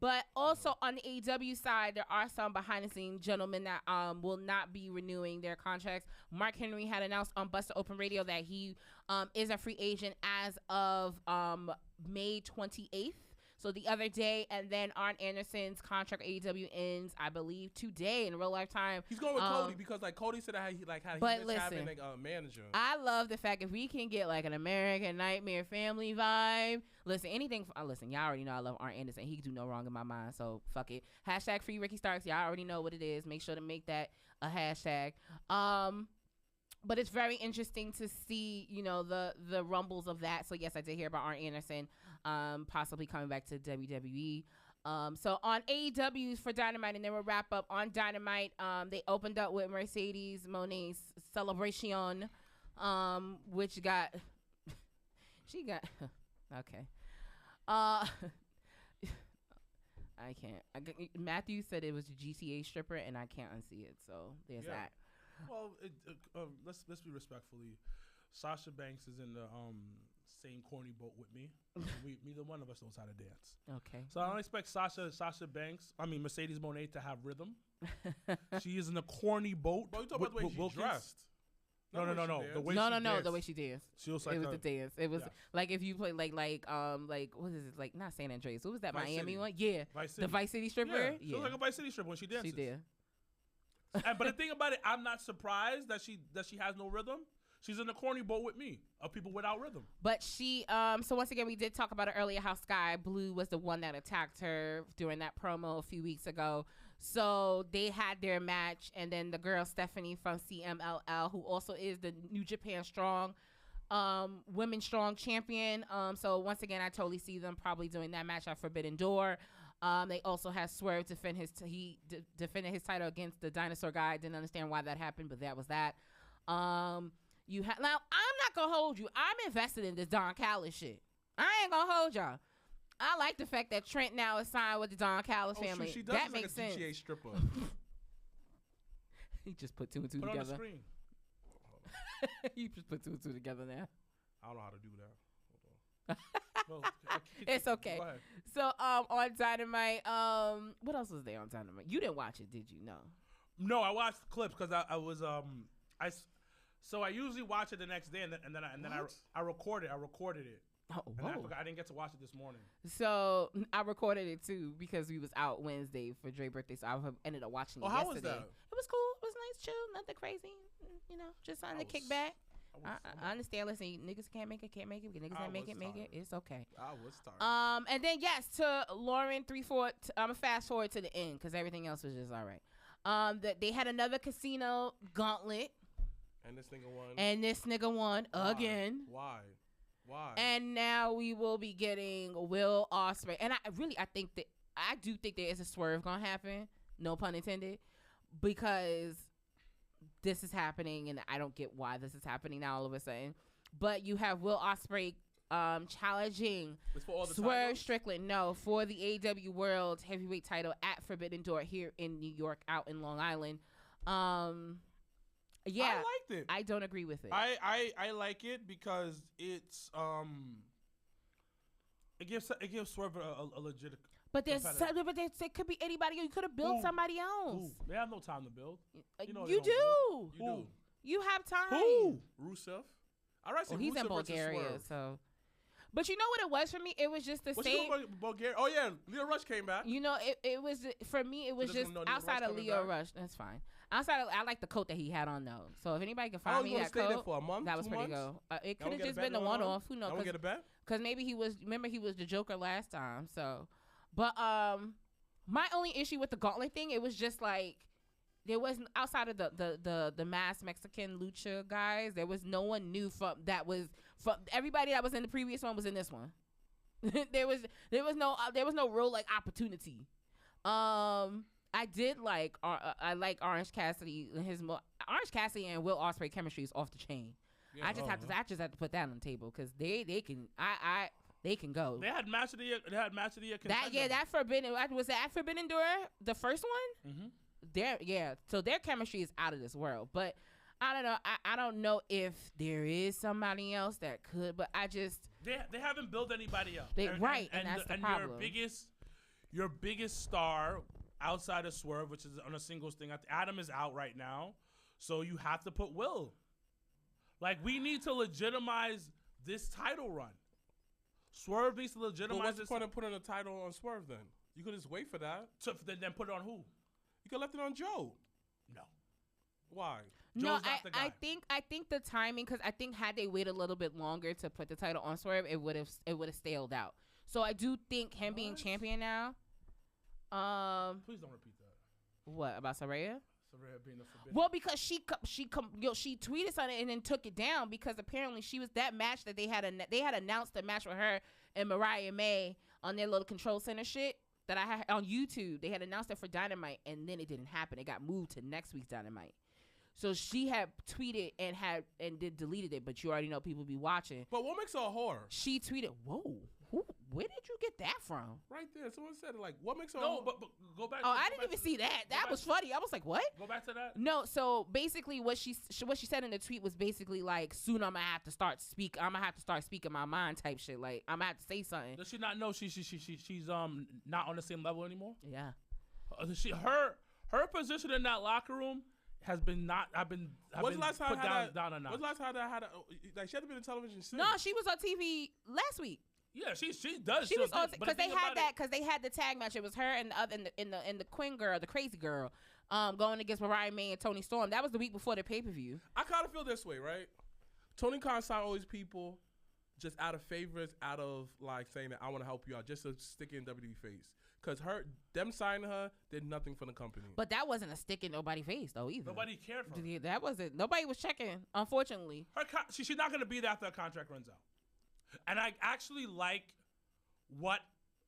But also on the AEW side, there are some behind the scenes gentlemen that will not be renewing their contracts. Mark Henry had announced on Busted Open Radio that he is a free agent as of May 28th. So the other day, and then Arn Anderson's contract AEW ends, I believe, today in real life time. He's going with Cody because Cody said that he having a manager. I love the fact if we can get like an American Nightmare family vibe. Listen, listen, y'all already know I love Arn Anderson. He can do no wrong in my mind, so fuck it. Hashtag free Ricky Starks. Y'all already know what it is. Make sure to make that a hashtag. But it's very interesting to see, the rumbles of that. So yes, I did hear about Arn Anderson possibly coming back to WWE. So on AEW's for Dynamite, and then we'll wrap up on Dynamite. They opened up with Mercedes Monet's Celebration, which got okay. I can't. Matthew said it was a GTA stripper, and I can't unsee it. So there's that. Well, let's be respectfully. Sasha Banks is in the same corny boat with me. Neither one of us knows how to dance. Okay. So I don't expect Mercedes Moné to have rhythm. She is in a corny boat. But you talking about the way she dressed. No. The way she danced. She was like it was the dance. It was like if you play like what is it, like not San Andreas? What was that Vice Miami City. one? Yeah, the Vice City stripper. Yeah, she was like a Vice City stripper when she dances. She did. But the thing about it, I'm not surprised that she has no rhythm. She's in a corny boat with me of people without rhythm. But she, so once again, we did talk about it earlier how Sky Blue was the one that attacked her during that promo a few weeks ago. So they had their match, and then the girl Stephanie from CMLL, who also is the New Japan Strong, Women's Strong champion. So once again, I totally see them probably doing that match at Forbidden Door. They also had Swerve defended his title against the dinosaur guy. Didn't understand why that happened, but that was that. Now I'm not gonna hold you. I'm invested in this Don Callis shit. I ain't gonna hold y'all. I like the fact that Trent now is signed with the Don Callis family. She does that like makes a sense. GTA stripper. He just put two and two Put together. on the screen. He just put two and two together now. I don't know how to do that. It's okay. Go ahead. So on Dynamite, what else was there on Dynamite? You didn't watch it, did you? No, I watched the clips because I was so I usually watch it the next day and then I recorded it. Oh, and I forgot I didn't get to watch it this morning. So I recorded it too because we was out Wednesday for Dre's birthday, so I ended up watching it yesterday. How was that? It was cool. It was nice, chill, nothing crazy. Just something to kick back. I understand. Listen, niggas can't make it. Niggas can't make it. It's okay. I was tired. And then yes, to Lauren 3-4. I'm gonna fast forward to the end because everything else was just all right. That they had another casino gauntlet. And this nigga won. Again. Why? And now we will be getting Will Ospreay. And I do think there is a swerve gonna happen. No pun intended. Because this is happening, and I don't get why this is happening now all of a sudden. But you have Will Ospreay challenging Swerve Strickland. No, for the AEW World Heavyweight title at Forbidden Door here in New York, out in Long Island. Yeah, I liked it. I don't agree with it. I like it because it's it gives Swerve a legit. But there's competitive. but it could be anybody. You could have built Who? somebody else. They have no time to build. You know they You don't build. do. You do. You have time. Who? Rusev. All right, so Well, he's Rusev in versus Bulgaria, Swerve. so. But you know what it was for me? It was just the What's same. Bulgaria? Oh yeah, Leo Rush came back. You know, it was for me. It was doesn't just know Leo outside Rush of coming Leo back? Rush. That's fine. Outside of, I like the coat that he had on though. So if anybody can How find long me you gonna that stay there coat, for a month? that was 2 pretty months? good. It Y'all could have get a just bet been the on one him? off. Who knows? Y'all wanna get a bet? Because maybe he was. Remember, he was the Joker last time. So, but my only issue with the gauntlet thing, it was just like. There wasn't outside of the mass Mexican lucha guys. There was no one new from everybody that was in the previous one was in this one. there was no real like opportunity. I did like I like Orange Cassidy and Orange Cassidy and Will Ospreay chemistry is off the chain. Yeah, I just have to put that on the table because they can go. They had match of the year. They had match of the year. That Forbidden Door the first one. Mm-hmm. So their chemistry is out of this world. But I don't know. I don't know if there is somebody else that could. But I just they haven't built anybody else. And that's the problem. Your biggest star outside of Swerve, which is on a singles thing. Adam is out right now, so you have to put Will. Like we need to legitimize this title run. Swerve needs to legitimize. But what's the point of putting a title on Swerve then? You could just wait for that. Then put it on who? You could left it on Joe. No. Why? No, Joe's not the guy. I think the timing, because I think had they waited a little bit longer to put the title on Swerve, it would have staled out. So I do think him being champion now. Please don't repeat that. What about Saraya? Saraya being the forbidden. Well, because she tweeted something and then took it down because apparently she was that match that they had announced a match with her and Mariah May on their little control center shit that I had on YouTube. They had announced it for Dynamite and then it didn't happen. It got moved to next week's Dynamite. So she had tweeted and deleted it, but you already know people be watching. But what makes her a whore? She tweeted, "Whoa, where did you get that from?" Right there, someone said it. Like, what makes her? No, a whore? but go back. I didn't even see that. That was funny. I was like, "What?" Go back to that. No, so basically, what she said in the tweet was basically like, "Soon I'm gonna have to start speaking my mind," type shit. Like I'm gonna have to say something. Does she not know she's not on the same level anymore? Yeah. Her position in that locker room has been not. When's the last time down a notch. When's the last time I had like she hasn't been on television since? No, she was on TV last week. Yeah, she does. She was on but because the they thing had about that because they had the tag match. It was her and the other and the Quinn girl, the crazy girl, going against Mariah May and Toni Storm. That was the week before the pay-per-view. I kind of feel this way, right? Tony Khan signed all these people just out of favorites, out of like saying that I want to help you out, just to stick in WWE face. Because them signing her did nothing for the company. But that wasn't a stick in nobody's face though either. Nobody cared for her. That wasn't. Nobody was checking. Unfortunately, she's not going to be there after her contract runs out. And I actually like what.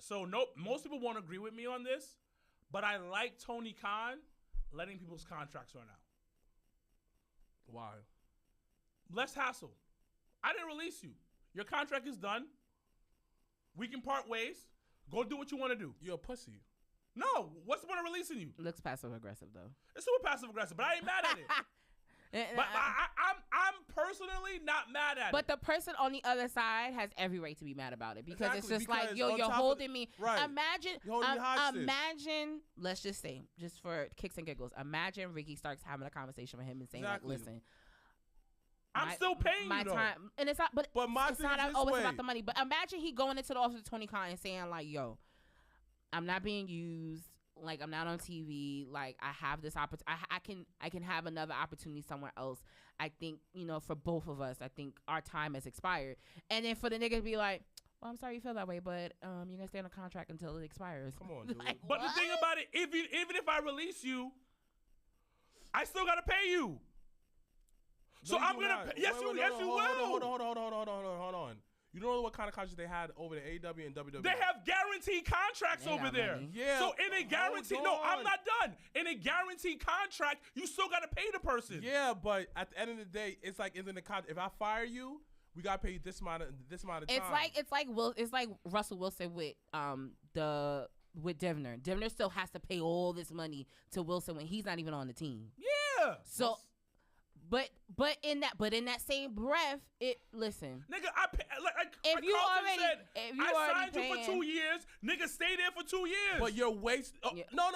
So most people won't agree with me on this, but I like Tony Khan letting people's contracts run out. Why? Less hassle. I didn't release you. Your contract is done. We can part ways. Go do what you want to do. You're a pussy. No. What's the point of releasing you? looks passive aggressive though. It's super passive aggressive, but I ain't mad at it. But I'm personally not mad at it. But the person on the other side has every right to be mad about it because it's just like, yo, on you're top of holding me. right. Imagine, let's just say, just for kicks and giggles, imagine Ricky Starks having a conversation with him and saying, Exactly. like, listen, I'm still paying my you though. time, and it's not. But my it's thing not is this always way. about the money. But imagine he going into the office of Tony Khan and saying like, "Yo, I'm not being used. Like I'm not on TV. Like I have this opportunity. I can have another opportunity somewhere else. I think for both of us. I think our time has expired. And then for the nigga to be like, well, I'm sorry you feel that way, but you're gonna stay on a contract until it expires. Come on, dude. But What? the thing about it, even if I release you, I still gotta pay you. So I'm gonna. Yes, you will. Hold on. You don't know what kind of contracts they had over the AEW and WWE. They have guaranteed contracts They over got there. money. Yeah. So in a guarantee, hold no, I'm on. not done. In a guaranteed contract, you still gotta pay the person. Yeah, but at the end of the day, it's like in the contract. If I fire you, we gotta pay you this amount of time. It's like Russell Wilson with Devner. Devner still has to pay all this money to Wilson when he's not even on the team. Yeah. So, But in that same breath, listen. Nigga, I pay, If you Carlton already, said, if you I already signed paying, you for 2 years. Nigga, stay there for 2 years. But you're wasting. Oh, Yeah. no.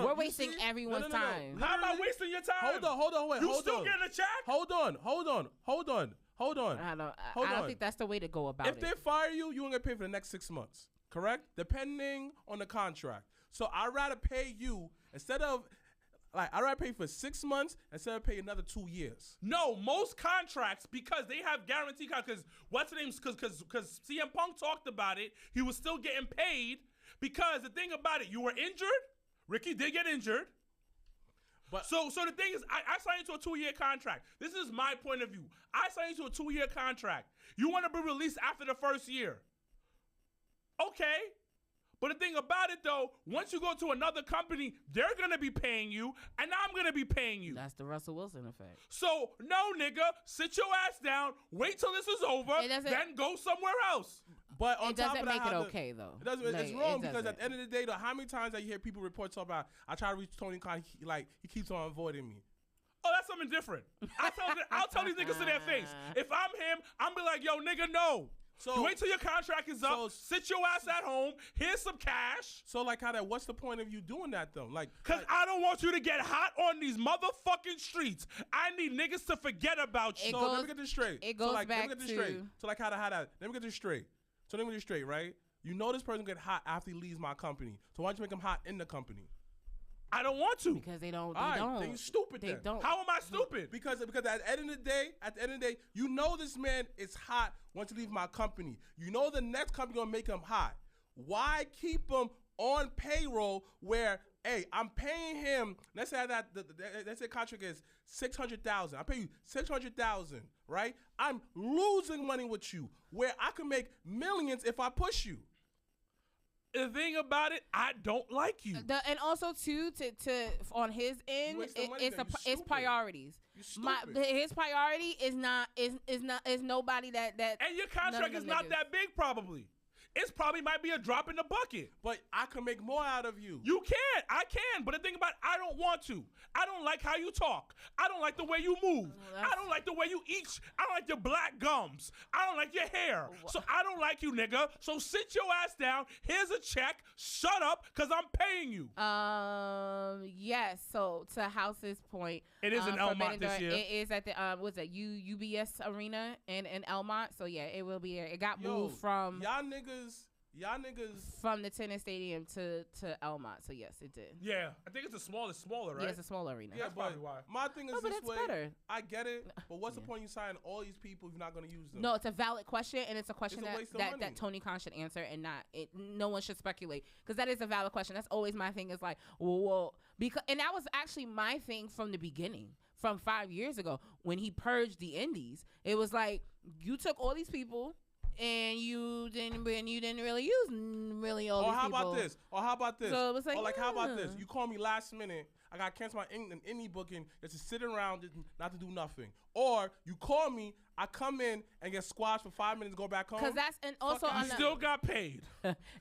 We're You wasting see? everyone's time. How am I wasting your time? Hold on, wait. You hold still on. getting a check? Hold on. I don't Hold on. think that's the way to go about If it. they fire you, you won't get paid for the next 6 months, correct? Depending on the contract. So I'd rather pay you instead of, I'd rather pay for 6 months instead of pay another 2 years. No, most contracts, because they have guaranteed contracts, because what's the name? Because CM Punk talked about it, he was still getting paid, because the thing about it, you were injured. Ricky did get injured. But So the thing is, I signed you to a 2-year contract. This is my point of view. I signed you to a 2-year contract. You want to be released after the first year. Okay. But the thing about it, though, once you go to another company, they're going to be paying you, and I'm going to be paying you. That's the Russell Wilson effect. So, no, nigga, sit your ass down, wait till this is over, then go somewhere else. But on It top doesn't of that, make it how okay, though. It doesn't. Like, It's wrong it because doesn't. at the end of the day, though, how many times I hear people report talk about I try to reach Tony Khan, he keeps on avoiding me. Oh, that's something different. I'll tell these niggas to their face. If I'm him, I'm be like, yo, nigga, no. So You wait till your contract is up, sit your ass at home, here's some cash. So like how that? What's the point of you doing that though? Cause I don't want you to get hot on these motherfucking streets. I need niggas to forget about you. So let me get this straight. It goes let back me get this to- straight. So like how that? Let me get this straight. So let me get this straight, right? You know this person get hot after he leaves my company. So why don't you make him hot in the company? I don't want to. Because they don't. All right, don't. then you stupid They then. don't. How am I stupid? Because at the end of the day, you know this man is hot once you leave my company. You know the next company gonna make him hot. Why keep him on payroll where, hey, I'm paying him? Let's say let's say contract is $600,000. I pay you $600,000, right? I'm losing money with you where I can make millions if I push you. The thing about it, I don't like you. And also too to on his end, wasting money it's then. You it's stupid. priorities. You stupid. His priority is nobody that. And your contract is not that big, probably. It's probably might be a drop in the bucket. But I can make more out of you. You can. I can. But the thing about it, I don't want to. I don't like how you talk. I don't like the way you move. I don't like the way you eat. I don't like your black gums. I don't like your hair. So I don't like you, nigga. So sit your ass down. Here's a check. Shut up, because I'm paying you. Yes. So to House's point, It is in for Elmont this Benidorm, year. It is at the what's that? UBS Arena in Elmont. So yeah, it will be there. It got moved from y'all niggas. from the tennis stadium to Elmont. So yes, it did. Yeah. I think it's smaller, right? Yeah, it's a smaller arena. Yeah, That's but probably why. my thing is No, but this it's way. better. I get it, but what's the point you signing all these people if you're not going to use them? No, it's a valid question, and it's a question It's a waste of that money. Tony Khan should answer, and no one should speculate, because that is a valid question. That's always my thing. Is like, well, because, and that was actually my thing from the beginning, from 5 years ago when he purged the indies. It was like you took all these people, and you didn't really use all these people. Or how about this? So it was like, how about this? You call me last minute. I got to cancel my indie booking just to sit around, just not to do nothing. Or you call me, I come in and get squashed for 5 minutes, go back home. Because that's, and also Fuck on You the, still got paid.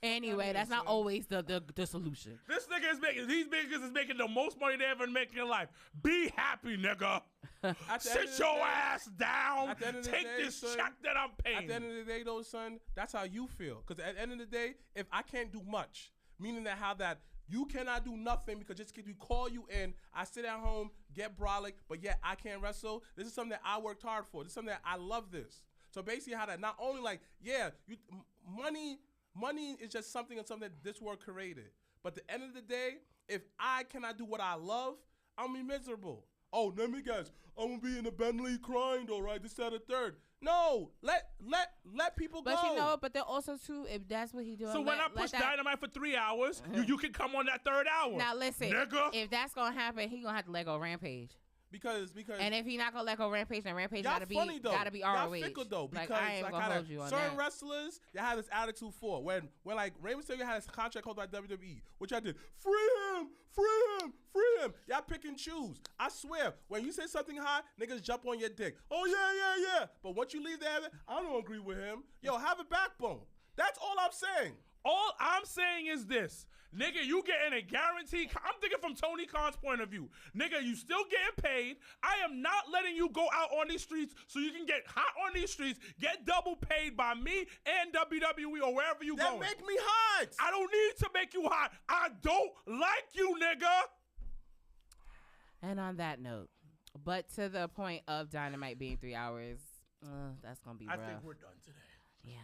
anyway, that's not always the solution. This nigga is making, these niggas is making the most money they ever make in life. Be happy, nigga. At the end Sit of the your day- ass down. At the end of the Take day, this son, check that I'm paying. At the end of the day, though, son, that's how you feel. Because at the end of the day, if I can't do much, meaning that how that you cannot do nothing because just because we call you in, I sit at home, get brolic, but yet I can't wrestle. This is something that I worked hard for. This is something that I love this. So basically how that not only like, yeah, money is just something that this world created. But at the end of the day, if I cannot do what I love, I'm miserable. Oh, let me guess. I'm gonna be in the Bentley crying though, right? This, that, or third. No, let people go. But you know, but they're also too, if that's what he doing. So when I push Dynamite for 3 hours, you can come on that third hour. Now listen, nigga. if that's gonna happen, he gonna have to let go Rampage. Because And if he not gonna let go Rampage, then Rampage y'all gotta be funny though. ROH. Y'all fickle though, because like, I ain't gonna how hold you on certain that. wrestlers they had this attitude for when like Rey Mysterio had his contract held by WWE, which I did free him. Y'all pick and choose. I swear, when you say something hot, niggas jump on your dick. Oh yeah. But once you leave there, I don't agree with him. Yo, have a backbone. That's all I'm saying. All I'm saying is this. Nigga, you getting a guarantee. I'm thinking from Tony Khan's point of view. Nigga, you still getting paid. I am not letting you go out on these streets so you can get hot on these streets, get double paid by me and WWE or wherever you That going. make me hot. I don't need to make you hot. I don't like you, nigga. And on that note, but to the point of Dynamite being 3 hours, that's gonna be rough. I think we're done today. Yeah,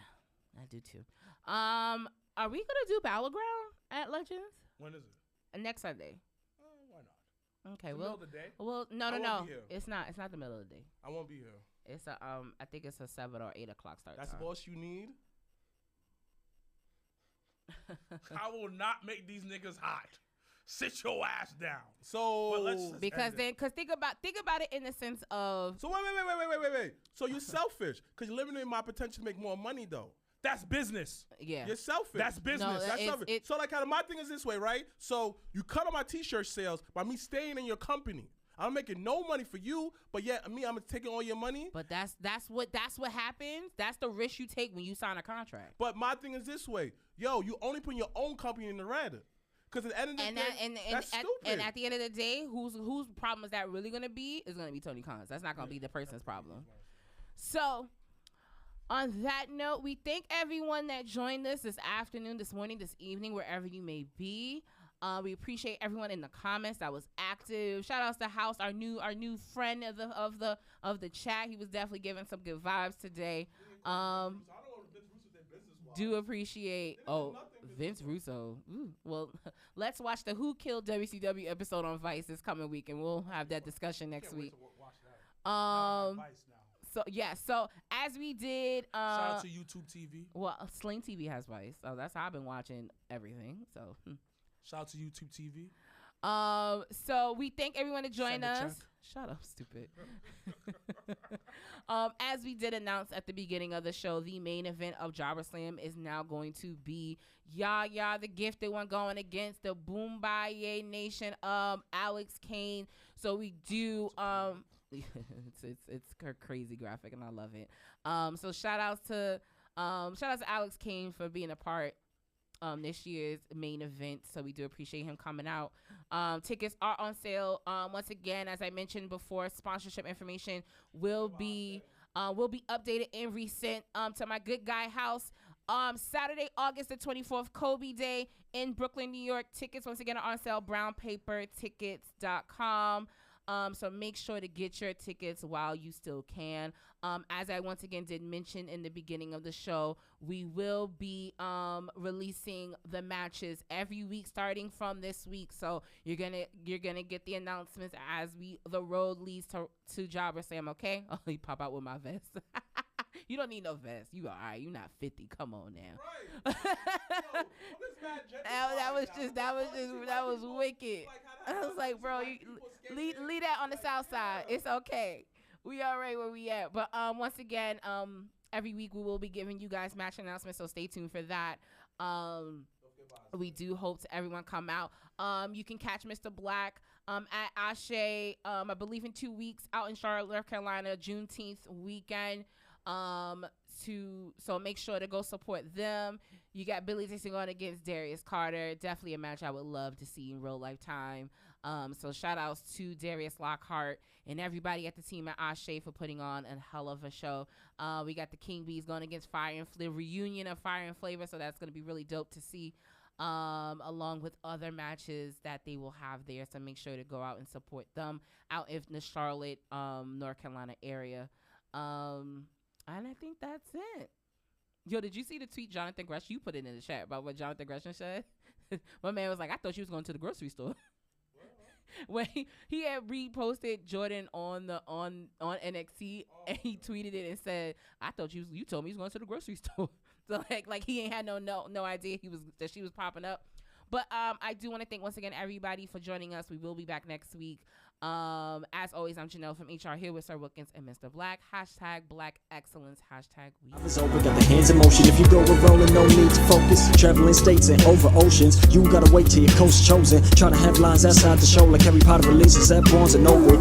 I do too. Are we gonna do Battleground at Legends? When is it? Next Sunday. Why not? Okay, It's the middle of the day? Well, no. won't be here. It's not the middle of the day. I won't be here. It's a I think it's a 7 or 8 o'clock start. That's the time. boss you need. I will not make these niggas hot. Sit your ass down. So But let's- Because think about it in the sense of So wait. So you're selfish because you're limiting my potential to make more money though. That's business. yeah. You're selfish. That's business. No, That's it's- selfish. So like kind of my thing is this way, right? So you cut on my t-shirt sales by me staying in your company. I'm making no money for you, but yet I'm taking all your money. But that's what happens. That's the risk you take when you sign a contract. But my thing is this way, yo, you only putting your own company in the red. Because at the end of the day, that's stupid. And at the end of the day, whose problem is that really gonna be? Is gonna be Tony Khan's. That's not gonna be the person's problem. So, on that note, we thank everyone that joined us this afternoon, this morning, this evening, wherever you may be. We appreciate everyone in the comments that was active. Shout outs to House, our new friend of the chat. He was definitely giving some good vibes today. Do appreciate Vince Russo. Ooh, well, let's watch the Who Killed WCW episode on Vice this coming week, and we'll have that discussion next week. So as we did, Shout out to YouTube TV. well, Sling TV has Vice, so that's how I've been watching everything. So. Shout out to YouTube TV. So we thank everyone to join Send a us. check. Shut up, stupid. As we did announce at the beginning of the show, the main event of JobberSlam is now going to be Yaya, the gifted one, going against the Boombaye Nation, Alex Kane. So we do it's her crazy graphic and I love it. So shout outs to Alex Kane for being a part this year's main event, so we do appreciate him coming out. Tickets are on sale. Once again, as I mentioned before, sponsorship information will be updated and resent to my good guy house. Saturday, August the 24th, Kobe Day in Brooklyn, New York. Tickets once again are on sale. brownpapertickets.com. So make sure to get your tickets while you still can. As I once again did mention in the beginning of the show, we will be releasing the matches every week starting from this week. So you're gonna get the announcements as the road leads to JobberSlam. Okay? Oh, you pop out with my vest. You don't need no vest. You all right? You not 50. Come on now. Right. that was wicked. I was like, bro, you leave that on the south side. It's okay. We all right where we at. But once again, every week we will be giving you guys match announcements, so stay tuned for that. We do hope to everyone come out. You can catch Mrblacc at Ashe, I believe in 2 weeks out in Charlotte, North Carolina, Juneteenth weekend. So make sure to go support them. You got Billy Dixon going against Darius Carter. Definitely a match I would love to see in real life time. So shout outs to Darius Lockhart and everybody at the team at Ashe for putting on a hell of a show. We got the King Bees going against Fire and Flavor, reunion of Fire and Flavor. So that's going to be really dope to see, along with other matches that they will have there. So make sure to go out and support them out in the Charlotte, North Carolina area. And I think that's it. Yo, did you see the tweet Jonathan Gresham? You put it in the chat about what Jonathan Gresham said. My man was like, I thought she was going to the grocery store. When he had reposted Jordan on NXT, and he tweeted it and said, I thought you told me he was going to the grocery store. So like he ain't had no idea that she was popping up. But I do want to thank once again everybody for joining us. We will be back next week. As always, I'm Janelle from HR here with Sir Wilkins and Mrblacc. #Black Excellence. #We. I was over, got the hands in motion. If you go with rolling, no need to focus. Traveling states and over oceans. You gotta wait till your coast chosen. Try to have lines outside the show like Harry Potter releases at Barnes & Noble.